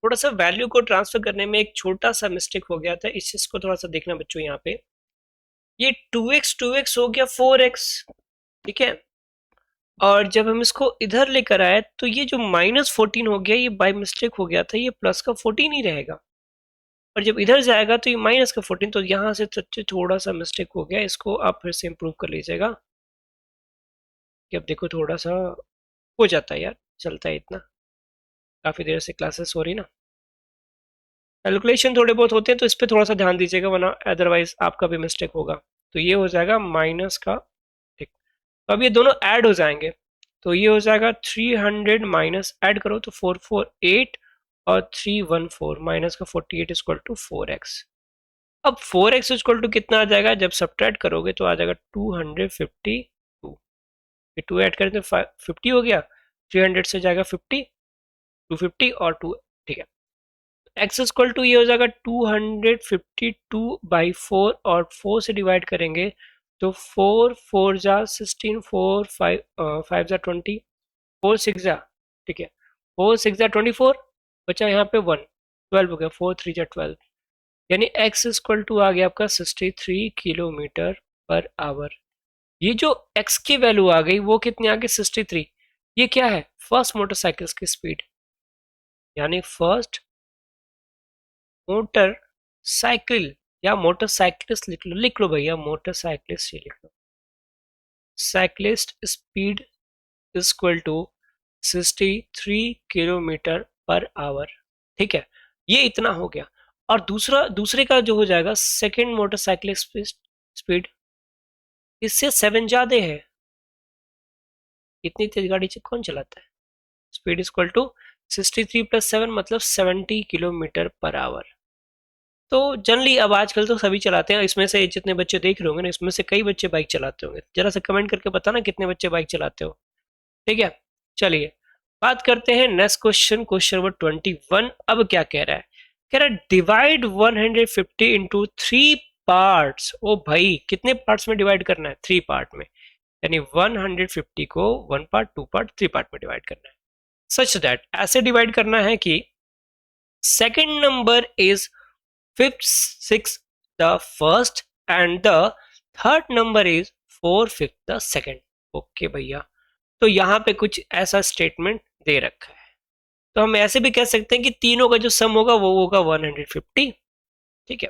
थोड़ा सा वैल्यू को ट्रांसफर करने में एक छोटा सा मिस्टेक हो गया था, इस चीज को थोड़ा सा देखना बच्चों। यहाँ पे ये 2x हो गया 4x, ठीक है, और जब हम इसको इधर लेकर आए तो ये जो -14 हो गया ये बाय मिस्टेक हो गया था, ये प्लस का 14 ही रहेगा, और जब इधर जाएगा तो ये माइनस का 14, तो यहाँ से थोड़ा सा मिस्टेक हो गया, इसको आप फिर से इम्प्रूव कर लीजिएगा कि अब देखो थोड़ा सा हो जाता है यार, चलता है इतना, काफ़ी देर से क्लासेस हो रही ना, कैलकुलेशन थोड़े बहुत होते हैं तो इस पर थोड़ा सा ध्यान दीजिएगा वरना अदरवाइज आपका भी मिस्टेक होगा। तो ये हो जाएगा माइनस का, ठीक, तो अब ये दोनों ऐड हो जाएंगे, तो ये हो जाएगा 300 माइनस ऐड करो तो 448 और 314 माइनस का 48 इक्वल टू 4x। अब 4x इक्वल टू कितना आ जाएगा, जब सब्ट्रैक्ट करोगे तो आ जाएगा 252, ये 2 ऐड करें तो 50 हो गया, 300 से जाएगा 50, 250 और 2, ठीक है, x इक्वल टू ये हो जाएगा 252 बाई 4 और 4 से डिवाइड करेंगे तो 4 4 जा 16, 4 5 5 जा 20, 4 6 जा, ठीक है, 4 6 जा 24, बचा यहाँ पे 1, 12 हो गया, 4 3 जा 12, यानी x इक्वल टू आ गया आपका 63 किलोमीटर पर आवर। ये जो x की वैल्यू आ गई वो कितनी आ गई 63, ये क्या है, फर्स्ट मोटरसाइकिल्स की स्पीड, यानी फर्स्ट मोटर साइकिल या मोटरसाइकिलिस्ट लिख लो भैया, मोटरसाइकिलिस्ट ये लिख लो, cyclist speed equal to 63 kilometre per hour, ठीक है, ये इतना हो गया। और दूसरे का जो हो जाएगा सेकंड मोटरसाइकिलिस्ट स्पीड, इससे 7 ज्यादा है, इतनी तेज गाड़ी कौन चलाता है, स्पीड इक्वल टू 63 प्लस 7 मतलब 70 किलोमीटर पर आवर। तो जनरली अब आजकल तो सभी चलाते हैं, इसमें से जितने बच्चे देख रहे होंगे ना इसमें से कई बच्चे बाइक चलाते होंगे, जरा सा कमेंट करके बताना कितने बच्चे बाइक चलाते हो, ठीक है। चलिए बात करते हैं नेक्स्ट क्वेश्चन, क्वेश्चन नंबर 21। अब क्या कह रहा है, कह रहा है डिवाइड 150 इंटू 3 पार्ट्स। ओ भाई कितने पार्ट्स में डिवाइड करना है, 3 पार्ट में, यानी 150 को 1 पार्ट 2 पार्ट 3 पार्ट में डिवाइड करना है, सच दैट ऐसे डिवाइड करना है कि second number is fifth, sixth the first and the third number is 4/5 the second। Okay भैया, तो यहाँ पे कुछ ऐसा स्टेटमेंट दे रखा है, तो हम ऐसे भी कह सकते हैं कि तीनों का जो सम होगा वो होगा 150, ठीक है।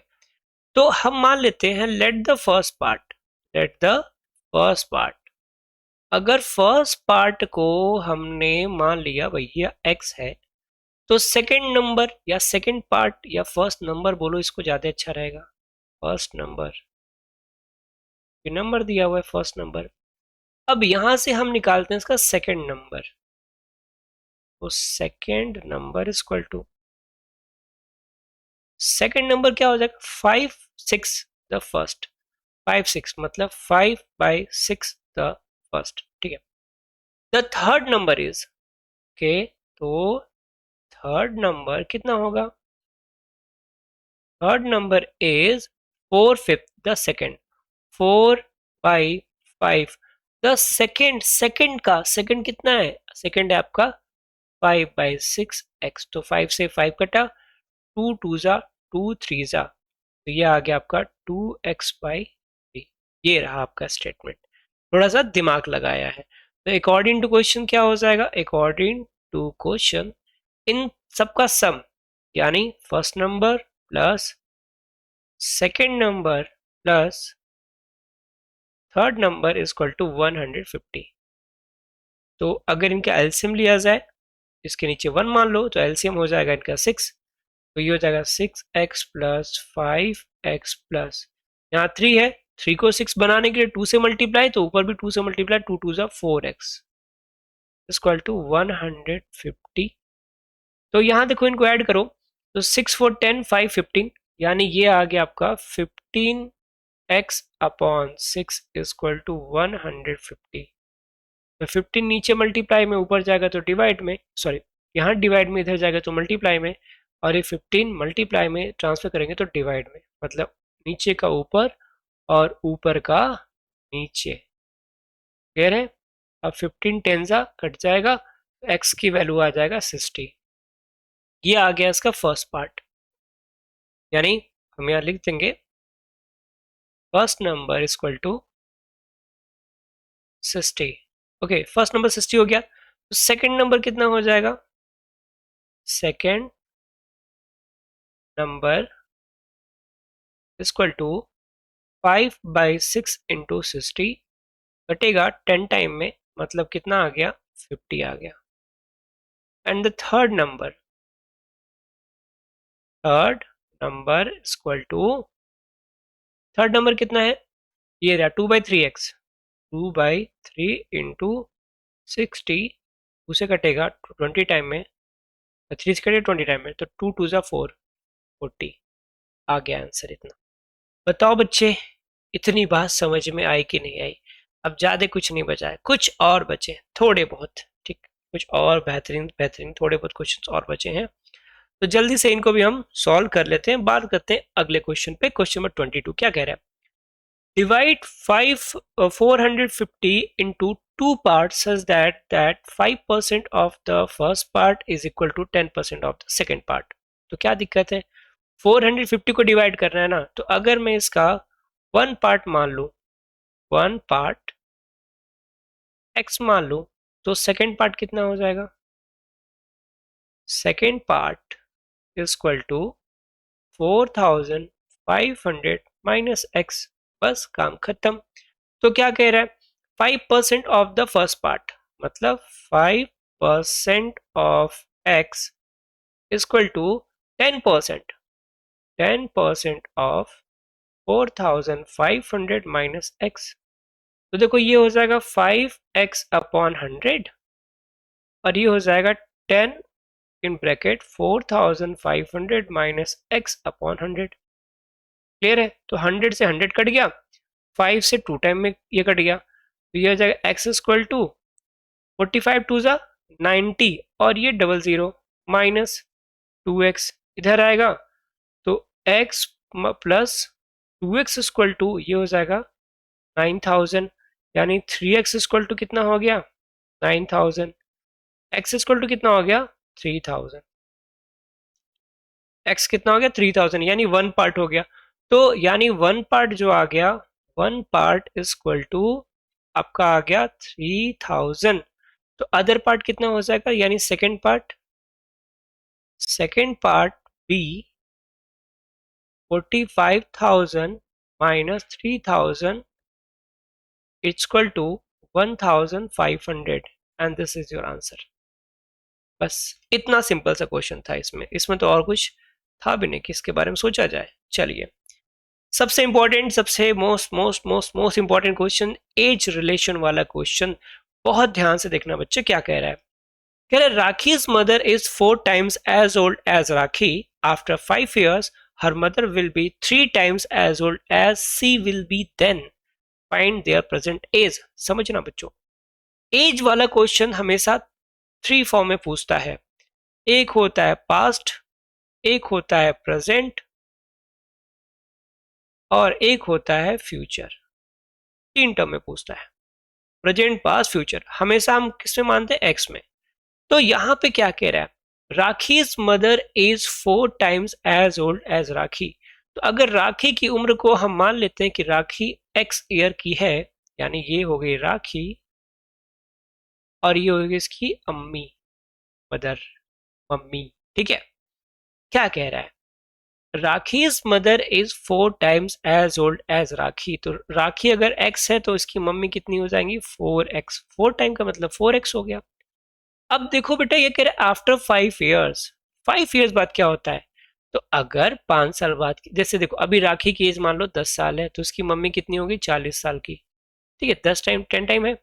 तो हम मान लेते हैं लेट द फर्स्ट पार्ट, अगर फर्स्ट पार्ट को हमने मान लिया भैया x है, तो सेकंड नंबर या सेकंड पार्ट या फर्स्ट नंबर बोलो, इसको ज्यादा अच्छा रहेगा, फर्स्ट नंबर, ये नंबर दिया हुआ है फर्स्ट नंबर। अब यहां से हम निकालते हैं इसका सेकंड नंबर, तो second number equal to, second number क्या हो जाएगा 5 6 द फर्स्ट, 5 6 मतलब 5/6 द फर्स्ट, ठीक है। द थर्ड नंबर इज के, तो थर्ड नंबर कितना होगा, third number is 4/5 the second, 4/5 the second, second का सेकेंड कितना है, सेकेंड है आपका 5/6x, तो 5 से 5 कटा, 2 2 जा 2 3 जा, तो ये आ गया आपका 2x/3, ये रहा आपका स्टेटमेंट, थोड़ा सा दिमाग लगाया है। तो अकॉर्डिंग टू क्वेश्चन क्या हो जाएगा, अकॉर्डिंग टू क्वेश्चन इन सबका सम, यानी first number plus second number plus third number is equal to 150। तो अगर इनका एलसीएम लिया जाए, इसके नीचे 1 मान लो, तो एलसीएम हो जाएगा इनका 6। तो ये हो जाएगा 6x प्लस 5x प्लस यहाँ 3 है, 3 को 6 बनाने के लिए 2 से मल्टीप्लाई, तो ऊपर भी 2 से मल्टीप्लाई, 2 2 जा 4x इक्वल टू 150। तो यहाँ देखो इनको ऐड करो, तो 6 4 10 5 15, यानी ये आ गया आपका 15x अपॉन 6 इक्वल टू 150। तो 15 नीचे मल्टीप्लाई में, ऊपर जाएगा तो डिवाइड में, सॉरी यहाँ डिवाइड में, इधर जाएगा तो मल्टीप्लाई में, और ये 15 मल्टीप्लाई में ट्रांसफर करेंगे तो डिवाइड में, मतलब नीचे का ऊपर और ऊपर का नीचे। क्लियर है? अब 15 टेंजा कट जाएगा, x की वैल्यू आ जाएगा 60। ये आ गया इसका फर्स्ट पार्ट, यानी हम यहाँ लिख देंगे first number equal to 60। Okay, first number 60 हो गया, तो सेकंड नंबर कितना हो जाएगा? Second number equal to 5/6 into 60 कटेगा 10 टाइम में, मतलब कितना आ गया? 50 आ गया। And the third number equal to, third number कितना है? ये रहा 2/3x, 2/3 इंटू 60, उसे कटेगा 20 टाइम में, 3 से कटेगा 20 टाइम में, तो 2 2 जा 4, 40 आ गया आंसर इतना। बताओ बच्चे, इतनी बात समझ में आई कि नहीं आई? अब ज्यादा कुछ नहीं बचा है, कुछ और बचे थोड़े बहुत, ठीक, कुछ और बेहतरीन बेहतरीन थोड़े बहुत क्वेश्चन और बचे हैं, तो जल्दी से इनको भी हम सॉल्व कर लेते हैं। बात करते हैं अगले क्वेश्चन पे। क्वेश्चन नंबर 22 क्या कह रहा है? Divide 450 into two parts such that 5% of the first part is equal to 10% of the second part। तो क्या दिक्कत है? 450 को डिवाइड करना है ना, तो अगर मैं इसका वन पार्ट मान लूं, वन पार्ट x मान लूं, तो सेकेंड पार्ट कितना हो जाएगा? Second part is equal to 4500 minus x। बस काम खत्म। तो क्या कह रहा है? 5% ऑफ द फर्स्ट पार्ट, मतलब 5% of x equal to 10%, 10% of 4500 minus x। तो देखो ये हो जाएगा 5x अपॉन 100, और ये हो जाएगा 10 in bracket 4500 minus x upon 100। Clear है? तो 100 से 100 कट गया, 5 से 2 टाइम में ये कट गया, तो ये हो जाएगा x इक्वल टू 45 टू जा 90, और ये 00 माइनस 2x इधर आएगा, तो x plus 2x equal to ये हो जाएगा 9000, यानी 3x इक्वल टू कितना हो गया? 9000। x इक्वल टू कितना हो गया? 3000। x कितना हो गया? 3000, यानी वन पार्ट हो गया। तो यानी वन पार्ट जो आ गया, वन पार्ट इक्वल टू आपका आ गया 3000। तो अदर पार्ट कितना हो जाएगा? यानी second part be 45,000 minus 3000 equal to 1500, and this is your answer. बस इतना सिंपल सा क्वेश्चन था इसमें तो और कुछ था भी नहीं कि इसके बारे में सोचा जाए। चलिए, सबसे इंपॉर्टेंट, सबसे most most most most important question, age relation वाला क्वेश्चन, बहुत ध्यान से देखना बच्चे। क्या कह रहा है? कह रहा है Rakhi's mother is 4 times as old as rakhi. After 5 years her mother will be 3 times as old as she will be then, find their present age। समझना बच्चों, एज वाला क्वेश्चन हमेशा 3 फॉर्म में पूछता है। एक होता है पास्ट, एक होता है प्रेजेंट, और एक होता है फ्यूचर। 3 टर्म में पूछता है, प्रेजेंट पास्ट फ्यूचर। हमेशा हम किस में मानते हैं? एक्स में। तो यहां पे क्या कह रहा है? Rakhi's mother is 4 times as old as राखी। तो अगर राखी की उम्र को हम मान लेते हैं कि राखी एक्स ईयर की है, यानी ये हो गई राखी, और ये होगी इसकी अम्मी, मदर, मम्मी। ठीक है? क्या कह रहा है? Rakhi's mother is 4 times as old age Rakhi, तो राखी अगर एक्स है तो इसकी मम्मी कितनी हो जाएंगी 4x, 4 टाइम का मतलब 4x हो गया। अब देखो बेटा ये कह रहे आफ्टर 5 years, 5 years बाद क्या होता है, तो अगर 5 साल बाद जैसे देखो अभी राखी की एज मान लो 10 साल है तो उसकी मम्मी कितनी होगी 40 साल की, ठीक है 10 टाइम 10 टाइम है,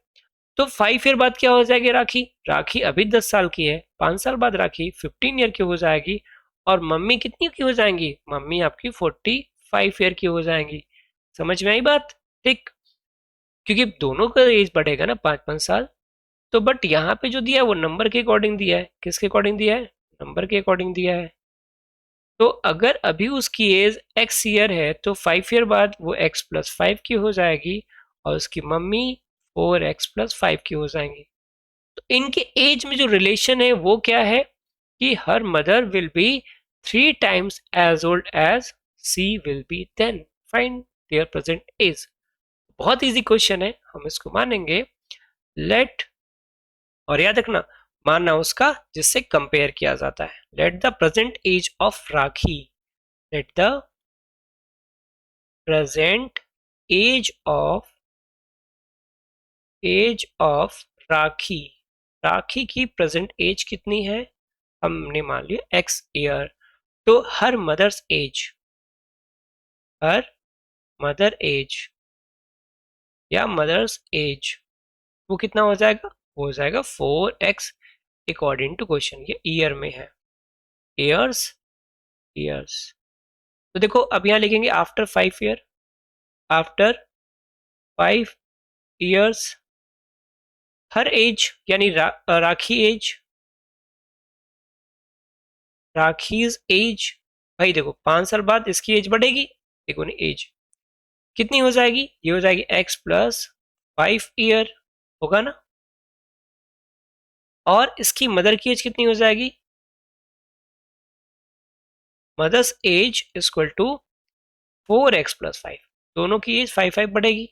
तो 5 ईयर बाद क्या हो जाएगी राखी, राखी अभी 10 साल की है, 5 साल बाद राखी 15 ईयर की हो जाएगी, और मम्मी कितनी की हो जाएंगी, मम्मी आपकी 45 ईयर की हो जाएंगी। समझ में आई बात, ठीक, क्योंकि दोनों का एज बढ़ेगा ना 5-5 साल। तो बट यहाँ पे जो दिया है वो नंबर के अकॉर्डिंग दिया है, किसके अकॉर्डिंग दिया है, नंबर के अकॉर्डिंग दिया है। तो अगर अभी उसकी एज एक्स ईयर है तो 5 ईयर बाद वो x+5 की हो जाएगी, और उसकी मम्मी 4x+5 की हो जाएंगी। तो इनके एज में जो रिलेशन है वो क्या है कि her mother will be 3 times as old as she will be then, find their present age. बहुत इजी क्वेश्चन है, हम इसको मानेंगे। लेट, और याद रखना मानना उसका जिससे कंपेयर किया जाता है। Let the present age of Rakhi, let the present age of Rakhi, Rakhi की प्रेजेंट एज कितनी है, हमने मान लिया x ईयर, तो her mother's age, her mother age या मदर्स एज वो कितना हो जाएगा, वो हो जाएगा 4x अकॉर्डिंग टू क्वेश्चन, ये ईयर में है, ईयर्स, ईयर्स। तो देखो अब यहाँ लिखेंगे after 5 year, after 5 years her age यानी राखी एज, राखीज एज, भाई देखो 5 साल बाद इसकी एज बढ़ेगी, देखो नहीं एज कितनी हो जाएगी, ये हो जाएगी x+5 ईयर होगा ना, और इसकी मदर की एज कितनी हो जाएगी, mother's as equal to 4x+5, दोनों की एज 5 बढ़ेगी।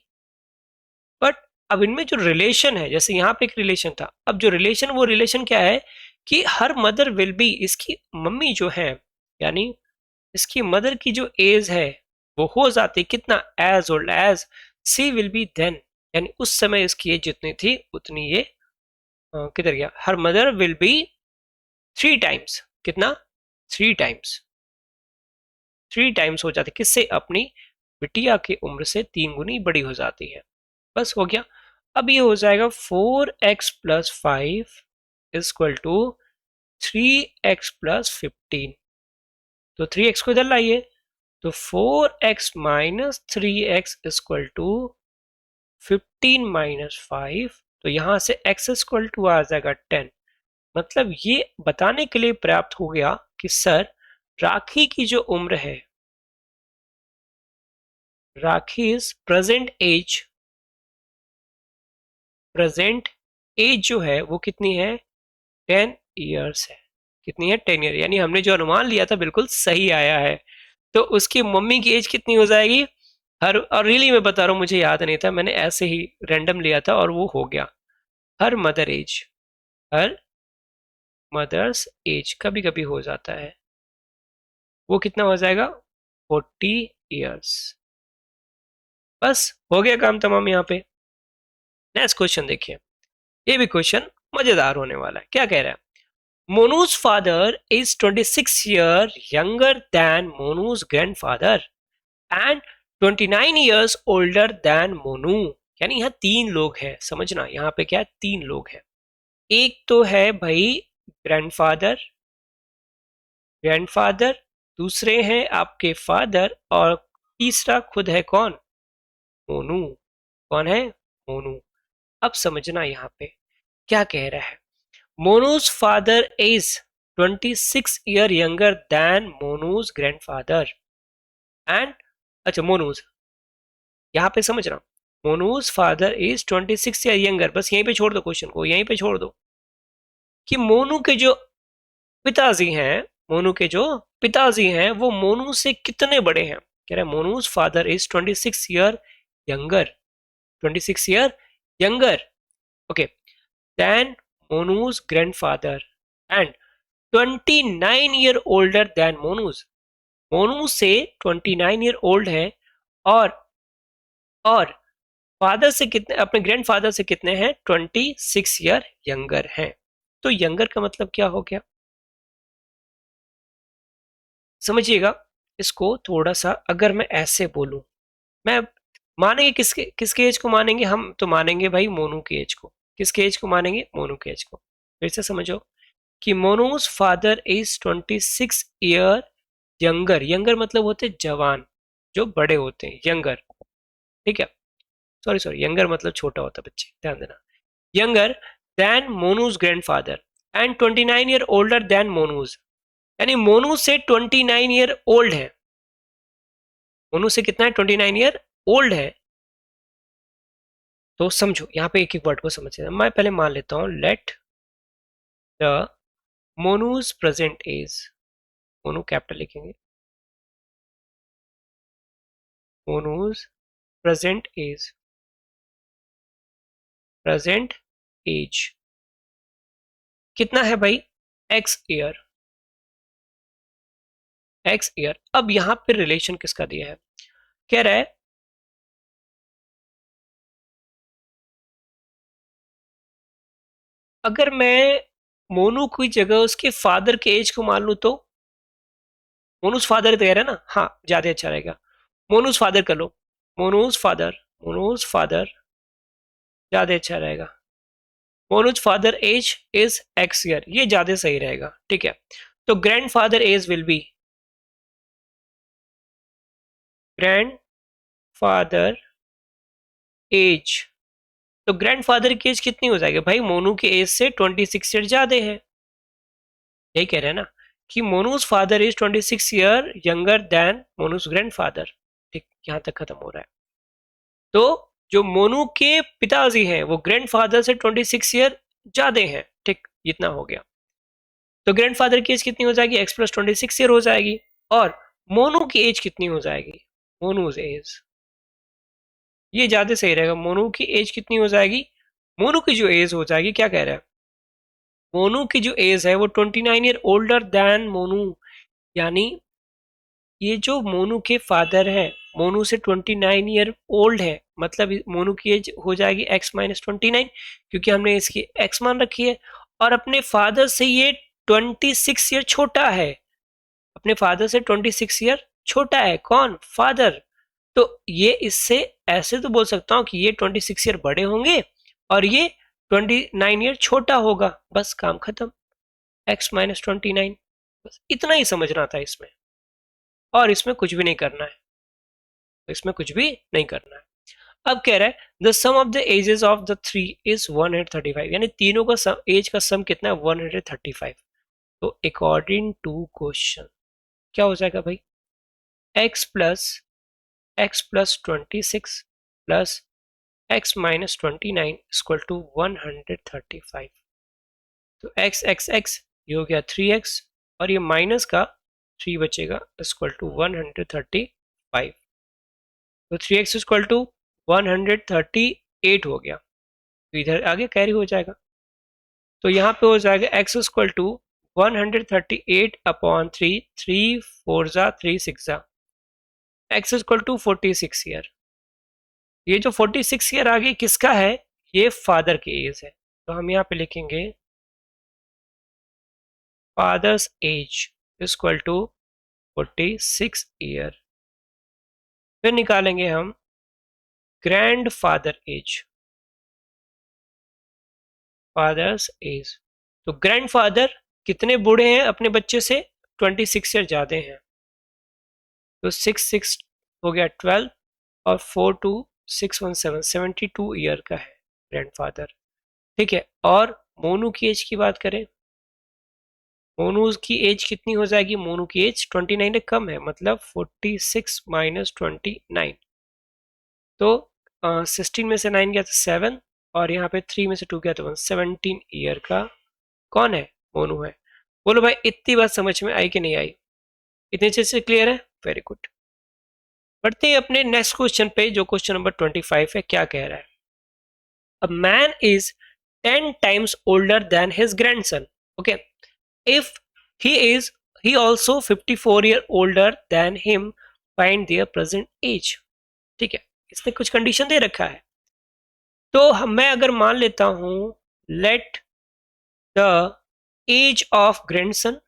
बट अब इनमें जो रिलेशन है, जैसे यहाँ पे एक रिलेशन था, अब जो रिलेशन वो रिलेशन क्या है कि हर मदर विल बी, इसकी मम्मी जो है यानी इसकी मदर की जो एज है वो हो जाती कितना as old as she will be then, यानी उस समय इसकी एज जितनी थी उतनी ये किधर गया, her mother will be 3 times, कितना 3 टाइम्स, 3 टाइम्स हो जाती किससे, अपनी बिटिया की उम्र से 3 गुनी बड़ी हो जाती है। बस हो गया। अब ये हो जाएगा 4x+5 इक्वल टू 3x+15, तो 3x को इधर लाइए, तो 4x-3x इक्वल टू 15-5, तो यहां से x इक्वल टू आ जाएगा 10। मतलब ये बताने के लिए पर्याप्त हो गया कि सर राखी की जो उम्र है, राखी प्रेजेंट एज जो है वो कितनी है 10 ईयर्स है, कितनी है 10 ईयर, यानी हमने जो अनुमान लिया था बिल्कुल सही आया है। तो उसकी मम्मी की एज कितनी हो जाएगी, हर, और रियली मैं बता रहा हूँ मुझे याद नहीं था, मैंने ऐसे ही रैंडम लिया था और वो हो गया, her mother age, her mother's age कभी कभी हो जाता है, वो कितना हो जाएगा 40 ईयर्स। बस हो गया काम तमाम यहाँ पे। नेक्स्ट क्वेश्चन देखिए, ये भी क्वेश्चन मजेदार होने वाला है। क्या कह रहा है, Monu's father is 26 year younger than Monu's grandfather and 29 years older than Monu. यानी यहाँ 3 लोग हैं, समझना यहाँ पे क्या है, 3 लोग हैं। एक तो है भाई ग्रैंडफादर, ग्रैंडफादर, दूसरे हैं आपके फादर, और तीसरा खुद है कौन, मोनू। कौन है, मोनू। अब समझना यहाँ पे क्या कह रहा है, Monu's father is 26 year younger than Monu's grandfather and, अच्छा मोनूज यहाँ पे समझना, Monu's father is 26 year younger, बस यहीं पे छोड़ दो क्वेश्चन को, यहीं पे छोड़ दो कि मोनू के जो पिताजी हैं, मोनू के जो पिताजी हैं वो मोनू से कितने बड़े हैं। कह रहे हैं Monu's father is 26 year younger, 26 year younger, okay, then Monu's grandfather and 29 year older than Monu's. Monu से 29 ईयर ओल्ड है और फादर से कितने, अपने ग्रैंडफादर से कितने हैं, 26 ईयर यंगर हैं। तो यंगर का मतलब क्या हो गया, समझिएगा इसको थोड़ा सा। अगर मैं ऐसे बोलूं, मैं मानेंगे किसके किसके एज को मानेंगे, हम तो मानेंगे भाई मोनू के एज को। किसके एज को मानेंगे, मोनू के एज को। फिर से समझो कि Monu's father is 26 year younger. Younger मतलब होते जवान, जो बड़े होते हैं, यंगर। ठीक है, सॉरी सॉरी, यंगर मतलब छोटा होता है, बच्चे ध्यान देना। Younger than Monu's grandfather and 29 year older than Monu's, यानी मोनू से 29 ईयर ओल्ड है। मोनू से कितना है, 29 ईयर ओल्ड है। तो समझो यहाँ पे एक एक वर्ड को समझिए। मैं पहले मान लेता हूं, let the Monu's present age, Monu capital लिखेंगे, Monu's present age, present age कितना है भाई, एक्स ईयर, एक्स ईयर। अब यहां पे रिलेशन किसका दिया है, कह रहा है अगर मैं मोनू की जगह उसके फादर के एज को मान लूं तो, मोनूज फादर तो कह रहा है ना, हाँ ज्यादा अच्छा रहेगा। मोनूज फादर कर लो, मोनूज फादर, मोनूज फादर ज्यादा अच्छा रहेगा। Monu's father age is x year, ये ज्यादा सही रहेगा। ठीक है, तो grand father age will be, grand father age, तो ग्रैंड फादर की एज कितनी हो जाएगी भाई, मोनू के एज से 26 ईयर ज्यादा है। यही कह रहे हैं ना कि Monu's father is 26 year younger than Monu's grand father. ठीक, यहां तक खत्म हो रहा है। तो जो मोनू के पिताजी हैं वो ग्रैंड फादर से 26 ईयर ज्यादा हैं। ठीक, इतना हो गया। तो ग्रैंड फादर की एज कितनी हो जाएगी, एक्स प्लस 26 ईयर हो जाएगी। और मोनू की एज कितनी हो जाएगी, मोनूज एज, ये ज्यादा सही रहेगा। मोनू की एज कितनी हो जाएगी, मोनू की जो एज हो जाएगी, क्या कह रहा है, मोनू की जो एज है वो 29 ईयर ओल्डर देन मोनू, यानी ये जो मोनू के फादर है मोनू से 29 ईयर ओल्ड है, मतलब मोनू की एज हो जाएगी x-29, क्योंकि हमने इसकी x मान रखी है। और अपने फादर से ये 26 ईयर छोटा है, अपने फादर से 26 ईयर छोटा है। कौन, फादर। तो ये इससे ऐसे तो बोल सकता हूं कि ये 26 ईयर बड़े होंगे और ये 29 ईयर छोटा होगा, बस काम खत्म, x-29। बस इतना ही समझना था इसमें, और इसमें कुछ भी नहीं करना है, इसमें कुछ भी नहीं करना है। अब कह रहा है the sum of the ages of the three is 135, यानी तीनों का सम, एज का सम कितना है, 135। तो अकॉर्डिंग टू क्वेश्चन क्या हो जाएगा भाई, x plus 26 plus x-29 equal to 135। तो x ये हो गया 3x, और ये माइनस का 3 बचेगा इक्वल टू 135। तो 3x इक्वल टू 138 हो गया, तो इधर आगे कैरी हो जाएगा। तो यहाँ पे हो जाएगा x इक्वल टू 138 अपॉन 3, 3 4 जा 3 6 जा, x इक्वल टू 46 ईयर। ये जो 46 ईयर आगे किसका है, ये फादर की एज है। तो हम यहाँ पे लिखेंगे father's age equal to 46 year. फिर निकालेंगे हम grand father age, father's age. तो ग्रैंड फादर कितने बूढ़े हैं अपने बच्चे से, 26 ईयर ज्यादा हैं। तो 6 6 हो गया 12, और 4 2 6 1 7, 72 ईयर का है ग्रैंडफादर। ठीक है, और मोनू की एज की बात करें, मोनू की एज कितनी हो जाएगी, मोनू की एज 29 से कम है, मतलब 46 माइनस 29। तो 16 में से 9 गया तो 7, और यहाँ पे 3 में से 2 गया तो 1, 17 ईयर का कौन है, मोनू है। बोलो भाई इतनी बात समझ में आई कि नहीं आई, इतने अच्छे से क्लियर है, वेरी गुड। बढ़ते हैं अपने नेक्स्ट क्वेश्चन पे, जो क्वेश्चन नंबर 25 है। क्या कह रहा है, a man is 10 times older than his grandson, okay, if he is he also 54 year older than him, find their present age। ठीक है, इसने कुछ कंडीशन दे रखा है। तो मैं अगर मान लेता हूं let the age of grandson,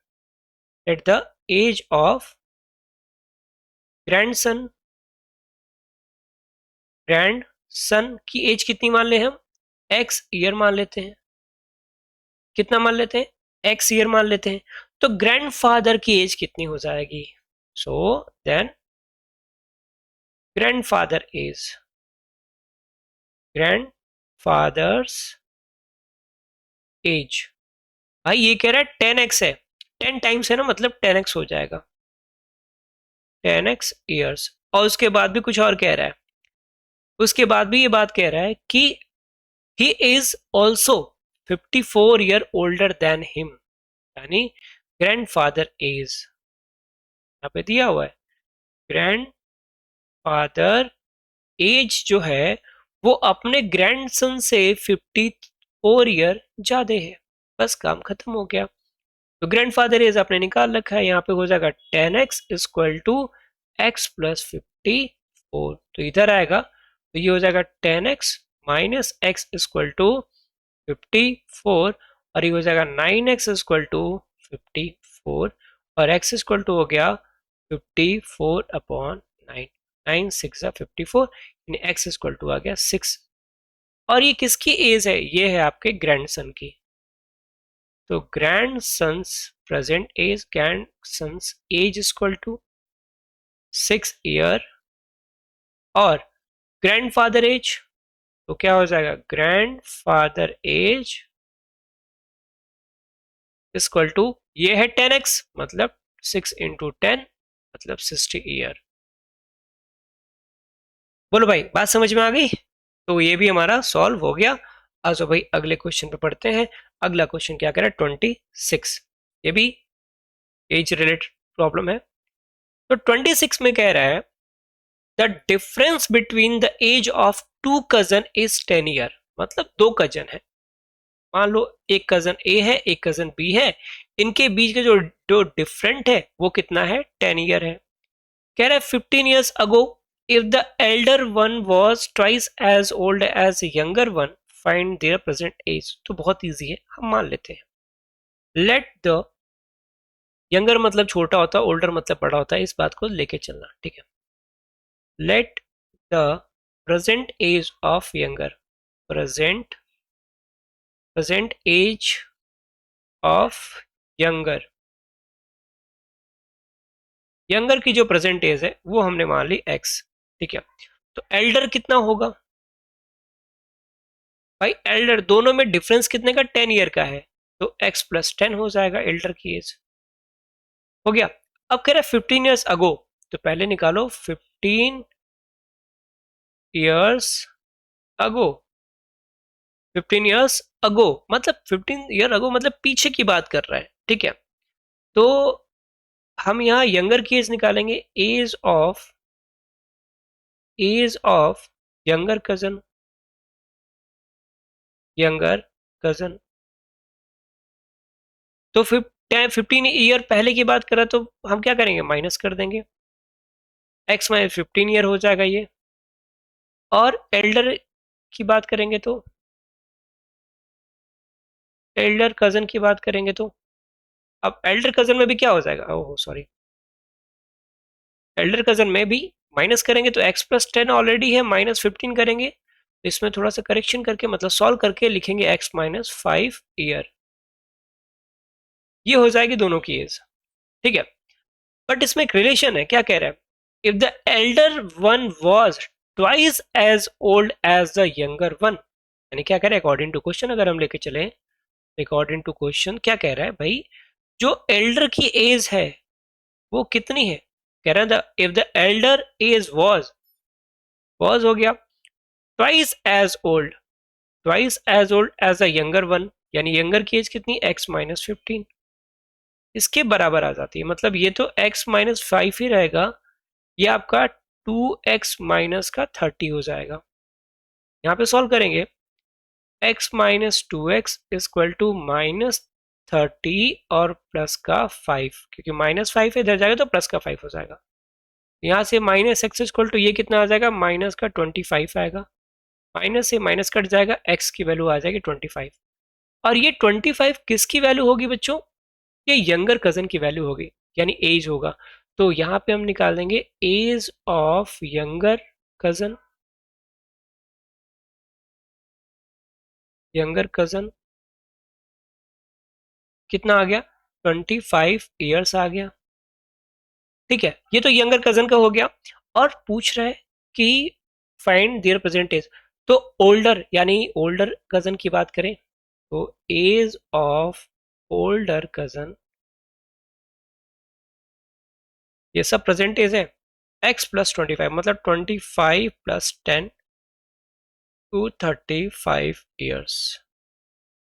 let the age of grandson, grandson की एज कितनी मान ले हम, एक्स ईयर मान लेते हैं। कितना मान लेते हैं, एक्स ईयर मान लेते हैं। तो ग्रैंडफादर की एज कितनी हो जाएगी, so then grandfather is, grandfather's age, भाई ये कह रहा है 10x है, 10 टाइम्स है ना, मतलब 10x हो जाएगा, 10x ईयर्स। और उसके बाद भी कुछ और कह रहा है, उसके बाद भी ये बात कह रहा है कि he is also 54 year older than him, यानी ग्रैंडफादर इज, यहाँ पे दिया हुआ है ग्रैंडफादर एज जो है वो अपने ग्रैंडसन से 54 ईयर ज्यादा है। बस काम खत्म हो गया। तो ग्रैंडफादर एज आपने निकाल रखा है, यहाँ पे हो जाएगा 10x equal to x plus 54। तो इधर आएगा तो ये हो जाएगा 10x minus x equal to 54, और ये हो जाएगा 9x इक्वल टू 54, और x इक्वल टू हो गया 54 अपॉन 9, 9 6 54, यानी x इक्वल टू आ गया 6। और ये किसकी एज है, ये है आपके ग्रैंडसन की। तो grandson's present age, grandson's age equal to 6 year, और ग्रैंडफादर एज तो क्या हो जाएगा, ग्रैंडफादर एज इक्वल टू, ये है 10x मतलब 6 इंटू 10 मतलब 60 ईयर। बोलो भाई बात समझ में आ गई। तो ये भी हमारा सॉल्व हो गया। आज भाई अगले क्वेश्चन पे पढ़ते हैं। अगला क्वेश्चन क्या कह रहा है, 26, ये भी एज रिलेटेड प्रॉब्लम है। तो 26 में कह रहा है the difference between the age of two cousin is 10 year, मतलब दो कजन है। मान लो एक कजन ए है एक कजन बी है, इनके बीच का जो जो डिफरेंट है वो कितना है, 10 ईयर है। कह रहा है 15 years ago if the elder one was twice as old as the younger one, find their present age। तो बहुत इजी है, हम मान लेते हैं let the younger मतलब छोटा होता है, older मतलब बड़ा होता है, इस बात को लेके चलना, ठीक है। let the present age of younger, present age of younger, younger की जो प्रेजेंट एज है वो हमने मान ली x, ठीक है। तो एल्डर कितना होगा भाई, एल्डर दोनों में डिफरेंस कितने का, 10 ईयर का है, तो x प्लस 10 हो जाएगा एल्डर की एज, हो गया। अब कह रहा है 15 ईयर्स अगो, तो पहले निकालो 15 ईयर्स अगो, 15 ईयर्स अगो मतलब 15 ईयर अगो मतलब पीछे की बात कर रहा है, ठीक है। तो हम यहाँ यंगर की एज निकालेंगे, age of younger cousin, younger cousin. तो 15 ईयर पहले की बात करें तो हम क्या करेंगे, माइनस कर देंगे, x माइनस 15 ईयर हो जाएगा ये। और एल्डर की बात करेंगे तो, एल्डर कजन की बात करेंगे तो, अब एल्डर कजन में भी क्या हो जाएगा, ओह सॉरी, एल्डर कजन में भी माइनस करेंगे तो x प्लस 10 ऑलरेडी है, माइनस 15 करेंगे तो इसमें थोड़ा सा करेक्शन करके मतलब सॉल्व करके लिखेंगे x माइनस 5 ईयर, ये हो जाएगी दोनों की एज, ठीक है। बट इसमें एक रिलेशन है, क्या कह रहा है, if the elder one was twice as old as the younger one, यानी क्या कह रहा है, अकॉर्डिंग टू क्वेश्चन अगर हम लेके चले, अकॉर्डिंग टू क्वेश्चन क्या कह रहा है भाई, जो एल्डर की एज है वो कितनी है, कह रहा है if the elder age was हो गया twice as old, twice as old as a younger one, यानी यंगर की एज कितनी, x माइनस 15, इसके बराबर आ जाती है। मतलब ये तो x माइनस 5 ही रहेगा, ये आपका 2x माइनस का 30 हो जाएगा। यहाँ पे सॉल्व करेंगे, x minus 2x equal to minus 30 और प्लस का 5, क्योंकि -5 इधर जाएगा तो प्लस का 5 हो जाएगा। यहाँ से -x इक्वल टू ये कितना आ जाएगा, माइनस का 25 आएगा। माइनस से माइनस कट जाएगा, x की वैल्यू आ जाएगी 25। और ये 25 किसकी वैल्यू होगी बच्चों, ये यंगर कजन की वैल्यू होगी, यानी एज होगा। तो यहाँ पे हम निकाल देंगे age of younger cousin. Younger cousin कितना आ गया, 25 ईयर्स आ गया। ठीक है, ये तो यंगर कजन का हो गया। और पूछ रहा है कि फाइंड देयर परसेंटेज, तो ओल्डर यानी ओल्डर कजन की बात करें तो एज ऑफ ओल्डर कजन, ये सब परसेंटेज है, x प्लस 25 मतलब 25 प्लस 10 टू 35 ईयर्स।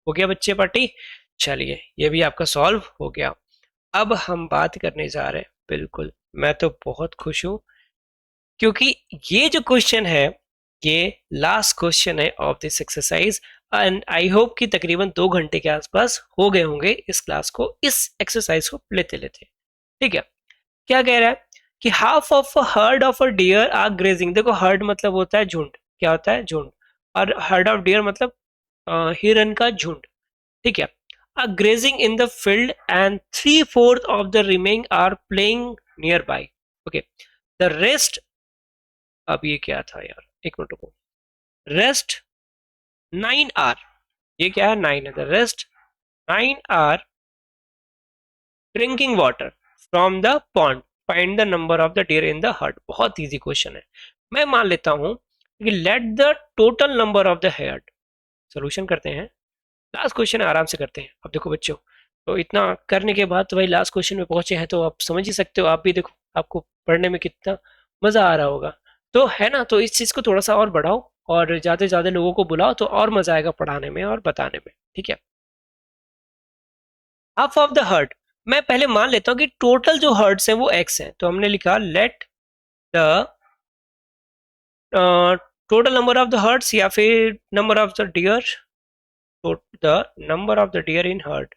हो गया बच्चे पार्टी। चलिए ये भी आपका सॉल्व हो गया। अब हम बात करने जा रहे हैं, बिल्कुल मैं तो बहुत खुश हूं क्योंकि ये जो क्वेश्चन है ये लास्ट क्वेश्चन है of this exercise. And I hope कि तकरीबन 2 घंटे के आसपास हो गए होंगे इस क्लास को, इस एक्सरसाइज को लेते लेते। ठीक है, क्या कह रहा है कि half of a herd of a deer are grazing. देखो हर्ड मतलब होता है झुंड, क्या होता है झुंड, और हर्ड ऑफ डियर मतलब हिरन का झुंड। ठीक है, are grazing in the field and 3/4 of the remaining are playing near by. Okay, the rest, अब ये क्या था यार, एक मिनट रुको, रेस्ट 9 आर, ये क्या है 9 है, the rest 9 are drinking water from the pond, find the number of the deer in the herd. बहुत इजी क्वेश्चन है, मैं मान लेता हूं कि let the total number of the herd. Solution करते हैं, लास्ट क्वेश्चन आराम से करते हैं। अब देखो बच्चों, तो इतना करने के बाद तो भाई लास्ट क्वेश्चन में पहुंचे हैं तो आप समझ ही सकते हो, आप भी देखो आपको पढ़ने में कितना मजा आ रहा होगा, तो है ना। तो इस चीज को थोड़ा सा और बढ़ाओ और ज्यादा से ज्यादा लोगों को बुलाओ तो और मजा आएगा पढ़ाने में और बताने में। ठीक है, हाफ ऑफ द हर्ड, मैं पहले मान लेता हूँ कि टोटल जो हर्ड्स हैं वो एक्स हैं, तो हमने लिखा let the total number of the herds या फिर number of the deer, the number of the deer in herd,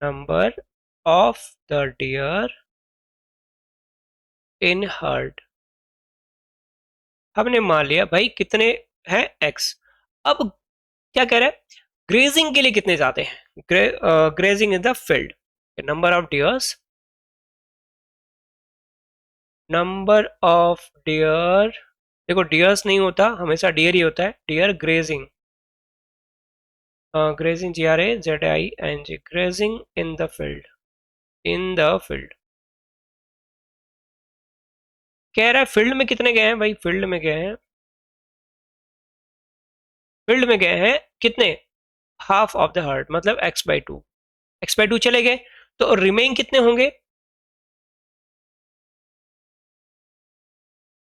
number of the deer in herd. हमने मान लिया भाई कितने हैं एक्स। अब क्या कह रहा है, ग्रेजिंग के लिए कितने जाते हैं, grazing in the field, number of deers, number of deer, देखो डियर्स नहीं होता, हमेशा डियर ही होता है, deer grazing, grazing GRAZING, grazing in the field, in the field. कह रहा है फील्ड में कितने गए हैं भाई, फील्ड में गए हैं, फील्ड में गए हैं कितने, हाफ ऑफ द हर्ड मतलब x/2, x/2 चले गए, तो रिमेइंग कितने होंगे,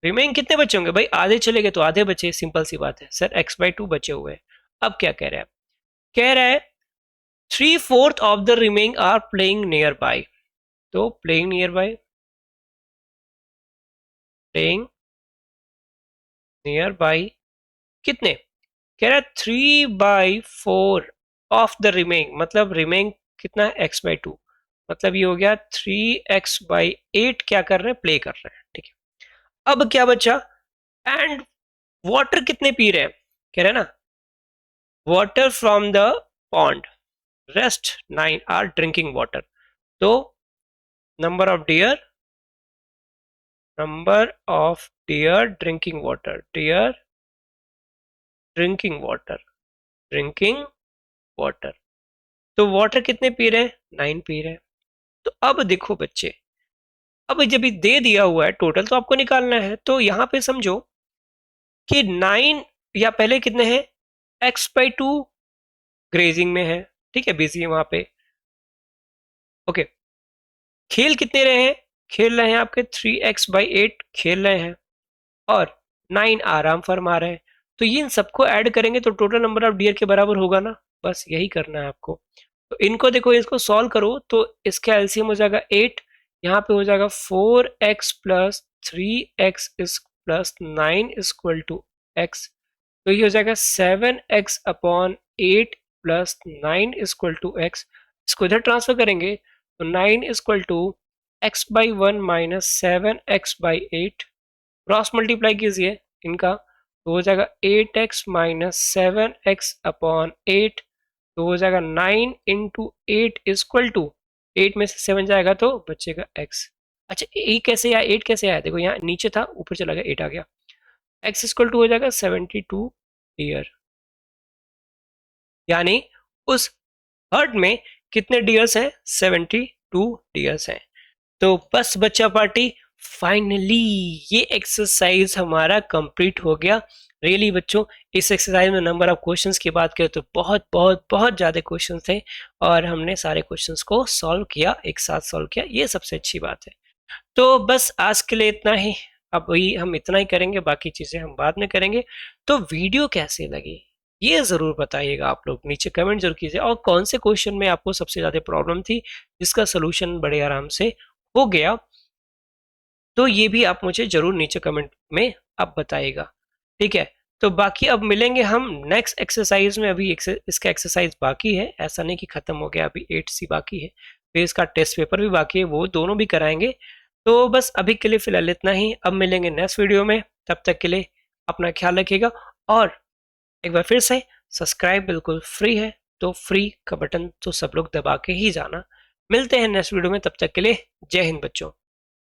रिमेइंग कितने बचे होंगे भाई, आधे चले गए तो आधे बचे, सिंपल सी बात है सर, x/2 बचे हुए हैं। अब क्या कह रहा है, कह रहा है 3/4 of the remaining are playing near by, तो playing near by, playing near by कितने, कह रहा है 3/4 ऑफ द रिमेइंग, मतलब रिमेइंग कितना है x/2, मतलब ये हो गया 3x/8 क्या कर रहे हैं, प्ले कर रहे हैं। ठीक है, अब क्या बचा, एंड वाटर कितने पी रहे हैं, कह रहे हैं ना water from the pond, rest 9 are drinking water, तो number of deer, number of deer drinking water, deer drinking water, drinking water, तो वाटर कितने पी रहे हैं, 9 पी रहे हैं। तो अब देखो बच्चे, अब जब ये दे दिया हुआ है टोटल तो आपको निकालना है, तो यहां पे समझो कि 9 या पहले कितने हैं, x/2 ग्रेजिंग में है, ठीक है बिजी है वहां पे। ओके, खेल कितने रहे हैं, खेल रहे हैं आपके 3x/8 खेल रहे हैं, और 9 आराम फरमा रहे हैं, तो ये इन सबको ऐड करेंगे तो टोटल नंबर ऑफ डियर के बराबर होगा ना, बस यही करना है आपको। तो इनको देखो, इसको सॉल्व करो तो इसका एलसीएम हो जाएगा 8, यहाँ पे हो जाएगा 4x plus 3x is plus 9 equal to x, तो ये हो जाएगा 7x/8 plus 9 equal to x, इसको इधर ट्रांसफर करेंगे तो 9 equal to x by 1 minus 7x/8, cross multiply कीजिए इनका तो हो जाएगा 8x माइनस 7x अपॉन 8, तो हो जाएगा 9 इंटू 8 इक्वल टू 8 में से 7 जाएगा तो बचेगा x। अच्छा ये कैसे आया, 8 कैसे आया, देखो यहाँ नीचे था ऊपर चला गया 8 आ गया, x इक्वल टू हो जाएगा 72 डियर, यानी उस हर्ट में कितने डियर्स हैं, 72 डियर्स हैं। तो बस बच्चा पार्टी फाइनली ये एक्सरसाइज हमारा कंप्लीट हो गया। रियली बच्चों इस एक्सरसाइज में नंबर ऑफ क्वेश्चंस की बात करें तो बहुत बहुत बहुत ज़्यादा क्वेश्चंस थे और हमने सारे क्वेश्चंस को सॉल्व किया, एक साथ सॉल्व किया, ये सबसे अच्छी बात है। तो बस आज के लिए इतना ही, अभी हम इतना ही करेंगे, बाकी चीज़ें हम बाद में करेंगे। तो वीडियो कैसे लगी ये ज़रूर बताइएगा आप लोग, नीचे कमेंट जरूर कीजिए, और कौन से क्वेश्चन में आपको सबसे ज़्यादा प्रॉब्लम थी जिसका सोल्यूशन बड़े आराम से हो गया, तो ये भी आप मुझे जरूर नीचे कमेंट में आप बताइएगा। ठीक है, तो बाकी अब मिलेंगे हम नेक्स्ट एक्सरसाइज में। अभी इसका एक्सरसाइज बाकी है, ऐसा नहीं कि खत्म हो गया, अभी 8C बाकी है, फिर इसका टेस्ट पेपर भी बाकी है, वो दोनों भी कराएंगे। तो बस अभी के लिए फिलहाल इतना ही, अब मिलेंगे नेक्स्ट वीडियो में, तब तक के लिए अपना ख्याल रखिएगा। और एक बार फिर से सब्सक्राइब बिल्कुल फ्री है, तो फ्री का बटन तो सब लोग दबा के ही जाना। मिलते हैं नेक्स्ट वीडियो में, तब तक के लिए जय हिंद बच्चों।